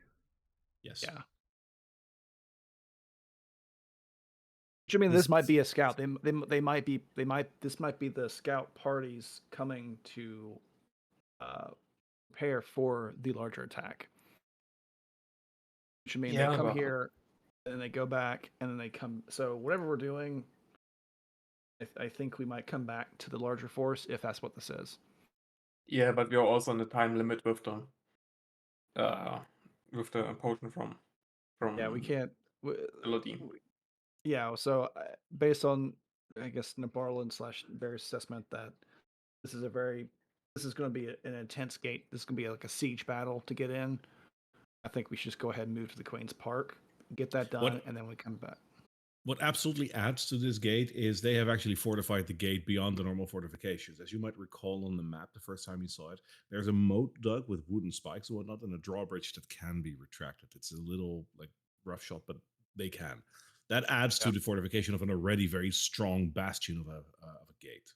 Yes. Yeah. Which, I mean, This- this might be a scout. They might be this might be the scout parties coming to prepare for the larger attack. Which, I mean, they Yeah, come but here and then they go back and then they come. So whatever we're doing, I think we might come back to the larger force if that's what this is. yeah, but we are also on the time limit with the potion from Yeah, we can't. Elodie. Yeah, so based on I guess Nabarlin / Barry's assessment that this is going to be an intense gate. This is going to be like a siege battle to get in. I think we should just go ahead and move to the Queen's Park, get that done, What and then we come back. what absolutely adds to this gate is they have actually fortified the gate beyond the normal fortifications. As you might recall on the map the first time you saw it, there's a moat dug with wooden spikes and whatnot, and a drawbridge that can be retracted. It's a little like rough shot, but they can. That adds to Yeah. the fortification of an already very strong bastion of a gate.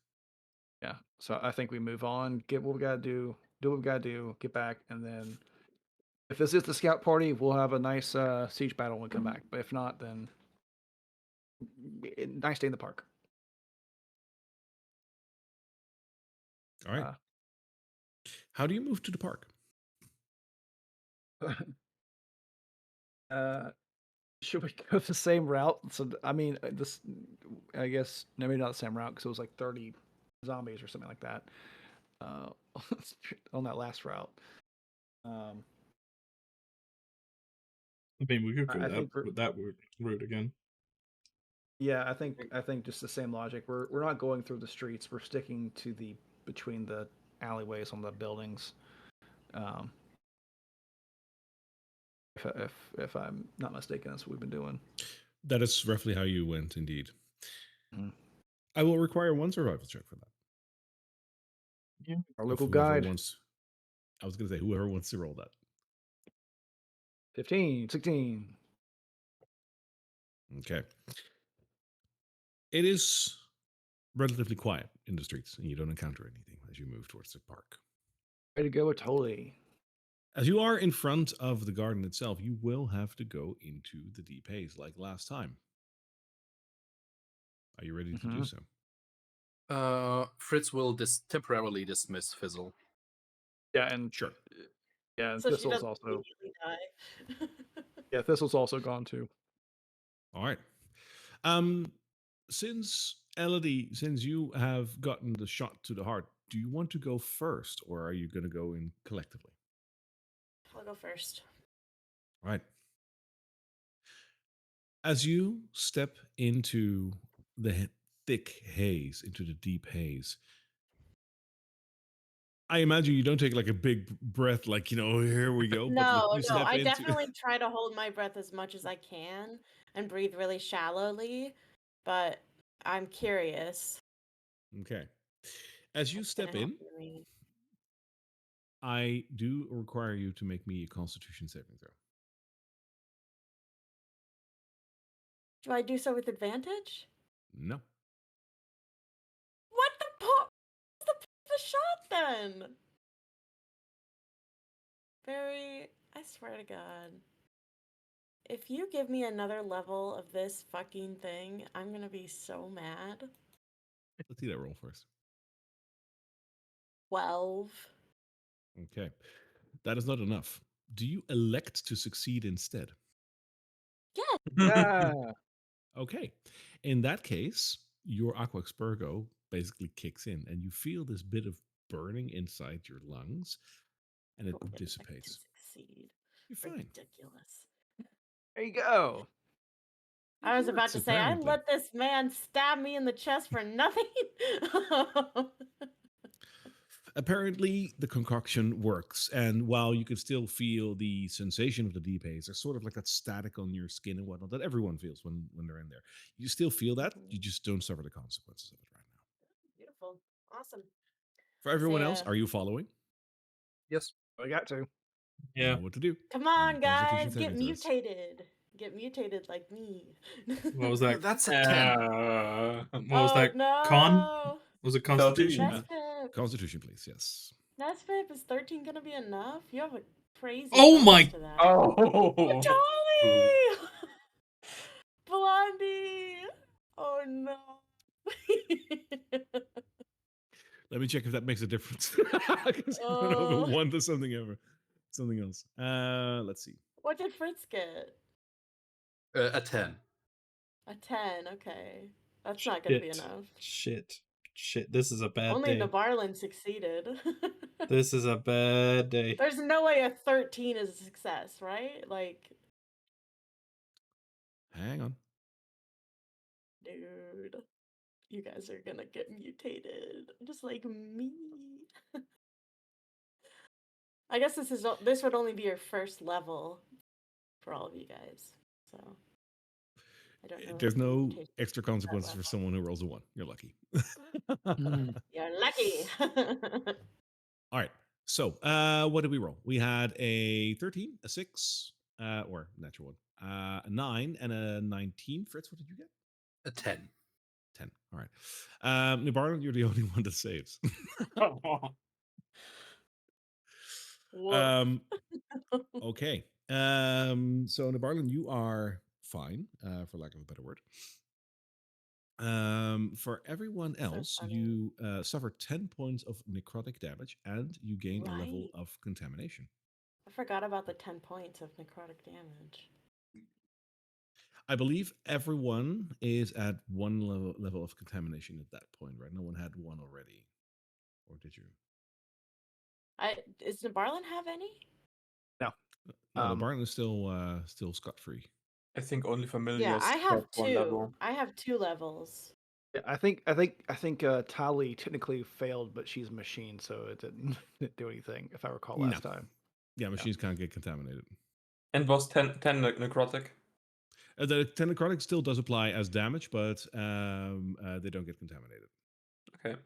Yeah. So I think we move on, get what we got to do what we got to do, get back, and then if this is the scout party, we'll have a nice siege battle when we come back. But if not, then nice day in the park. All right. How do you move to the park? Should we go the same route? So I mean, this I guess maybe not the same route because it was like 30 zombies or something like that on that last route. I mean, we could go I think that route again. yeah, I think just the same logic. We're not going through the streets. We're sticking to the between the alleyways on the buildings. If I'm not mistaken, that's what we've been doing. That is roughly how you went, indeed. Mhm. I will require one survival check for that. Yeah. Our Of local whoever guide, wants. I was going to say whoever wants to roll that. 15, 16. Okay. It is relatively quiet in the streets, and you don't encounter anything as you move towards the park. Way to go, totally. As you are in front of the garden itself, you will have to go into the deep haze like last time. Are you ready to do so? Fritz will temporarily dismiss Fizzle. Yeah, and Sure. yeah, and So she Thistle's doesn't also immediately die. yeah, Thistle's also gone too. All right. Since Elodie, since you have gotten the shot to the heart, do you want to go first, or are you going to go in collectively? I'll go first. All right. As you step into the thick haze, into the deep haze, I imagine you don't take like a big breath, like, here we go. But No, you no, step I into. definitely try to hold my breath as much as I can and breathe really shallowly, but I'm curious. Okay. As you What's step gonna in, happen to me? I do require you to make me a Constitution saving throw. Do I do so with advantage? No. What the shot then? Barry, I swear to God. If you give me another level of this fucking thing, I'm gonna be so mad. Let's see that roll first. 12. Okay. That is not enough. Do you elect to succeed instead? Yeah. Okay. In that case, your Aqua Expurgo basically kicks in, and you feel this bit of burning inside your lungs, and it Don't get it to dissipates. succeed. You're fine. Ridiculous. There you go. I It was about works, to say, I apparently. let this man stab me in the chest for nothing. Apparently, the concoction works, and while you can still feel the sensation of the deep haze, there's sort of like that static on your skin and whatnot that everyone feels when they're in there. You still feel that, you Mhm. just don't suffer the consequences of it right now. Beautiful. Awesome. For I everyone say, else, are you following? Yes, I got to. You Yeah. know what to do. come Give me on, Constitution guys, saving get throws. mutated. Get mutated like me. What was that? That's a 10. What was Oh that? Con? no. Was it 13. Constitution? Nespip. Constitution, please. Yes. Nespip, is 13 gonna be enough? You have a crazy Oh bonus my! to that. Oh. Totally! Blondie! Oh no. Let me check if that makes a difference. Because I don't know if Oh. it one to something else. Let's see. What did Fritz get? A 10. A 10, okay. That's not gonna be enough. Shit. This is a bad Only day. Nabarlin succeeded. This is a bad day. There's no way a 13 is a success, right? Like, Hang on. dude, you guys are gonna get mutated, just like me. I guess this would only be your first level for all of you guys, so I don't know There's if the no mutation extra is that consequences for level. someone who rolls a 1. You're lucky. You're lucky. All right. So, what did we roll? We had a 13, a 6, or natural one, a 9, and a 19. Fritz, what did you get? A 10. 10. All right. Nibarlan, you're the only one that saves. Woof. um, okay. So, Nibarlan, you are fine, for lack of a better word. For everyone So else, funny. you suffer 10 points of necrotic damage and you gain a level Right. of contamination. I forgot about the 10 points of necrotic damage. I believe everyone is at one level of contamination at that point, right? No one had one already. Or did you? Does Nabarlin have any? No. No, the Barton is still scot free. I think only Yeah, familiars I have have one 2. level. I have 2 levels. Yeah, I think Tali technically failed, but she's a machine, so it didn't do anything. If I recall No. last time. Yeah, machines can't get contaminated. And was 10 necrotic? The 10 necrotic still does apply as damage, but they don't get contaminated. Okay.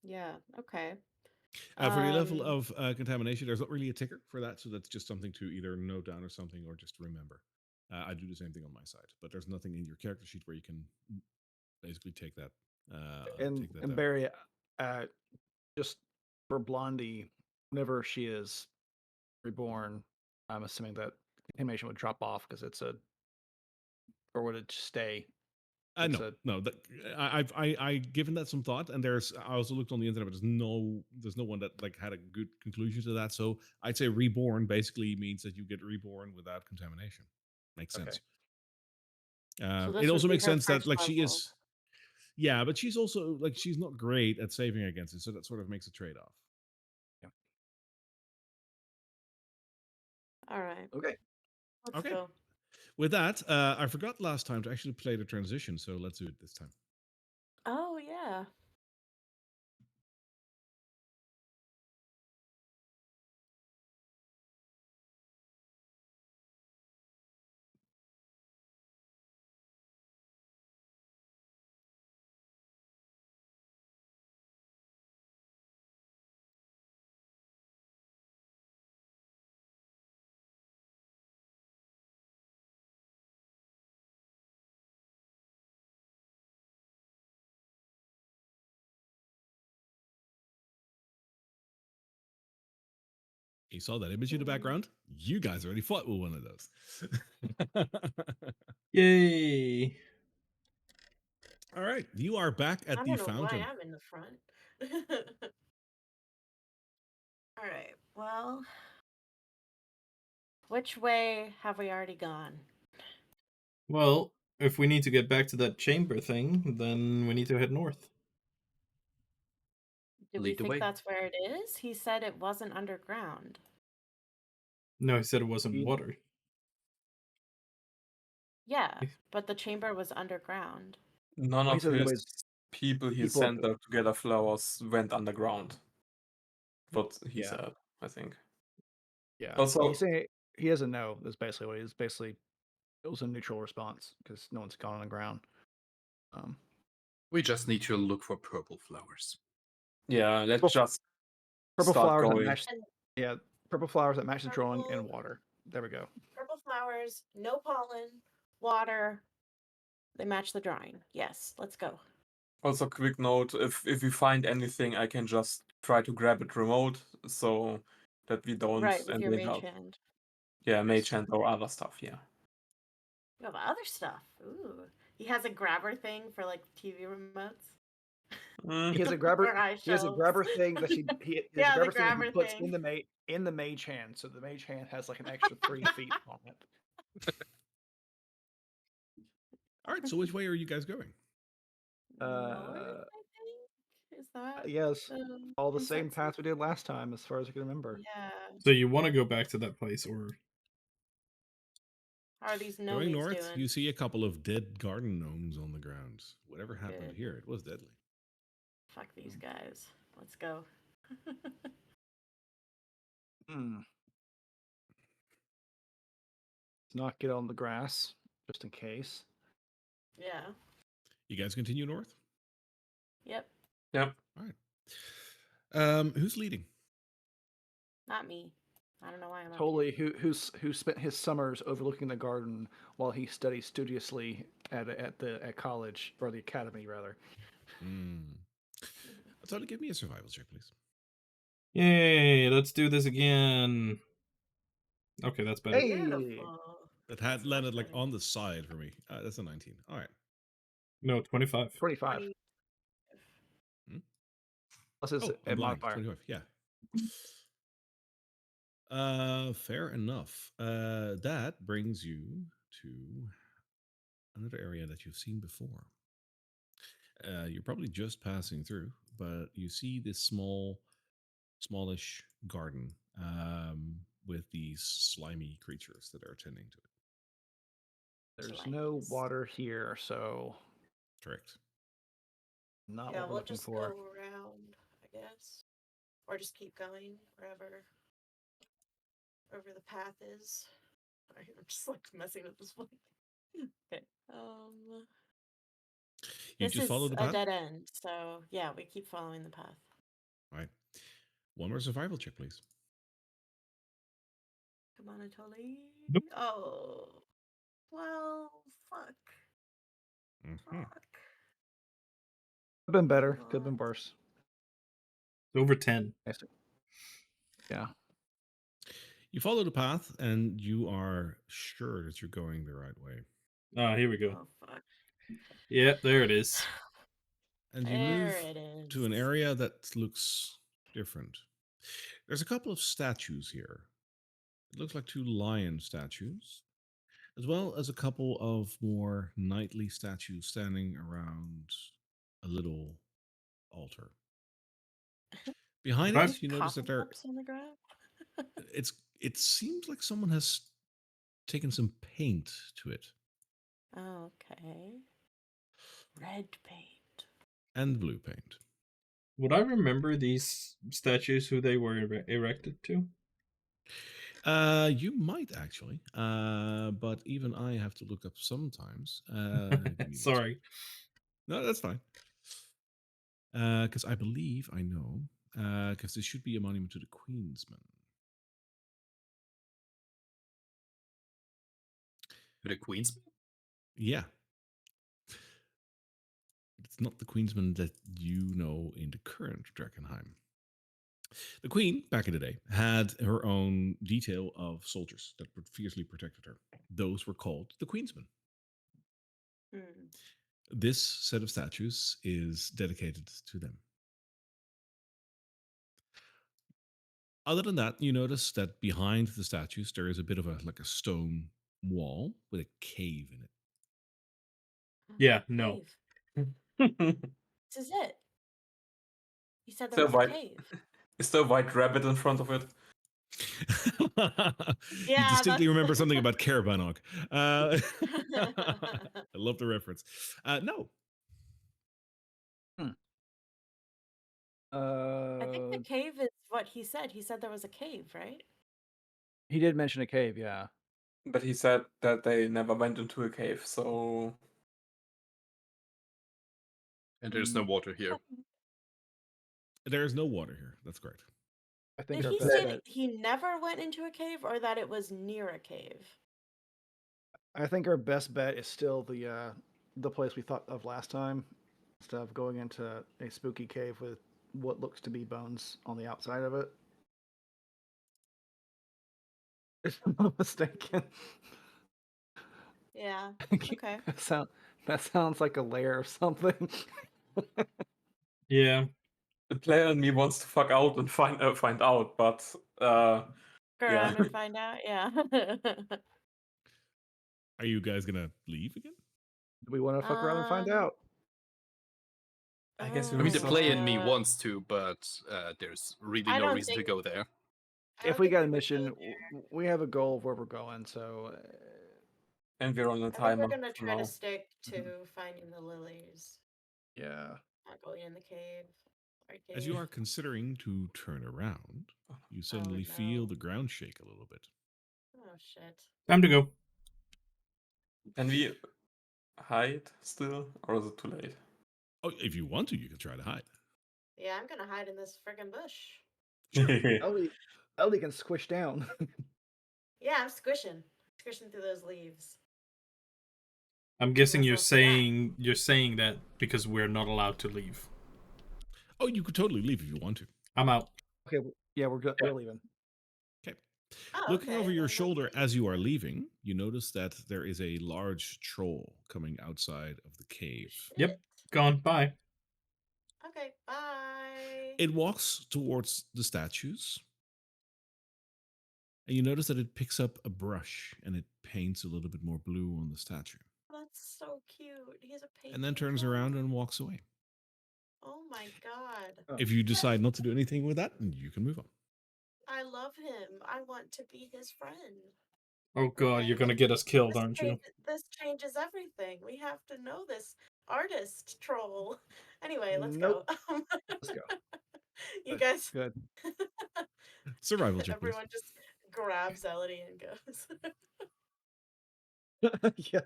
Yeah, okay. For the level Um, of contamination, there's not really a ticker for that, so that's just something to either note down or something, or just remember. I do the same thing on my side, but there's nothing in your character sheet where you can basically take that. And Down. Barry, just for Blondie, whenever she is reborn, I'm assuming that animation would drop off because it's a, or would it stay? It's No, no. I given that some thought, and I also looked on the internet, but there's no one that like had a good conclusion to that. So I'd say reborn basically means that you get reborn without contamination. Makes Okay. sense. so It this would also be makes her sense that first like she level. is, yeah, but she's also like she's not great at saving against it, so that sort of makes a trade off. All right, Okay. let's Okay. go. With that, I forgot last time to actually play the transition, so let's do it this time. Oh, yeah. You saw that image in the background? You guys already fought with one of those. Yay! All right, you are back I at the don't know why fountain. I'm in the front. All right, well, Which way have we already gone? Well, if we need to get back to that chamber thing, then we need to head north. Do we Lead the think way. that's where it is? He said it wasn't underground. No, he said it wasn't He- water. Yeah, but the chamber was underground. None Well, he of said his nobody's people he people. sent out to gather flowers went underground. What he Yeah. said, I think. Yeah. Also- he's saying he doesn't know. Is basically what he is. Basically, it was a neutral response because no one's gone on the ground. We just need to look for purple flowers. Yeah, let's Purple- just Purple start flowers going. that match. Yeah, purple flowers that match the drawing and Purple. water. There we go. Purple flowers, no pollen, water. They match the drawing. Yes, let's go. Also, quick note: if we find anything, I can just try to grab it remote, so that we don't Right, with your mage endanger. hand. Yeah, mage hand or other stuff. Yeah. You have other stuff. Ooh. He has a grabber thing for like TV remotes. Mm, He has a grabber. For high He has a shelves. grabber thing that he has Yeah, a the grabber thing that he grabber puts thing. in the mage hand, so the mage hand has like an extra 3 feet on it. All right. So which way are you guys going? North, I think? Is that Yes, all the same consensus? path we did last time, as far as I can remember. Yeah. So you want to go back to that place, or How are these Going gnomies north, doing? you see a couple of dead garden gnomes on the ground. Whatever happened Good. here, it was deadly. Fuck these guys. Let's go. Hmm. Let's not get on the grass, just in case. Yeah. You guys continue north. Yep. yeah. All right. Who's leading? Not me. I don't know why I'm up Totally. here. Who spent his summers overlooking the garden while he studied studiously at college, or the academy rather. Tony, give me a survival check, please. yay? Let's do this again. Okay, that's better. Hey! Beautiful. That had That's landed much like better. on the side for me. That's a 19. All right. No, 25. 25. 20. Plus his Oh, I'm blind. modifier. 25. Yeah. Fair enough. That brings you to another area that you've seen before. You're probably just passing through, but you see this smallish garden with these slimy creatures that are attending to it. There's no Slimes. water here, so Correct. not Yeah, what we're we'll looking just for. go around, I guess. Or just keep going wherever the path is. Sorry, I'm just like messing with this one. Okay. You This just is follow the a path. dead end, so yeah, we keep following the path. All right. One more survival check, please. Come on, Atoli. Nope. Oh. Well, fuck. Mhm. Fuck. Could have been better. Could have been worse. Over 10. Yeah. You follow the path, and you are sure that you're going the right way. Ah, here we go. Oh, fuck. Yep, there it is. And you There move it is. to an area that looks different. There's a couple of statues here. It looks like two lion statues, as well as a couple of more knightly statues standing around a little altar. Behind Right. it, you notice that there Coffin cups on the ground? it seems like someone has taken some paint to it Okay. Red paint. and blue paint. Would I remember these statues who they were erected to? You might actually, but even I have to look up sometimes. Give me 1 Sorry. No, that's fine. Because I believe I know. Because this should be a monument to the Queensman. The Queensman? Yeah. It's not the Queensman that you know in the current Drakkenheim. The Queen, back in the day, had her own detail of soldiers that fiercely protected her. Those were called the Queensmen. Hmm. This set of statues is dedicated to them. Other than that, you notice that behind the statues there is a bit of a like a stone wall with a cave in it. Yeah, no. Cave. Is This is it. He said there there a was a white cave. is there a white rabbit in front of it? You Yeah, distinctly that's. remember something about Carabannog. I love the reference. No, Hmm. I think the cave is what he said. He said there was a cave, right? He did mention a cave, yeah. But he said that they never went into a cave, so And there's no Mm, water here. there is no water here. That's correct. I think Did our he best say bet. that he never went into a cave or that it was near a cave? I think our best bet is still the place we thought of last time, instead of going into a spooky cave with what looks to be bones on the outside of it. If I'm not mistaken. Yeah. Okay. That sounds like a lair or something. Yeah. the player in me wants to fuck out and find out, but Go yeah. around and find out. Yeah. Are you guys gonna leave again? Do we want to fuck around and find Um. out? I guess we I mean, the will search player in me Uh, wants to, but there's really I no don't reason to think. go there. I If don't we think got a we would go mission, there. we have a goal of where we're going, so and we're on a I think we're timer gonna for try to now. stick to Mhm. finding the lilies, Yeah. not going in the cave. Or As you cave. are considering to turn around, you Oh suddenly feel no. the ground shake a little bit. Oh shit. Time to go. Can we hide still, or is it too late? Oh, if you want to, you can try to hide. Yeah, I'm gonna hide in this friggin' bush. Sure. Ellie can squish down. Yeah, I'm squishing through those leaves. I'm Give guessing myself to that. you're saying that because we're not allowed to leave. Oh, you could totally leave if you want to. I'm out. Okay, yeah, we're good. Yeah. We're leaving. Okay. Oh, Looking okay. over your Then let's shoulder leave. as you are leaving, you notice that there is a large troll coming outside of the cave. Yep. Shit. Gone. Bye. Okay, bye. It walks towards the statues, and you notice that it picks up a brush and it paints a little bit more blue on the statue, That's so cute. He's a and then painting turns troll. around and walks away. Oh my god. Oh. If you decide not to do anything with that, you can move on. I love him. I want to be his friend. Oh god, you're Okay. gonna get us killed, This aren't you? this changes everything. We have to know this artist troll. Anyway, let's Nope. go. Let's go. You Good. guys. Good. Survival check, please. Everyone just grabs Elodie and goes. Yeah.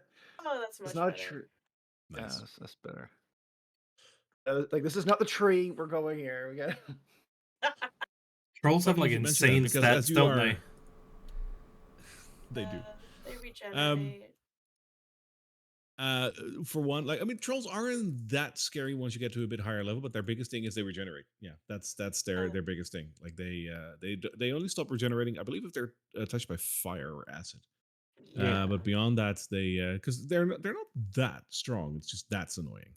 Oh, that's It's much not a better. tree. Yeah, Nice. that's better. Like, this is not the tree. We're going here. We got. Trolls have Funny like you should mention that, insane because as stats, you don't are, they? they do. They Um, regenerate. uh, for one, like I mean, trolls aren't that scary once you get to a bit higher level, but their biggest thing is they regenerate. Yeah, that's Oh. their biggest thing. Like they only stop regenerating, I believe, if they're touched by fire or acid. Yeah. But beyond that, they because they're not that strong. It's just that's annoying.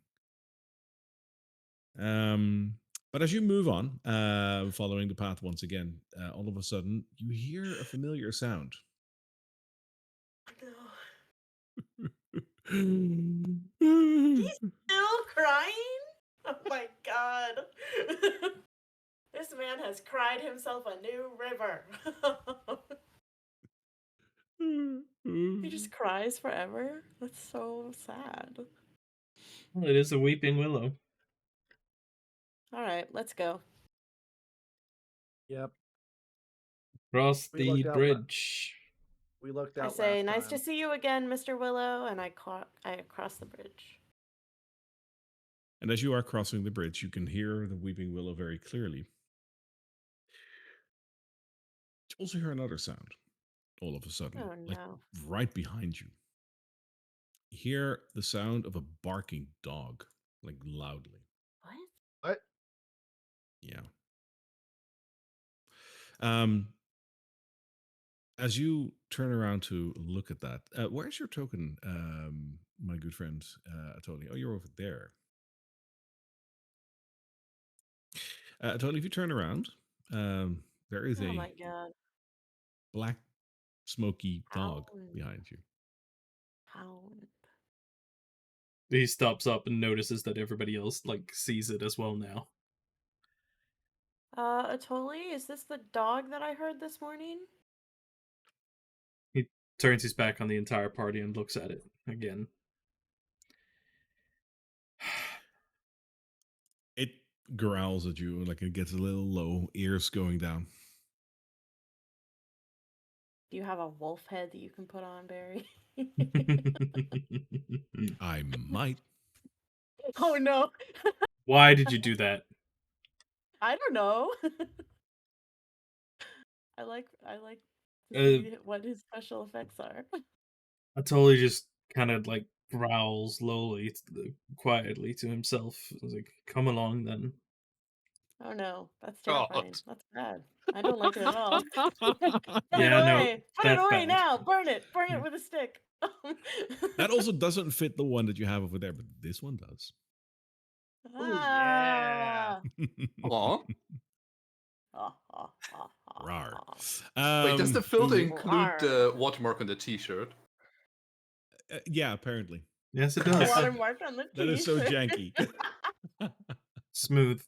But as you move on, following the path once again, all of a sudden you hear a familiar sound. No. He's still crying? Oh my god. This man has cried himself a new river. He just cries forever? That's so sad. Well, it is a weeping willow. Alright, let's go. Yep. Cross We the lucked out. bridge. We looked I out say, last nice to time. see you again, Mr. Willow, and I cross the bridge. And as you are crossing the bridge, you can hear the weeping willow very clearly. You also hear another sound all of a sudden, Oh like no. right behind you. You hear the sound of a barking dog, like loudly. What? What? Yeah. Um, as you turn around to look at that, where's your token, my good friend Tony? Oh, you're over there. Tony, if you turn around, There is Oh a my god. black, smoky dog Hound. behind you. Hound. He stops up and notices that everybody else like sees it as well now. Atoli, is this the dog that I heard this morning? He turns his back on the entire party and looks at it again. It growls at you, like it gets a little low, ears going down. Do you have a wolf head that you can put on, Barry? I might. Oh no. Why did you do that? I don't know. I like to Uh, see what his special effects are. I totally just kind of like growls slowly, quietly to himself. I was like, "Come along, then." Oh no, that's God. terrifying. That's bad. I don't like it at all. Put it Yeah, no, away. Put it that's away bad. now. Burn it. Burn it with a stick. That also doesn't fit the one that you have over there, but this one does. Ooh, yeah. Ah. Aw. Rar. Wait, does the filter moving- include the watermark on the t-shirt? yeah, apparently. Yes, it The does. watermark on the That is so t-shirt. janky. Smooth.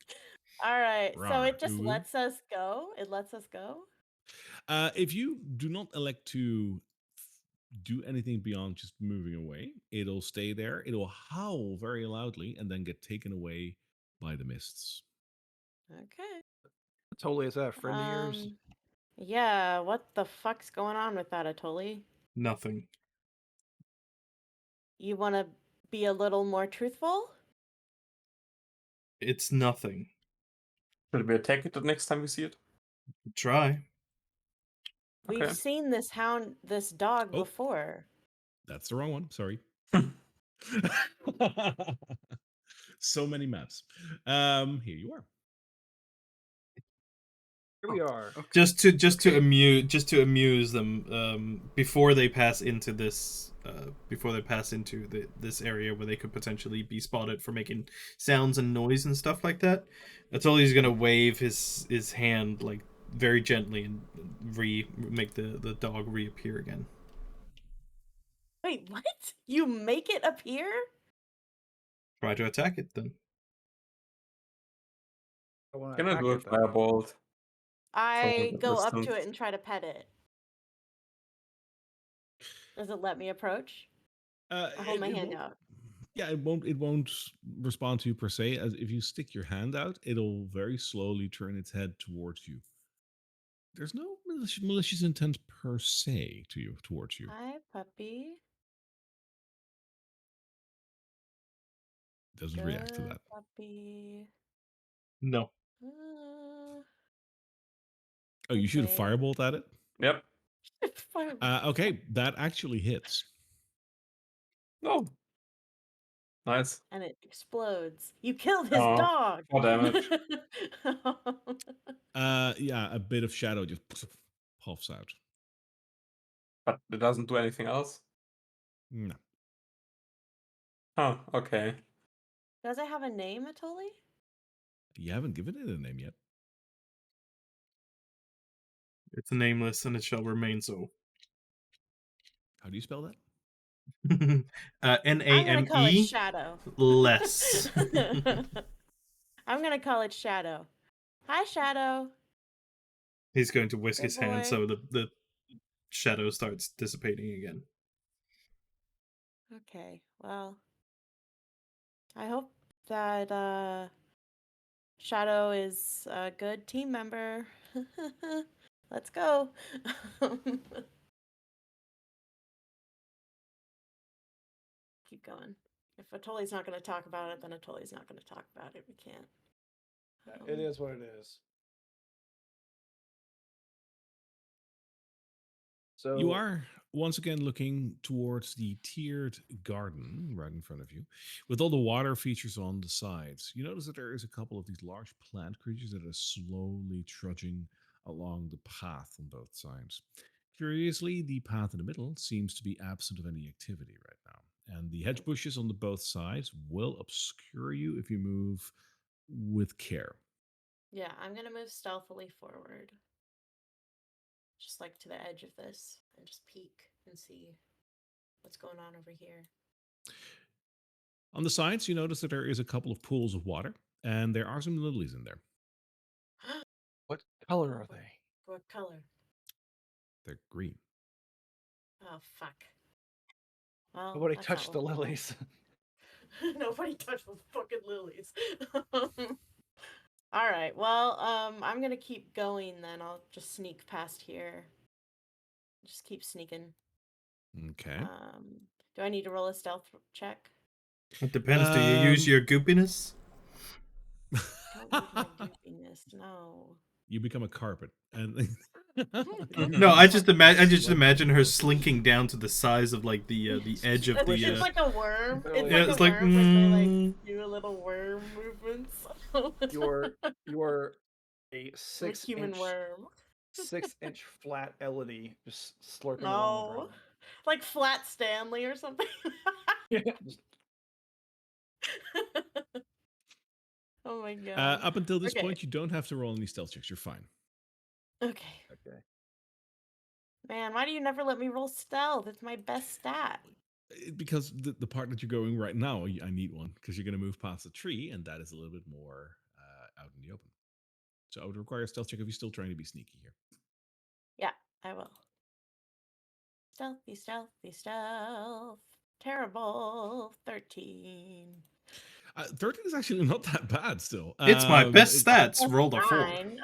All right, so Rar. it just Ooh. lets us go. It lets us go. If you do not elect to do anything beyond just moving away, it'll stay there. It'll howl very loudly and then get taken away by the mists. Okay. Totally, is that a friend of yours? Yeah, what the fuck's going on with that, Atoli? Nothing. You want to be a little more truthful? It's nothing. Should we attack it the next time we see it? Try. We've Okay. seen this dog Oh. before. That's the wrong one. Sorry. So many maps. Here you are. Here we are. Okay. Just to amuse them before they pass into this this area where they could potentially be spotted for making sounds and noise and stuff like that. Atoli's gonna wave his hand like very gently and make the dog reappear again. Wait, what? You make it appear? Try to attack it then. I want to Can I attack do a it, though. firebolt? I a go up to distance. it and try to pet it. Does it let me approach? I hold my hand won't- out. Yeah, it won't respond to you per se. As if you stick your hand out, it'll very slowly turn its head towards you. There's no malicious intent per se towards you. Hi, puppy. Doesn't react to Good that. puppy. No. Oh, you shoot a Okay. firebolt at it? Yep. Okay, that actually hits. No. Nice. And it explodes. You killed his Oh, dog. 4 damage. Yeah, a bit of shadow just puffs out. But it doesn't do anything else? No. Oh, okay. Does it have a name, Atoli? You haven't given it a name yet. It's nameless and it shall remain so. How do you spell that? I'm gonna call it Name Shadow. less. I'm gonna call it Shadow. Hi, Shadow. He's going to whisk Good his hand boy. so the shadow starts dissipating again. Okay, well, I hope that Shadow is a good team member. Let's go. Keep going. If Atoli's not going to talk about it, then Atoli's not going to talk about it. We can't. It is what it is. So You are once again looking towards the tiered garden right in front of you, with all the water features on the sides. You notice that there is a couple of these large plant creatures that are slowly trudging along the path on both sides. Curiously, the path in the middle seems to be absent of any activity right now, and the hedge bushes on the both sides will obscure you if you move with care. Yeah, I'm going to move stealthily forward. just like to the edge of this and just peek and see what's going on over here. On the sides, you notice that there is a couple of pools of water, and there are some lilies in there. What color are they? What color? They're green. Oh, fuck. Well, Nobody that's touched the not what we want. lilies. Nobody touched the fucking lilies. All right. Well, I'm gonna keep going then. I'll just sneak past here. Just keep sneaking. Okay. Do I need to roll a stealth check? It depends. Do you use your goopiness? Don't use my goopiness. No. You become a carpet, and No, I just Slug imagine her people. slinking down to the size of like the edge of It's the. like a worm. It's Yeah, like it's a like, worm when they like do little worm movements. You're a Like 6 human inch worm. 6-inch flat Elodie just slurping along the No. ground. Like Flat Stanley or something. Yeah. Just- Oh my god. Up until this Okay. point, you don't have to roll any stealth checks. You're fine. Okay. okay. Man, why do you never let me roll stealth? It's my best stat. Because the part that you're going right now, I need one because you're going to move past the tree, and that is a little bit more out in the open. So I would require a stealth check if you're still trying to be sneaky here. Yeah, I will. Stealthy, stealthy, stealth. Terrible. 13. 13 is actually not that bad still. It's my best stats. Plus Rolled a 4. 9.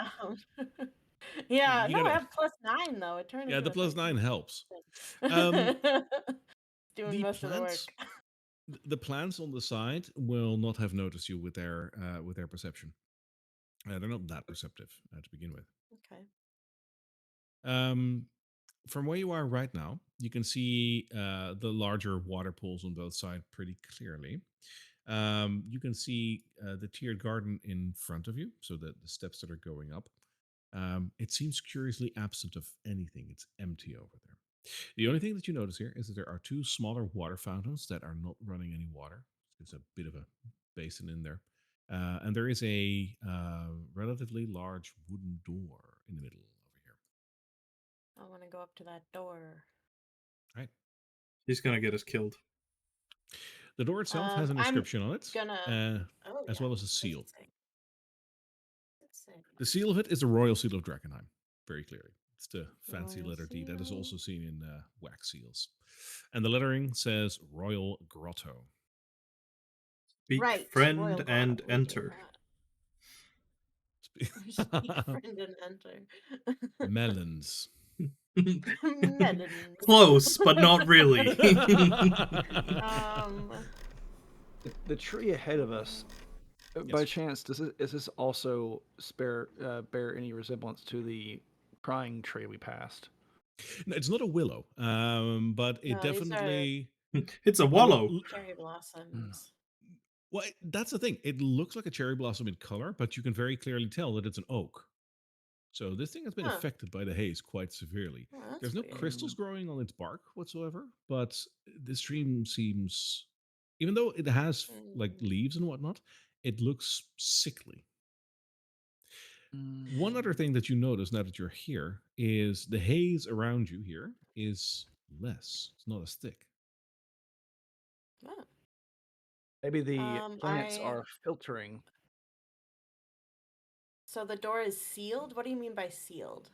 Yeah, You no, I gotta- have plus 9 though. It turned Yeah, into the a plus 9 13. helps. Um, Doing the most of the work. plants, the plants on the side will not have noticed you with their perception. They're not that perceptive to begin with. Okay. From where you are right now, you can see the larger water pools on both sides pretty clearly. You can see the tiered garden in front of you, so the steps that are going up. It seems curiously absent of anything. It's empty over there. The only thing that you notice here is that there are two smaller water fountains that are not running any water. It's a bit of a basin in there. And there is a relatively large wooden door in the middle over here. I want to go up to that door. Right. He's gonna get us killed. The door itself has an I'm inscription on it, gonna. Oh, as yeah. well as a What's seal. it say? What's it say? The seal of it is the royal seal of Drakkenheim, very clearly. It's the fancy Royal letter D that is seal. also seen in wax seals. And the lettering says Royal Grotto. Speak Right, friend Royal and Grotto, we do enter. Speak friend and enter. Melons. Melons. Close, but not really. um, The tree ahead of us, by Yes. chance, is this also bear any resemblance to the crying tree we passed? No, it's not a willow, but it No, these are- definitely. It's a it wallow. cherry blossoms. Well, that's the thing. It looks like a cherry blossom in color, but you can very clearly tell that it's an oak. So this thing has been Huh. affected by the haze quite severely. Oh, that's There's no weird. crystals growing on its bark whatsoever, but this tree seems, even though it has like Mm. leaves and whatnot, it looks sickly. One other thing that you notice now that you're here is the haze around you here is less. It's not as thick. Oh. Maybe the plants I- are filtering. So the door is sealed? What do you mean by sealed?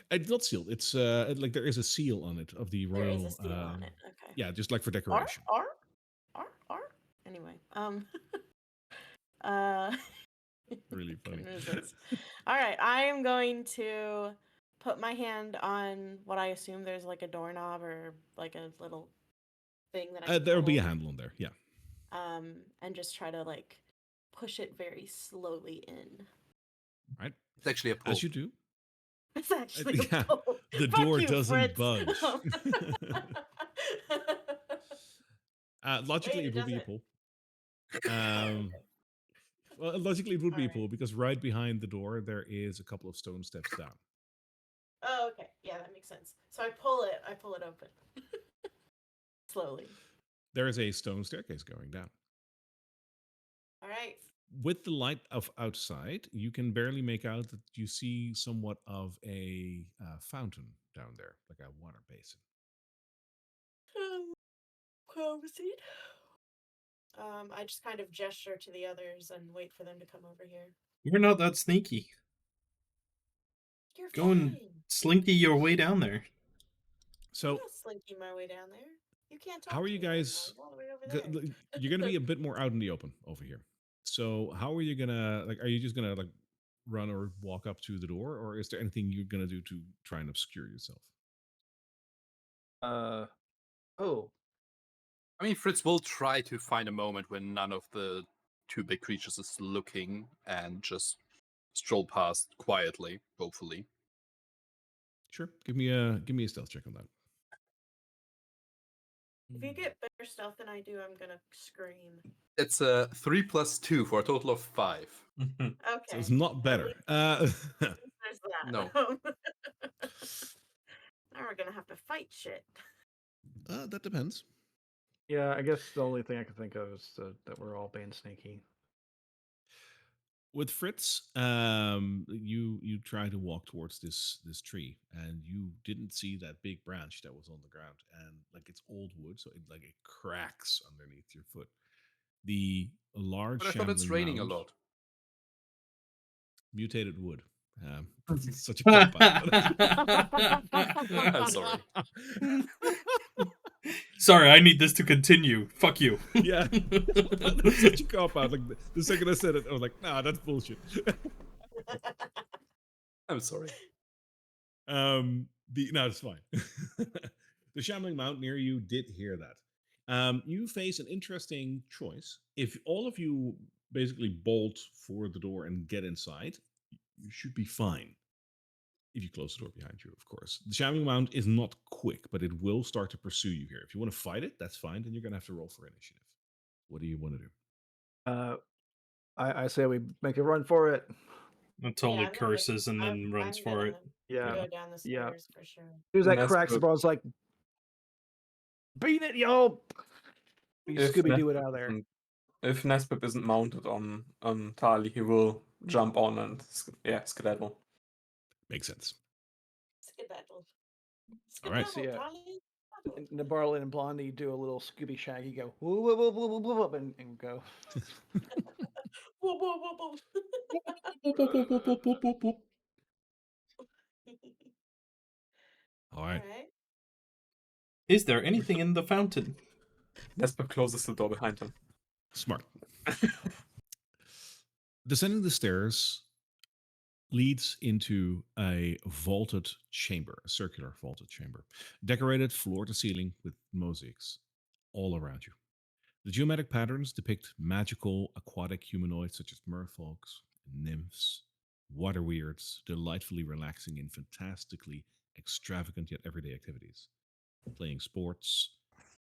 It's not sealed. It's like there is a seal on it of the There royal. is a seal on it. Okay. Yeah, just like for decoration. R. Anyway, uh, Really funny. All right, I am going to put my hand on what I assume there's like a doorknob or like a little thing that I can There'll be a pull, handle on there. Yeah. and just try to like push it very slowly in. Right. It's actually a pull. As you do, It's actually a yeah, pull. the Fuck door you, doesn't Fritz. budge. Logically, Wait, it it would be a doesn't. pull. Okay. Well, logically, it would be a Alright. pull because right behind the door there is a couple of stone steps down. Oh, okay. Yeah, that makes sense. So I pull it open. Slowly. There is a stone staircase going down. All right. with the light of outside, you can barely make out that you see somewhat of a fountain down there, like a water basin. Proceed. I just kind of gesture to the others and wait for them to come over here. You're not that sneaky. You're Go and fine. slinky your way down there. I'm So, not slinking my way down there. You can't talk how are to you me right now. guys? You're all the way over there. You're going to be a bit more out in the open over here. So, how are you gonna like? Are you just gonna like run or walk up to the door, or is there anything you're gonna do to try and obscure yourself? Oh, I mean, Fritz will try to find a moment when none of the two big creatures is looking and just stroll past quietly, hopefully. Sure. Give me a stealth check on that. If you get better stuff than I do, I'm gonna scream. It's a 3 plus 2 for a total of 5. Okay. So it's not At better. least there's that. No. Now we're gonna have to fight shit. That depends. yeah. I guess the only thing I can think of is that we're all being sneaky. With Fritz, you try to walk towards this tree, and you didn't see that big branch that was on the ground, and like it's old wood, so it cracks underneath your foot. The large But I thought it's shambling raining a mound, lot. mutated wood. Such a cop out. I'm sorry. Sorry, I need this to continue. Fuck you. Yeah, that's such a cop out. Like the second I said it, I was like, nah, that's bullshit. I'm sorry. No, it's fine. The shambling mount near you did hear that. You face an interesting choice. If all of you basically bolt for the door and get inside, you should be fine. If you close the door behind you, of course. The shambling mount is not quick, but it will start to pursue you here. If you want to fight it, that's fine. Then you're going to have to roll for initiative. What do you want to do? I say we make a run for it. Until Yeah, it curses and then runs I'm for it. gonna Yeah. go down the Yeah. stairs for sure. As soon as that Nesp cracks, the would- bro's like, beat it, yo! You If Scooby Doo Nesp it out of there. If Nespip isn't mounted on Tali, he will jump on and skedaddle. Makes sense. Skedaddle. All right. So, yeah. Tolly. And Nabarlin and Blondie do a little Scooby Shaggy go, whoop, whoop, whoop, whoop, whoop, whoop, and go. Whoa, whoa, whoa, whoa. All right. Alright. Is there anything in the fountain? Nespip closes the door behind him. Smart. Descending the stairs leads into a vaulted chamber, a circular vaulted chamber, decorated floor to ceiling with mosaics all around you. The geometric patterns depict magical aquatic humanoids such as merfolks, nymphs, water weirds, delightfully relaxing in fantastically extravagant yet everyday activities, playing sports,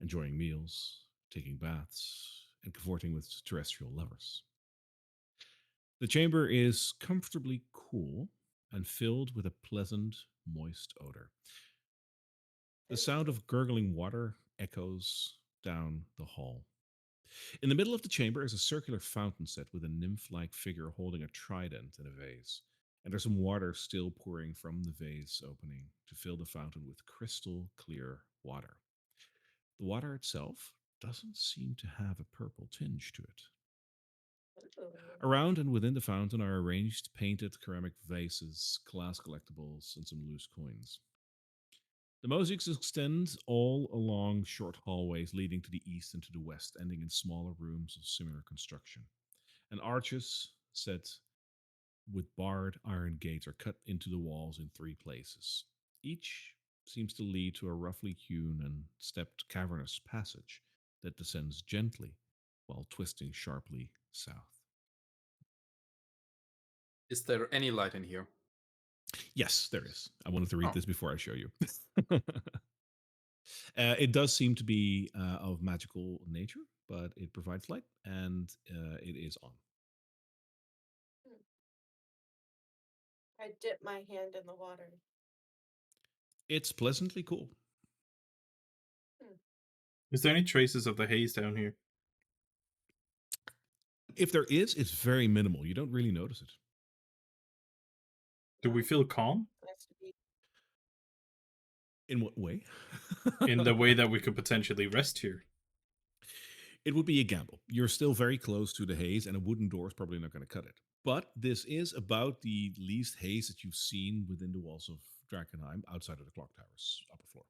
enjoying meals, taking baths, and cavorting with terrestrial lovers. The chamber is comfortably cool and filled with a pleasant, moist odor. The sound of gurgling water echoes down the hall. In the middle of the chamber is a circular fountain set with a nymph like figure holding a trident in a vase, and there's some water still pouring from the vase opening to fill the fountain with crystal clear water. The water itself doesn't seem to have a purple tinge to it. Around and within the fountain are arranged painted ceramic vases, glass collectibles, and some loose coins. The mosaics extend all along short hallways leading to the east and to the west, ending in smaller rooms of similar construction. And arches set with barred iron gates are cut into the walls in 3 places. Each seems to lead to a roughly hewn and stepped cavernous passage that descends gently while twisting sharply south. Is there any light in here? Yes, there is. I wanted to read Oh. this before I show you. It does seem to be of magical nature, but it provides light and it is on. I dip my hand in the water. It's pleasantly cool. Is there any traces of the haze down here? If there is, it's very minimal. You don't really notice it. Do we feel calm Nice to be- In what way? in the way that we could potentially rest here? It would be a gamble. You're still very close to the haze, and a wooden door is probably not going to cut it. But this is about the least haze that you've seen within the walls of Drakkenheim outside of the clock tower's upper floor.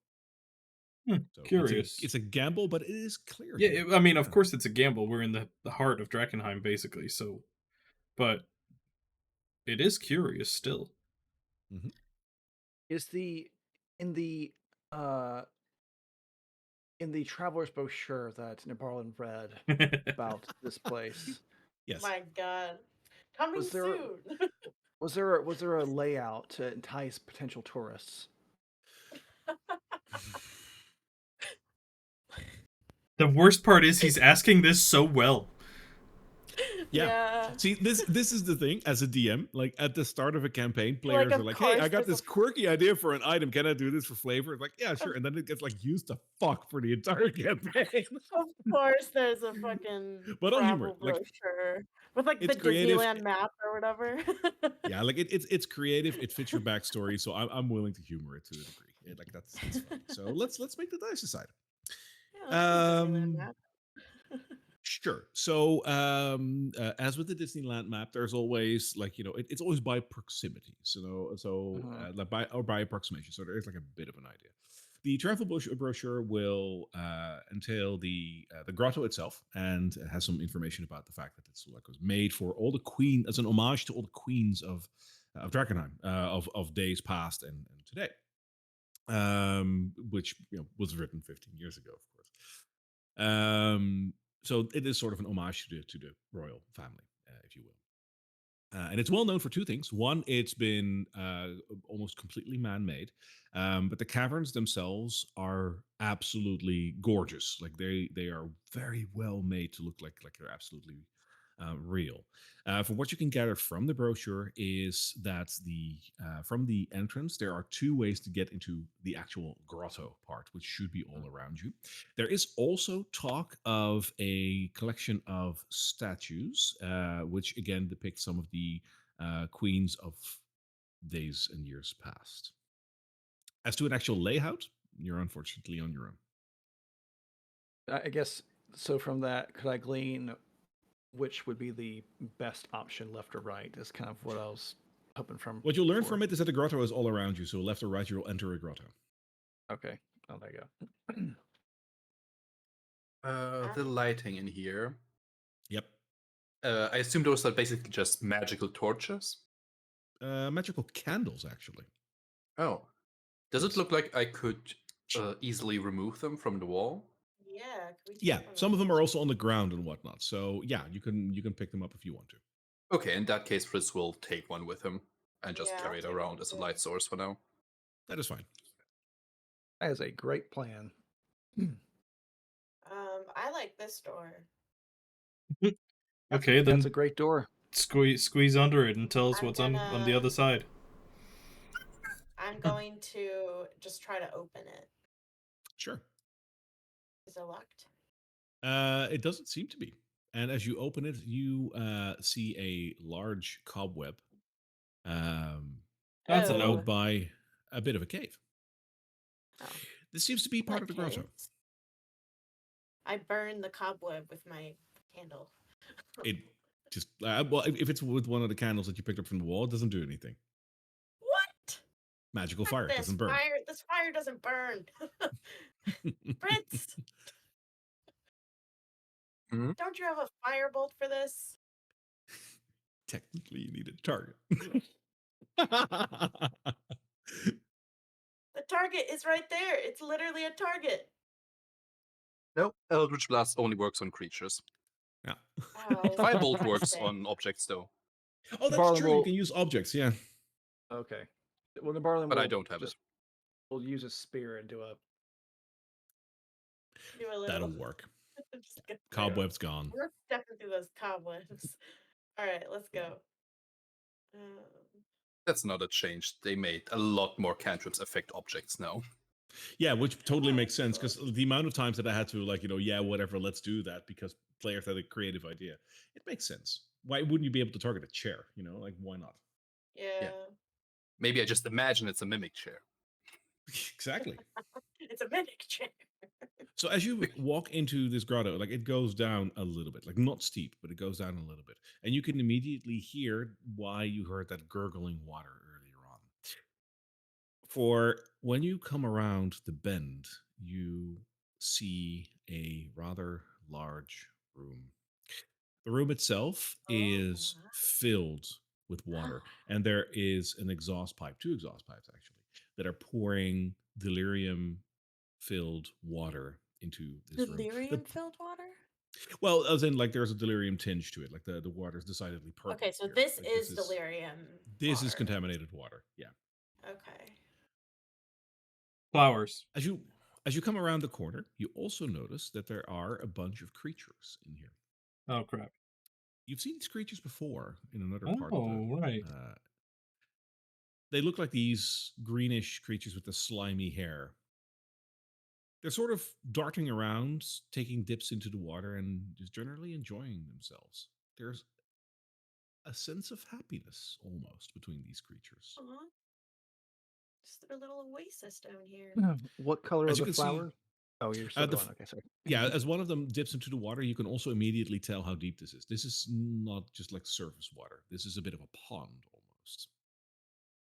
So Curious. it's a gamble, but it is clear. Yeah, here. I mean, of course it's a gamble. We're in the heart of Drakkenheim, basically. So, but it is curious still. Is in the uh in the traveler's brochure that Nabarlin read about this place, Yes. My God. Coming Was there- soon. was there a layout to entice potential tourists? The worst part is he's asking this so well. Yeah. See, this is the thing. As a DM, like at the start of a campaign, players of are like, "Hey, I course got there's this a- quirky idea for an item. Can I do this for flavor?" It's like, "Yeah, sure." And then it gets like used to fuck for the entire campaign. Of course, there's a fucking But I'll humor travel it. Like, brochure with like the it's creative. Disneyland map or whatever. Yeah, like it's creative. It fits your backstory, so I'm willing to humor it to a degree. Like that's funny. So let's make the dice decide. Yeah, let's do Disneyland Um, map. Sure. So, as with the Disneyland map, there's always like it's always by proximity. Like by approximation. So there is like a bit of an idea. The travel brochure will entail the grotto itself, and it has some information about the fact that it's like was made for all the queen as an homage to all the queens of Drakkenheim of days past and today, which was written 15 years ago, of course. So it is sort of an homage to the royal family, if you will. And it's well known for two things. One, it's been almost completely man-made, but the caverns themselves are absolutely gorgeous. Like they are very well made to look like they're absolutely real. From what you can gather from the brochure is that the from the entrance there are two ways to get into the actual grotto part, which should be all around you. There is also talk of a collection of statues, which again depict some of the queens of days and years past. As to an actual layout, you're unfortunately on your own. I guess so. From that, could I glean which would be the best option, left or right? Is kind of what I was hoping from. What you'll learn before. from it is that the grotto is all around you. So left or right, you'll enter a grotto. Okay. Oh, there you go. The lighting in here. Yep. I assume those are basically just magical torches. Magical candles, actually. Oh. Does Yes. it look like I could easily remove them from the wall? Yeah. Can we take Yeah, one some of them those? are also on the ground and whatnot. So yeah, you can pick them up if you want to. Okay, in that case, Fritz will take one with him and just Yeah, carry I'll it take around one as a too. light source for now. That is fine. That is a great plan. I like this door. Okay, then That's a great door. squeeze under it and tell us I'm what's on the gonna- other side. I'm going to just try to open it. Sure. Is it locked? It doesn't seem to be. And as you open it, you see a large cobweb, That's a Oh. no. followed by a bit of a cave. Oh. This seems to be part Like of the grotto. caves. I burn the cobweb with my candle. It just well, if it's with one of the candles that you picked up from the wall, it doesn't do anything. What? Magical Fuck fire, it this doesn't burn. fire. This fire doesn't burn. Fritz, Mhm. don't you have a firebolt for this? Technically, you need a target. The target is right there. It's literally a target. No, Eldritch Blast only works on creatures. Yeah. Oh, for Firebolt Christ's works sake. on objects though, Oh, that's Barlin true. You will- can use objects. Yeah. Okay. Well, the Barlin but will I don't have just, it. We'll use a spear and do a. Do a little. That'll work. Just get through. Cobweb's gone. We're stepping through those cobwebs. All right, let's go. That's not a change. They made a lot more cantrips affect objects now. Yeah, which totally Oh, makes that's sense cool. because the amount of times that I had to like, yeah, whatever, let's do that because players had a creative idea. It makes sense. Why wouldn't you be able to target a chair? Like why not? Yeah. Yeah. Maybe I just imagine it's a mimic chair. Exactly. It's a mimic chair. So as you walk into this grotto, like it goes down a little bit, like not steep, but it goes down a little bit, and you can immediately hear why you heard that gurgling water earlier on. For when you come around the bend, you see a rather large room. The room itself Oh is filled with water, and there is an exhaust pipe, two exhaust pipes actually, that are pouring delirium filled water into this room. Delirium filled water? Well, as in like there's a delirium tinge to it, like the water is decidedly Okay, purple so here. this Like is delirium this is water. contaminated water. Yeah. Okay. Flowers. As you come around the corner, you also notice that there are a bunch of creatures in here. Oh crap. You've seen these creatures before in another part of the. Oh right. They look like these greenish creatures with the slimy hair. They're sort of darting around, taking dips into the water, and just generally enjoying themselves. There's a sense of happiness almost between these creatures. Aw, just a little oasis down here. What color are As you the can see, flowers? Oh, you're still the going. Okay, sorry. yeah, as one of them dips into the water, you can also immediately tell how deep this is. This is not just like surface water. This is a bit of a pond almost.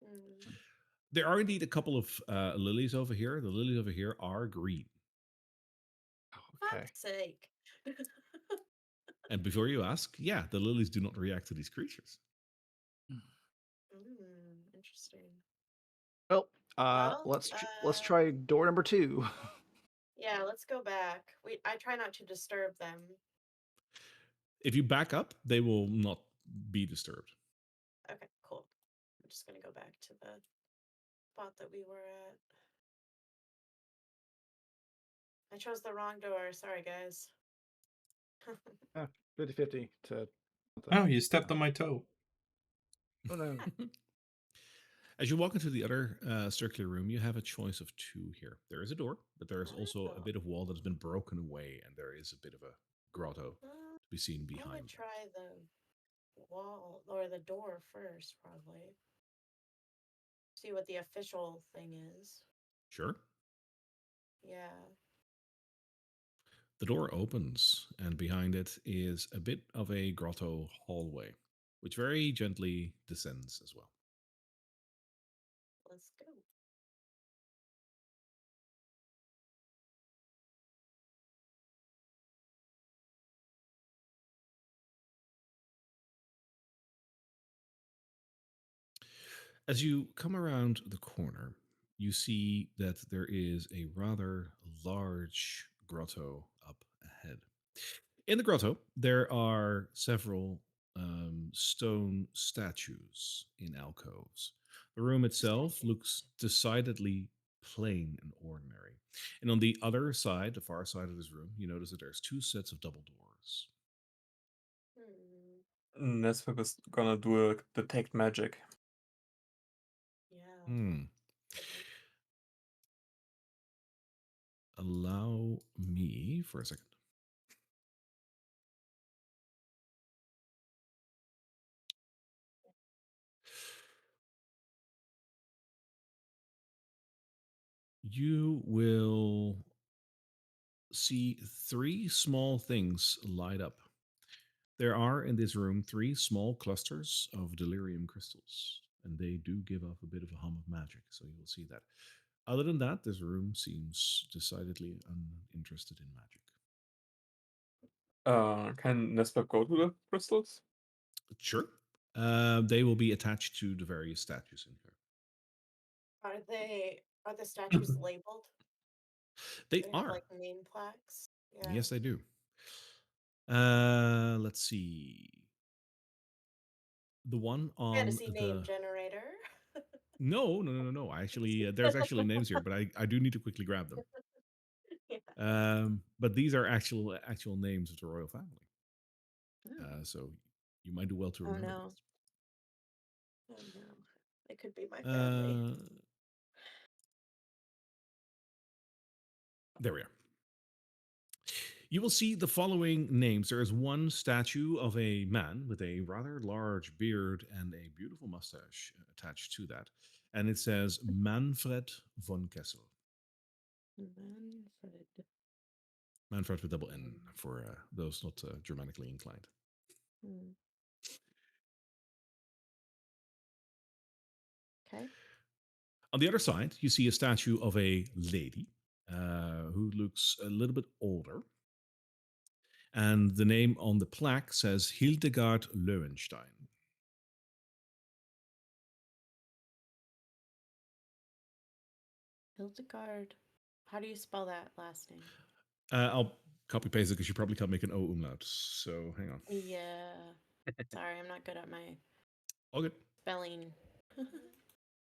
Mm. There are indeed a couple of lilies over here. The lilies over here are green. Okay. Fuck's sake. And before you ask, yeah, the lilies do not react to these creatures. Interesting. Well, Well, let's try door number 2. yeah, let's go back. I try not to disturb them. If you back up, they will not be disturbed. Okay, cool. I'm just gonna go back to the spot that we were at. I chose the wrong door. Sorry, guys. 50-50 to Oh, you stepped on my toe. Oh no. As you walk into the other circular room, you have a choice of two here. There is a door, but there is also a Oh. bit of wall that has been broken away, and there is a bit of a grotto Uh, to be seen I behind. would try the wall or the door first, probably. See what the official thing is. Sure. Yeah. The door opens, and behind it is a bit of a grotto hallway, which very gently descends as well. Let's go. As you come around the corner, you see that there is a rather large grotto up ahead. In the grotto, there are several stone statues in alcoves. The room itself looks decidedly plain and ordinary. And on the other side, the far side of this room, you notice that there's two sets of double doors. Nesvik is gonna do a detect magic. Yeah. Hmm. Allow me for a second. You will see three small things light up. There are in this room three small clusters of delirium crystals, and they do give off a bit of a hum of magic, so you will see that. Other than that, this room seems decidedly uninterested in magic. Can Nesvik go to the crystals? Sure. They will be attached to the various statues in here. Are the statues labeled? They They have are. like name plaques? Yeah. Yes, they do. Let's see. The one on Fantasy name the generator. no. Actually, there's actually names here, but I do need to quickly grab them. Yeah. But these are actual names of the royal family. Oh. So you might do well to Oh remember no. Oh no. It could be my these. family. There we are. You will see the following names. There is one statue of a man with a rather large beard and a beautiful mustache attached to that. And it says Manfred von Kessel. Manfred. Manfred with double N for those not Germanically inclined. Hmm. Okay. On the other side, you see a statue of a lady who looks a little bit older. And the name on the plaque says Hildegard Löwenstein. Hildegard. How do you spell that last name? I'll copy paste it because you probably can't make an O umlaut. So hang on. Yeah. Sorry, I'm not good at my All good. spelling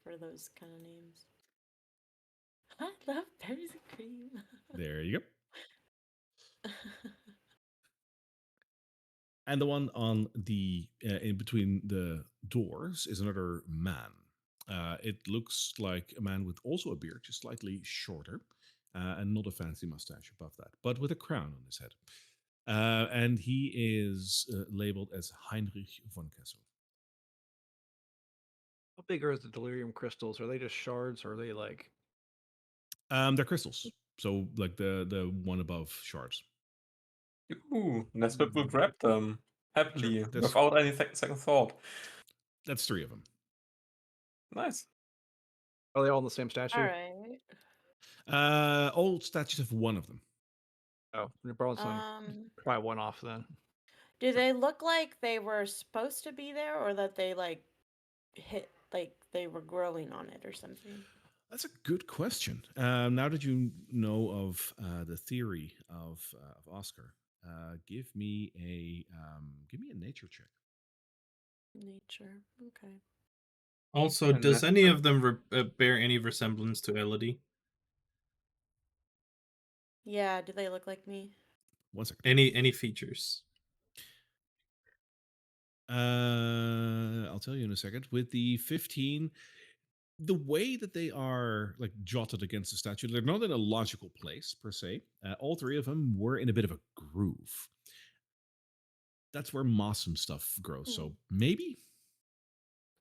for those kind of names. I love berries and cream. There you go. And the one on the in between the doors is another man. It looks like a man with also a beard, just slightly shorter, and not a fancy mustache above that, but with a crown on his head. And he is labeled as Heinrich von Kessel. How big are the delirium crystals? Are they just shards, or are they like? They're crystals, so like the one above shards. Ooh, Nesbit will grab them happily Sure, without any second thought. that's 3 of them. Nice. Are they all in the same statue? All right. All statues have 1 of them. Oh, Bronson. Try one off then. Do they look like they were supposed to be there, or that they like hit, like they were growing on it or something? That's a good question. Now that you know of the theory of Oscar, give me a nature check. Nature. Okay. Also, And does any Nesbit- of them bear any resemblance to Elodie? Yeah. Do they look like me? 1 second. Any features? I'll tell you in a second. With the 15, the way that they are like jotted against the statue, they're not in a logical place per se. All 3 of them were in a bit of a groove. That's where moss and stuff grows. So maybe.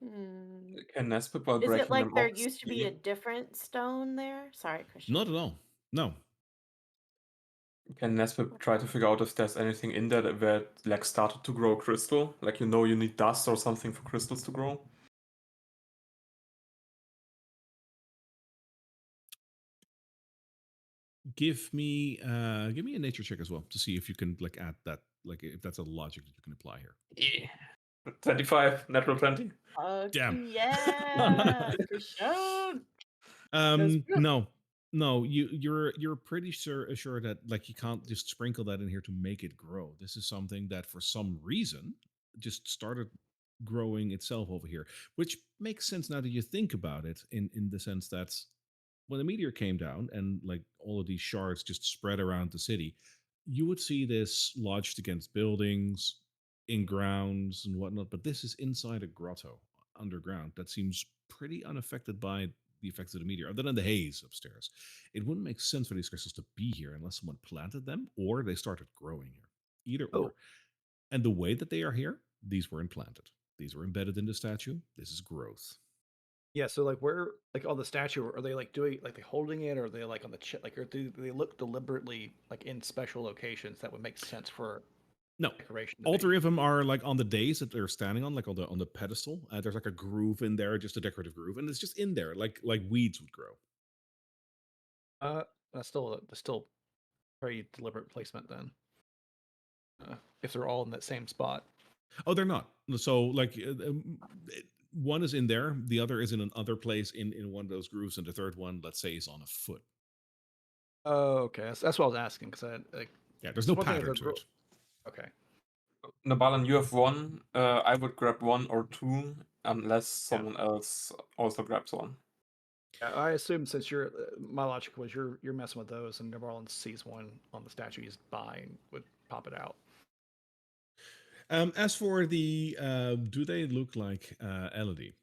Hmm. Can Nesbit while Is it breaking like them there off used to be see- a different stone there? Sorry, Christian. Not at all. No. Can Nesbit try to figure out if there's anything in there that where it, like started to grow crystal? Like you need dust or something for crystals to grow? Give me a nature check as well to see if you can like add that, like if that's a logic that you can apply here. Yeah. 25, natural 20. Damn. Yeah, Christian. No, you're pretty sure that like you can't just sprinkle that in here to make it grow. This is something that for some reason just started growing itself over here, which makes sense now that you think about it. In the sense that when the meteor came down and like all of these shards just spread around the city, you would see this lodged against buildings, in grounds and whatnot. But this is inside a grotto underground that seems pretty unaffected by the effects of the meteor, other than the haze upstairs. It wouldn't make sense for these crystals to be here unless someone planted them or they started growing here. Either or. Oh. And the way that they are here, these were implanted. These were embedded in the statue. This is growth. Yeah. So like, where like on the statue, are they like doing like they holding it, or are they like on the like, or do they look deliberately like in special locations that would make sense for No, decoration? to all be? 3 of them are like on the days that they're standing on, like on the pedestal. There's like a groove in there, just a decorative groove, and it's just in there, like weeds would grow. That's still very deliberate placement then. If they're all in that same spot. Oh, they're not. So like one is in there, the other is in another place in one of those grooves, and the third one, let's say, is on a foot. Oh, okay. That's what I was asking because I like. Yeah, there's it's no one thing if pattern they're to it. Okay. Nabalan, you have 1. I would grab 1 or 2 unless someone else also grabs 1. Yeah, I assume since you're my logic was you're messing with those, and New Orleans sees one on the statue he's buying would pop it out. As for the, do they look like Elodie?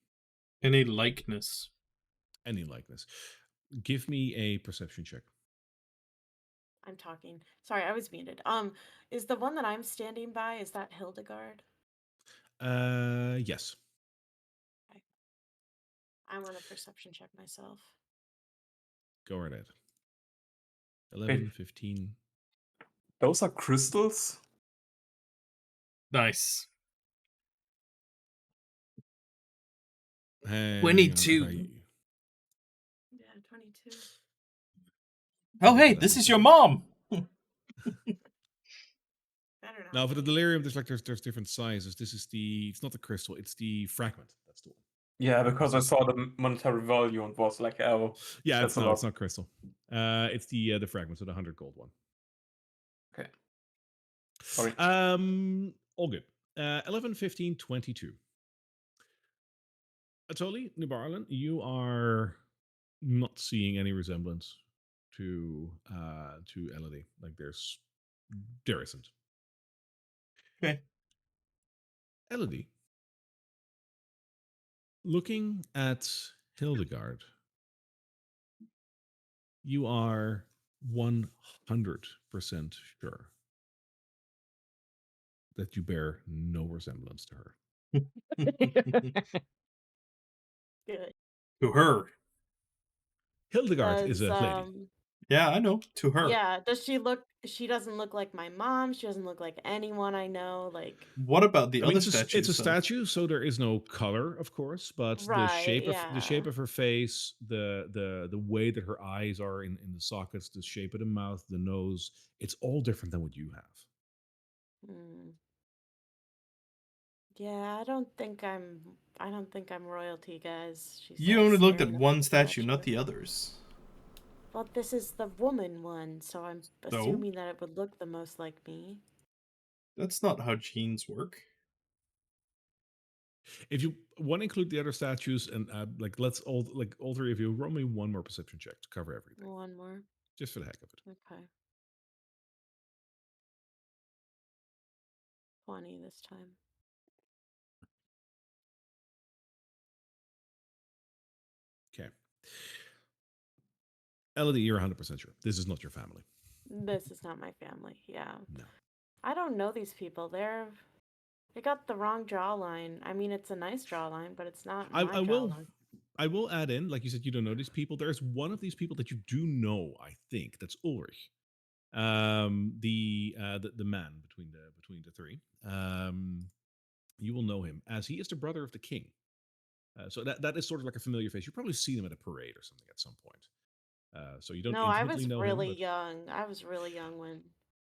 Any likeness? Any likeness? Give me a perception check. I'm talking. Sorry, I was muted. Is the one that I'm standing by, is that Hildegard? Yes. Okay. I want to perception check myself. Go right ahead. Wait, 11, 15. those are crystals? Nice. Hang on. 22. Yeah, 22. Oh, hey, Get that this one is for your you. mom. Better not Now for the be. delirium, there's different sizes. This is it's not the crystal, it's the fragment. That's the one. Yeah, because I This is saw the monetary value and was like, oh, yeah, that's a it's lot. not crystal. It's the fragment, so the 100 gold one. Okay. Sorry. All good. 11, 15, 22. Atoli, New Barlin, you are not seeing any resemblance to Elodie. Like there isn't. Okay. Elodie, looking at Hildegard, you are 100% sure that you bear no resemblance to her. Good. To her. Hildegard is Does a lady. Yeah, I know. To her. yeah, she doesn't look like my mom, she doesn't look like anyone I know, like What about the Well, other it's statues? a though? statue, so there is no color, of course, but right, the shape yeah. of her face, the way that her eyes are in the sockets, the shape of the mouth, the nose, it's all different than what you have. Hmm. Yeah, I don't think I'm royalty, guys. She You says, only looked at staring up at one the statue, not statue. the others. Well, this is the woman one, so I'm So? assuming that it would look the most like me. That's not how genes work. If you want to include the other statues and let's all three of you roll me one more perception check to cover everything, One more. just for the heck of it. Okay. 20 this time. Okay, Elodie, you're 100% sure this is not your family. This is not my family. Yeah. No. I don't know these people. They got the wrong jawline. I mean, it's a nice jawline, but it's not I, my I will jawline. I will add in, like you said, you don't know these people. There's one of these people that you do know. I think that's Ulrich, the man between the three. You will know him as he is the brother of the king. So that is sort of like a familiar face. You've probably seen him at a parade or something at some point. So you don't No, I intimately was know him, really but young. I was really young when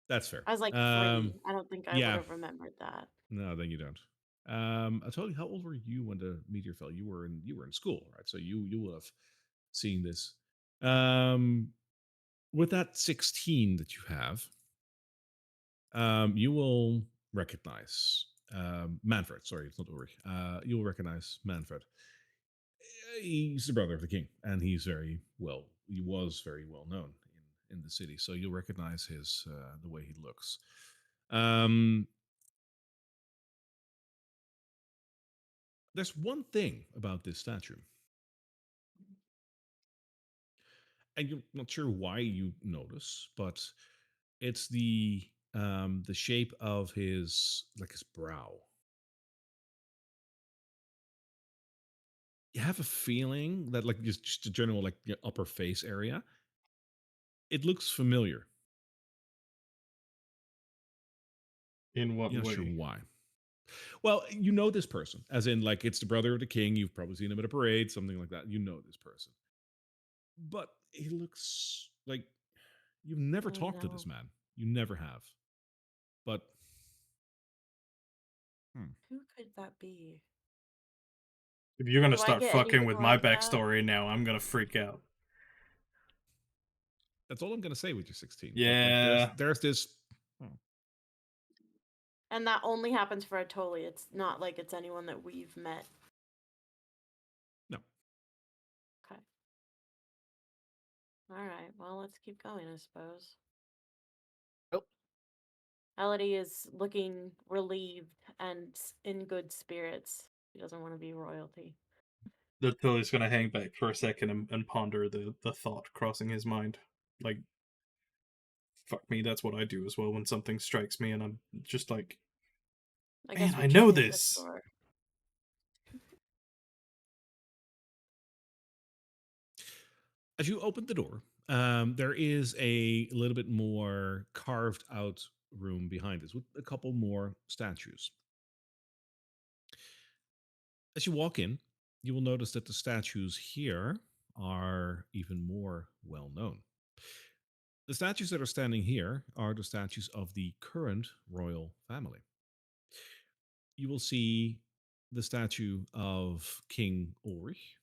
that's fair. I was like 3. I don't think I would Yeah, have remembered that. no, then you don't. I told you, how old were you when the meteor fell? You were in school, right? So you will have seen this. Um, with that 16 that you have, you will recognize Manfred. Sorry, it's not Ulrich. You will recognize Manfred. He's the brother of the king, and he was very well known in the city. So you'll recognize the way he looks. Um, there's one thing about this statue, and you're not sure why you notice, but it's the shape of his brow. You have a feeling that like just a general like upper face area, it looks familiar. In what You're not sure way? why. Well, you know this person, as in like it's the brother of the king. You've probably seen him at a parade, something like that. You know this person, but he looks like you've never Oh talked to this no. man. You never have. But hmm, Who could that be? If you're gonna Do I start get fucking anything with my like that? backstory now, I'm gonna freak out. that's all I'm gonna say with your 16. But like, Yeah. there's this. Hmm, And that only happens for Atoli. It's not like it's anyone that we've met. no, Okay. All right. Well, let's keep going, I suppose. Oh, Elodie is looking relieved and in good spirits. She doesn't want to be royalty. The Tilly's gonna hang back for a second and ponder the thought crossing his mind. Like, fuck me, that's what I do as well when something strikes me and I'm just like, I man, guess we I know check in this this. door. As you open the door, there is a little bit more carved out room behind this with a couple more statues. As you walk in, you will notice that the statues here are even more well known. The statues that are standing here are the statues of the current royal family. You will see the statue of King Ulrich,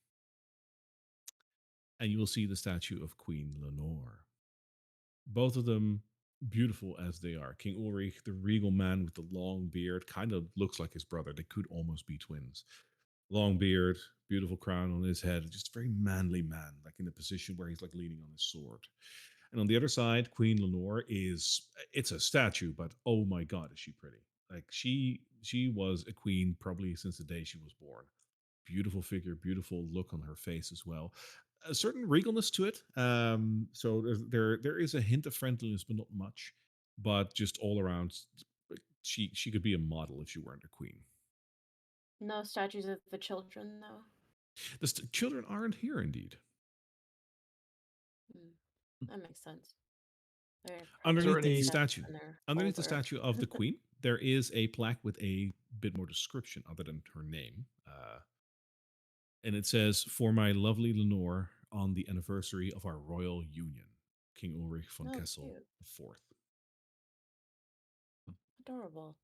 and you will see the statue of Queen Lenore. Both of them beautiful as they are. King Ulrich, the regal man with the long beard, kind of looks like his brother. They could almost be twins. Long beard, beautiful crown on his head, just very manly man, like in a position where he's like leaning on his sword. And on the other side, Queen Lenore it's a statue, but oh my god, is she pretty. Like she was a queen probably since the day she was born. Beautiful figure, beautiful look on her face as well. A certain regalness to it. So there is a hint of friendliness, but not much. But just all around, she could be a model if she weren't a queen. No statues of the children, though. The children aren't here, indeed. Hmm, that makes sense. They're Is there Underneath probably the any descendants statue, and they're underneath the older. statue of the queen, there is a plaque with a bit more description other than her name, and it says, "For my lovely Lenore, on the anniversary of our royal union, King Ulrich von Oh, Kessel cute. IV." Adorable.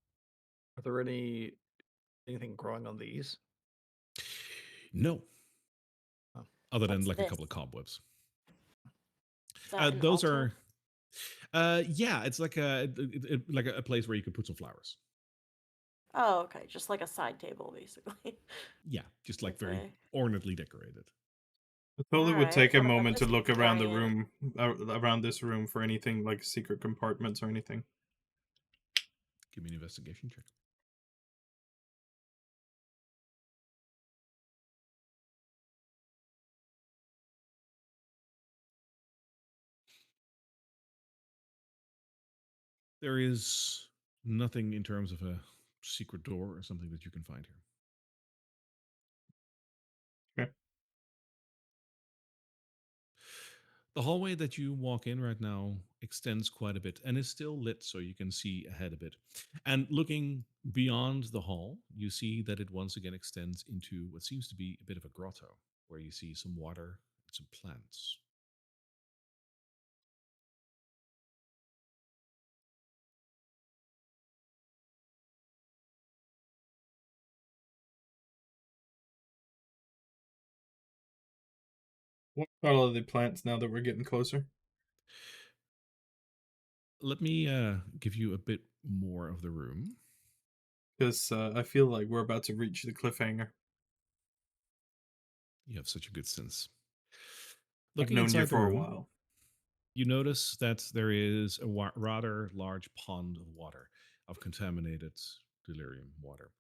are there anything growing on these? No, Oh. other than What's like a this? couple of cobwebs. Is that an Those altar? yeah, it's like like a place where you could put some flowers. Oh, okay. Just like a side table, basically. Yeah, just like very Okay. ornately decorated. I totally would Alright, take a what about moment to this look around the giant? room, around this room for anything like secret compartments or anything. Give me an investigation check. There is nothing in terms of a secret door or something that you can find here. Okay. The hallway that you walk in right now extends quite a bit and is still lit so you can see ahead a bit. And looking beyond the hall, you see that it once again extends into what seems to be a bit of a grotto where you see some water and some plants. What color are the plants now that we're getting closer? Let me give you a bit more of the room. Because I feel like we're about to reach the cliffhanger. You have such a good sense. I've Looking known you inside the for a room, while. you notice that there is a rather large pond of water, of contaminated delirium water.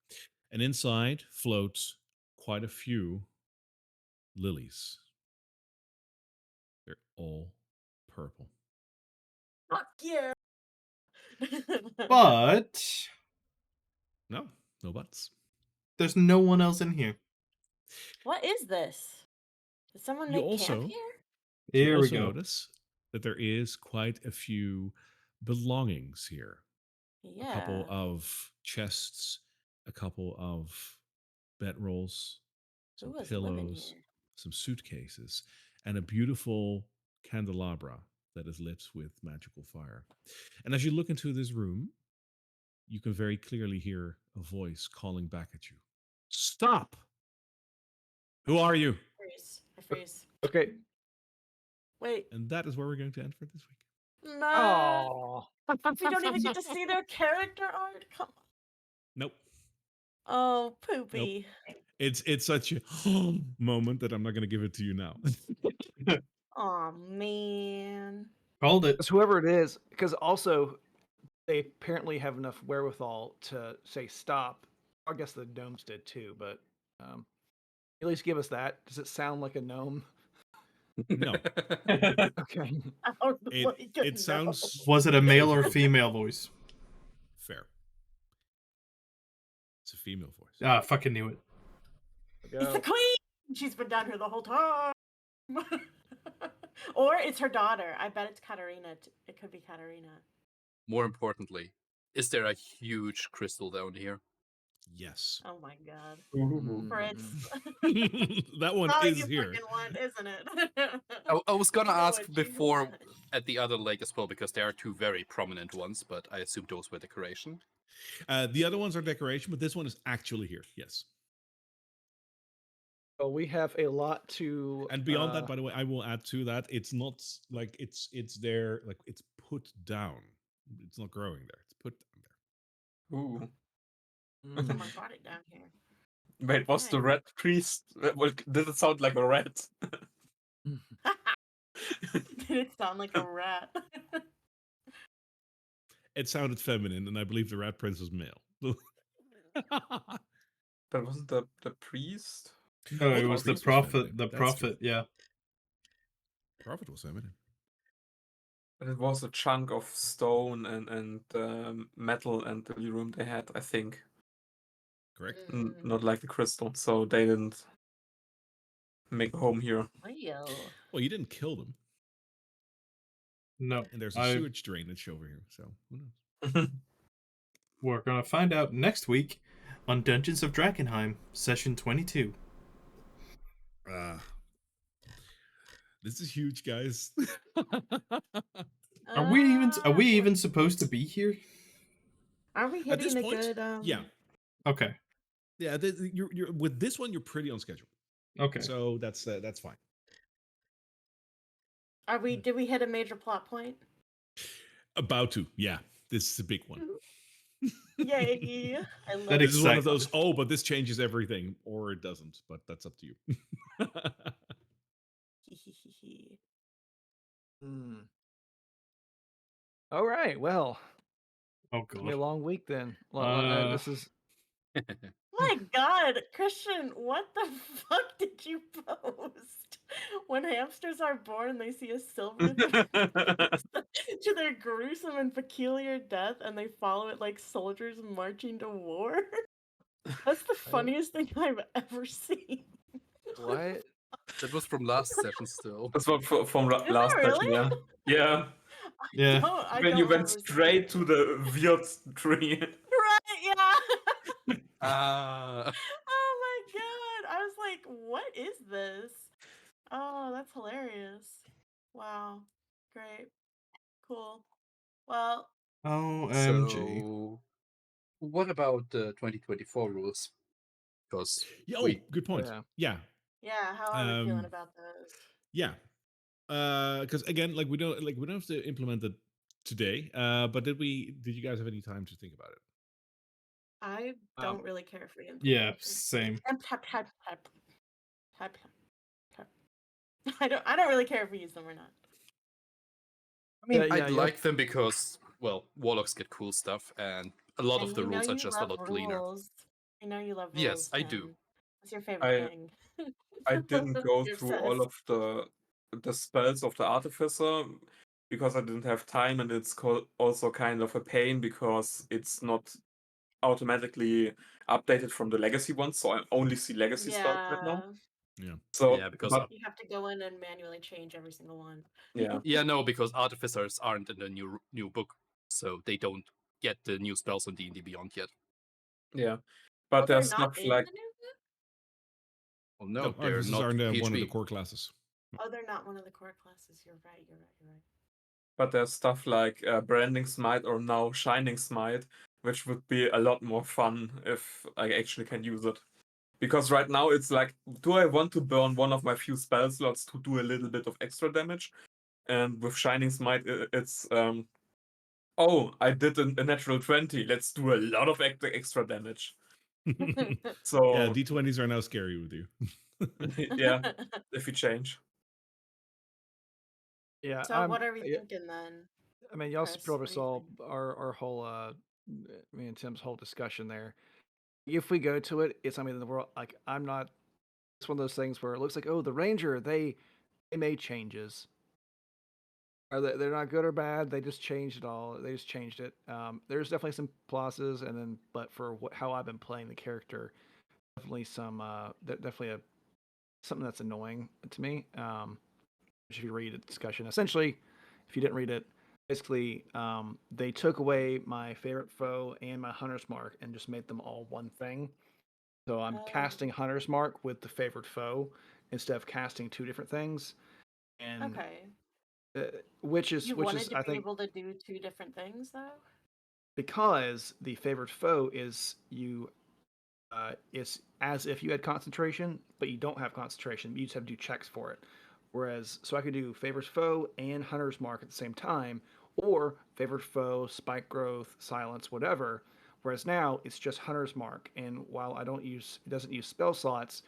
And inside floats quite a few lilies. They're all purple. Fuck yeah! But No, no buts. there's no one else in here. What is this? Did someone You make camp also here? you Here we also go. notice that there is quite a few belongings here. A couple Yeah. of chests, a couple of bedrolls, Who some was living pillows, here? some suitcases, and a beautiful candelabra that is lit with magical fire. And as you look into this room, you can very clearly hear a voice calling back at you. Stop! Who are you? Freeze. I freeze. Okay. Wait. And that is where we're going to end for this week. No. Oh. We don't even get to see their character art. Come on. Nope. Oh, Nope. poopy. It's such a moment that I'm not going to give it to you now. Oh man. Called it. It's whoever it is, because also they apparently have enough wherewithal to say stop. I guess the gnomes did too, but at least give us that. Does it sound like a gnome? No. Okay. Oh It my it God, sounds Was it a male or Okay. female voice? fair. It's a female voice. Ah, fucking knew it. no. It's the queen. She's been down here the whole time. Or it's her daughter. I bet it's Katarina. It could be Katarina. More importantly, is there a huge crystal down here? Yes. Oh my God. Ooh. Fritz. That one All is you here. fucking want, isn't it? I was gonna You know ask what you before want. at the other lake as well, because there are two very prominent ones, but I assume those were decoration. The other ones are decoration, but this one is actually here. Yes. Well, we have a lot to. And beyond that, by the way, I will add to that. It's not like it's there, like it's put down. It's not growing there. It's put down there. Ooh. Someone brought it down here. Wait, was the Nice. red priest? Well, did it sound like a rat? Did it sound like a rat? It sounded feminine, and I believe the rat prince was male. That wasn't the priest? No, Oh, it the was the priest was prophet. feminine. The That's true. prophet, yeah. Prophet was feminine. But it was a chunk of stone and metal and the room they had, I think. Correct. Not like the crystal, so they didn't make a home here. Real. Well, you didn't kill them, No, and there's a I. sewage drainage over here. So who knows? We're gonna find out next week on Dungeons of Drakkenheim, session 22. This is huge, guys. Are we What- even supposed to be here? Are we At this hitting a point, good yeah, Okay. yeah. You're with this one. You're pretty on schedule. Okay. So that's fine. Are we? Did we hit a major plot point? About to, yeah. This is a big one. Yay! I love That This is one of excites- those. Oh, but this changes everything, or it doesn't. But that's up to you. All right. Well, Oh it's gonna be a god. long week then. This is. My God, Christian, what the fuck did you post? When hamsters are born, they see a silver thread to their gruesome and peculiar death, and they follow it like soldiers marching to war. That's the funniest thing I've ever seen. What? That was from last session still. That's what from Is last it session, really? yeah. Yeah. Yeah. I When don't you went remember seeing straight to it. the weird tree. Right, yeah. Ah, Oh my God. I was like, what is this? Oh, that's hilarious. Wow. Great. Cool. Well, OMG. so what about the 2024 rules? Because Yeah, we good point. Yeah. Yeah, yeah, how are we feeling about those? yeah. Because again, we don't have to implement it today. But did you guys have any time to think about it? I don't really care for you. Yeah, same. I don't really care if we use them or not. I mean, Yeah, I'd yeah, like them because, well, warlocks get cool stuff, and a lot And of the you know rules are you just a love lot cleaner. rules. I know you love rules. Yes, I do. Ken. What's your favorite thing? I didn't go You're through all obsessed. of the spells of the artificer because I didn't have time, and it's also kind of a pain because it's not automatically updated from the legacy ones, so I only see legacy spells right now. Yeah. Yeah. So, Yeah, because but You have to go in and manually change every single one. yeah, yeah, no, because artificers aren't in the new book, so they don't get the new spells on D&D Beyond yet. yeah. Oh, But they're there's not stuff in like the new book? Well, no, No, they're artificers not aren't one of the PHB. core classes. Oh, they're not one of the core classes. You're right. You're right. You're right. but there's stuff like Branding Smite or now Shining Smite, which would be a lot more fun if I actually can use it. Because right now it's like, do I want to burn one of my few spell slots to do a little bit of extra damage? And with Shining Smite, it's oh, I did a natural 20. Let's do a lot of extra damage. Yeah, So D20s are now scary with you. yeah, if you change. Yeah. So what are we thinking then? I mean, y'all Chris, probably what do you saw think? our whole me and Tim's whole discussion there. If we go to it, it's something in the world. Like I'm not. It's one of those things where it looks like, oh, the ranger, they they made changes. They're not good or bad. They just changed it all. They just changed it. There's definitely some pluses, and then but for how I've been playing the character, definitely some definitely something that's annoying to me. If you read the discussion, essentially, if you didn't read it, basically they took away my favorite foe and my hunter's mark and just made them all one thing. So I'm casting hunter's mark with the favorite foe instead of casting two different things, and Okay. which You is wanted to I be think able to do two different things, though? because the favorite foe is you it's as if you had concentration, but you don't have concentration. You just have to do checks for it. Whereas, so I could do favorite foe and hunter's mark at the same time, or favorite foe, spike growth, silence, whatever. Whereas now it's just hunter's mark, and while it doesn't use spell slots,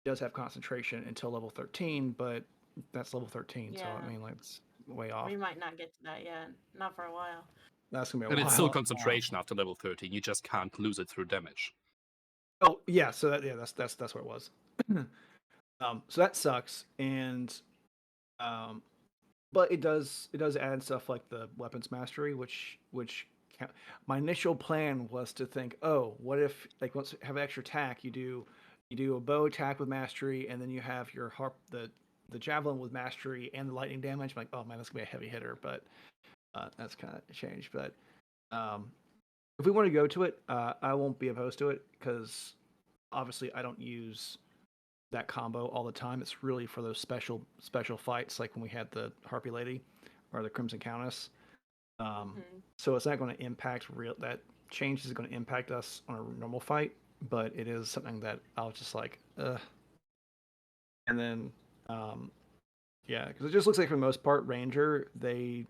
it does have concentration until level 13, but that's level 13, so I Yeah. mean, like, it's way off. We might not get to that yet. Not for a while. That's gonna be a And while. it's still concentration after level 13. You just can't lose it through damage. Oh yeah, so that's what it was. So that sucks, and but it does add stuff like the weapons mastery, my initial plan was to think, oh, what if like once you have extra attack, you do a bow attack with mastery, and then you have your harp the javelin with mastery and the lightning damage. I'm like, oh man, that's gonna be a heavy hitter, but that's kind of changed. But um, if we want to go to it, I won't be opposed to it because obviously I don't use that combo all the time. It's really for those special fights, like when we had the Harpy Lady or the Crimson Countess. So it's not going to impact that change is going to impact us on a normal fight, but it is something that I was just like, ugh. And then, yeah, because it just looks like for the most part, Ranger they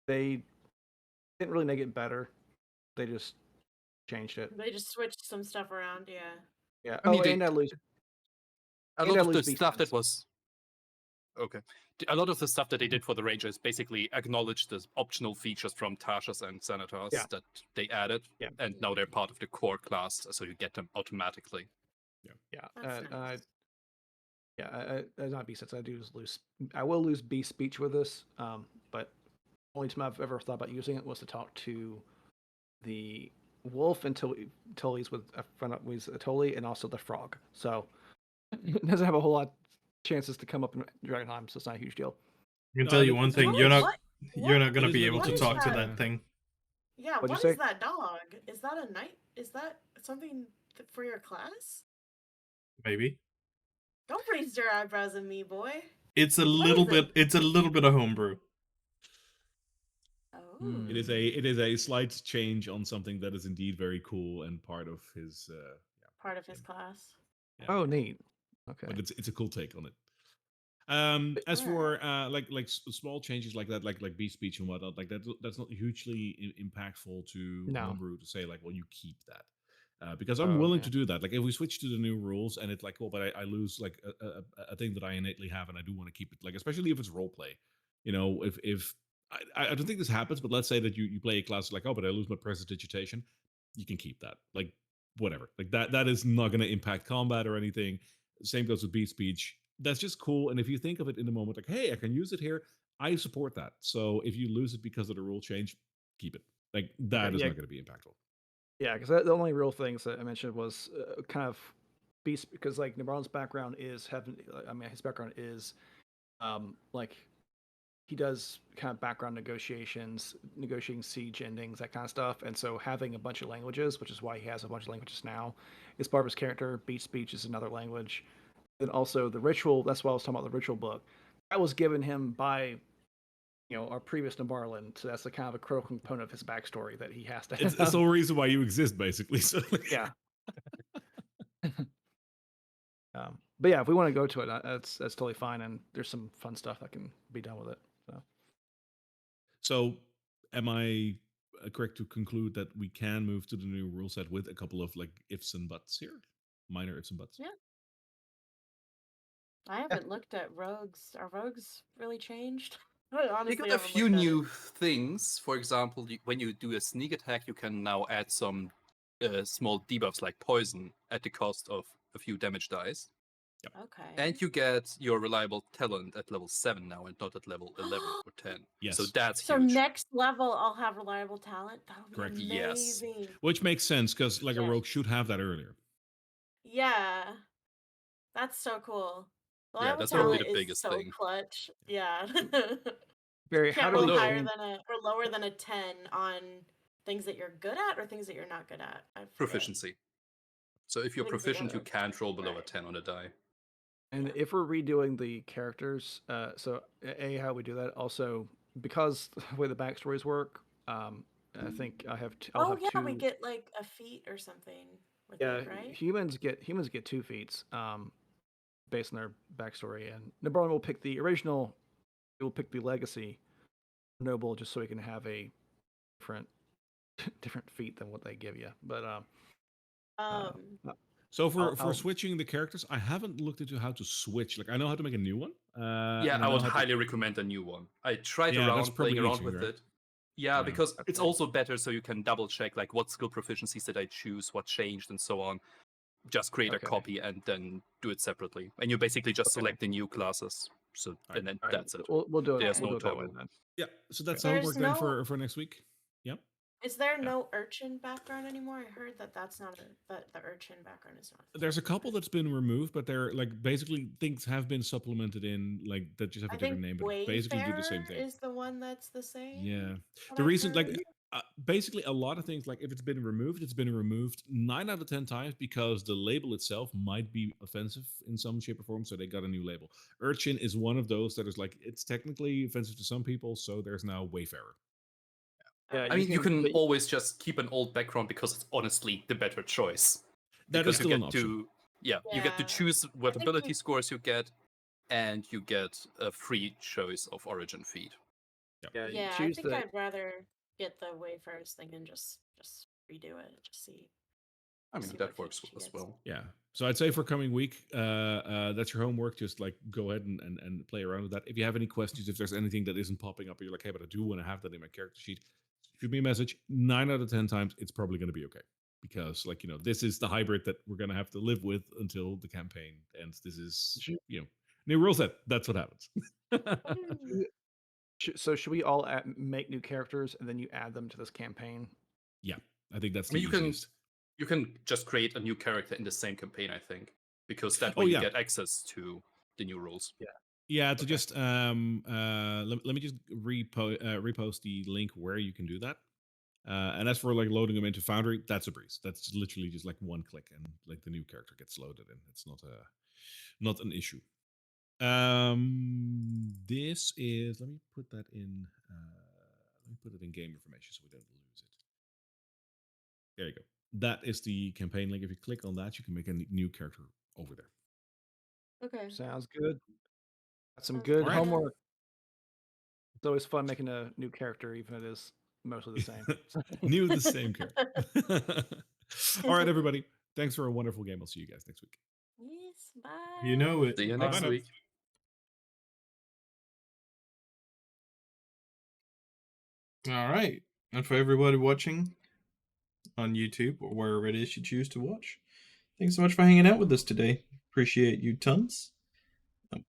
didn't really make it better. They just changed it. They just switched some stuff around, yeah. Yeah. I mean, And I lose. a And lot I of the lose beast stuff that sense. was okay. A lot of the stuff that they did for the Rangers basically acknowledged the optional features from Tasha's and Senators Yeah. that they added, Yeah. and now they're part of the core class, so you get them automatically. Yeah. That's nice. Not beast sense. I will lose beast speech with this, but only time I've ever thought about using it was to talk to the wolf until he's with a friend with Atoli, and also the frog. So it doesn't have a whole lot of chances to come up in Drakkenheim, so it's not a huge deal. I can No, tell I you mean, one thing: What- you're not gonna it is be able to relatively talk to simple. that thing. Yeah, What'd you what say? is that dog? Is that a knight? Is that something for your class? Maybe Don't raise your eyebrows at me, boy. it's a What little is it? bit. It's a little bit of homebrew. Oh. it is a slight change on something that is indeed very cool and part of his Part of his class. yeah. Oh, neat. Okay. But it's a cool take on it. As for small changes like that, like beat speech and whatnot, like that's not hugely impactful to No. homebrew to say like, well, you keep that. Because I'm Oh, willing okay. to do that. Like if we switch to the new rules and it's like, oh, but I lose like a thing that I innately have and I do want to keep it. Like especially if it's role play, you know, if I don't think this happens, but let's say that you play a class like, oh, but I lose my prestidigitation, you can keep that. Like whatever. Like that is not going to impact combat or anything. Same goes with beat speech. That's just cool. And if you think of it in the moment, like, hey, I can use it here, I support that. So if you lose it because of the rule change, keep it. Like that is yeah. not going to be impactful. Yeah, because the only real things that I mentioned was kind of beast, because like Nebron's background is having. I mean, his background is like he does kind of background negotiations, negotiating siege endings, that kind of stuff. And so having a bunch of languages, which is why he has a bunch of languages now, is part of his character. Beast speech is another language. And also the ritual. That's why I was talking about the ritual book. That was given him by our previous Nabarlan. So that's the kind of a critical component of his backstory that he has to have. It's the whole reason why you exist, basically. So Yeah. But yeah, if we want to go to it, that's totally fine, and there's some fun stuff that can be done with it. So, am I correct to conclude that we can move to the new rule set with a couple of like ifs and buts here, minor ifs and buts? Yeah. I haven't looked at rogues. Are rogues really changed? I You honestly got a haven't few looked at new it. things. For example, when you do a sneak attack, you can now add some small debuffs like poison at the cost of a few damage dice. Okay. And you get your reliable talent at level 7 now and not at level 11 or 10. So Yes. that's So huge. next level, I'll have reliable talent. That would be Correct. Yes. amazing. Which makes sense because like a Yes. rogue should have that earlier. Yeah, that's so cool. Yeah, Reliable that's probably talent the is biggest so thing. clutch. Yeah. Barry, how Can't do roll we Although- higher change? than or lower than a 10 on things that you're good at or things that you're not good at. I forget. Proficiency. So if you're Things that proficient, you you're- can't roll below a right. 10 on a die. And Yeah. if we're redoing the characters, so how we do that. Also, because the way the backstories work, I think I'll Oh have yeah, two. we get like a feat or something with Yeah, it, right? humans get 2 feats, based on their backstory, and Nabarn will pick the original. He will pick the legacy noble just so he can have a different different feat than what they give you. But Um, So for I'll- switching the characters, I haven't looked into how to switch. Like I know how to make a new one. Yeah, and I know would how to- highly recommend a new one. I tried Yeah, that's around playing probably around easy, with right? it. Yeah, Yeah. because it's Okay. also better so you can double check like what skill proficiencies did I choose, what changed, and so on. Just create a Okay. copy and then do it separately. And you basically just Okay. select the new classes. So Alright. then All right, that's it. we'll do it. There's We'll no do it that way toggle. then. Yeah. So that's how it There's worked then no- for next week. Yeah. Is there Yeah. no urchin background anymore? I heard that that's not that the urchin background is not. There's a couple that's been removed, but they're like basically things have been supplemented in like that just have a I different think name, but basically do the same Wayfarer thing. is the one that's the same. Yeah. what The I've reason, like, heard. basically, a lot of things, like, if it's been removed, it's been removed 9 out of 10 times because the label itself might be offensive in some shape or form. So they got a new label. Urchin is one of those that is like, it's technically offensive to some people. So there's now Wayfarer. Yeah, Okay. I mean, you can but always just keep an old background because it's honestly the better choice. That is Because you still an get option. to you get to Yeah. choose what think ability we- scores you get, and you get a free choice of origin feed. yeah, you Yeah, I choose think the. I'd rather get the Wayfarers thing and just redo it and just see. I mean, See that what works features she as gets. well. Yeah. So I'd say for coming week, that's your homework. Just like go ahead and play around with that. If you have any questions, if there's anything that isn't popping up, or you're like, hey, but I do want to have that in my character sheet, shoot me a message. 9 out of 10 times, it's probably going to be okay. Because, like, this is the hybrid that we're going to have to live with until the campaign ends. This is, new rule set. That's what happens. So should we all make new characters and then you add them to this campaign? Yeah, I think that's I mean, the you can easiest. you can just create a new character in the same campaign, I think, because that Oh, way you yeah. get access to the new rules. Yeah, to Okay. just let me just repost the link where you can do that. And as for like loading them into Foundry, that's a breeze. That's literally just like one click and like the new character gets loaded in. It's not an issue. This is, let me put that in game information so we don't lose it. There you go. That is the campaign link. If you click on that, you can make a new character over there. Okay. Sounds good. Got some Sounds good good. homework. It's always fun making a new character, even if it is mostly the same. New, the same character. All right, everybody. Thanks for a wonderful game. I'll see you guys next week. Yes, bye. You know it. See you Bye next now. week. All right. And for everybody watching on YouTube or wherever it is you choose to watch, thanks so much for hanging out with us today. Appreciate you tons. See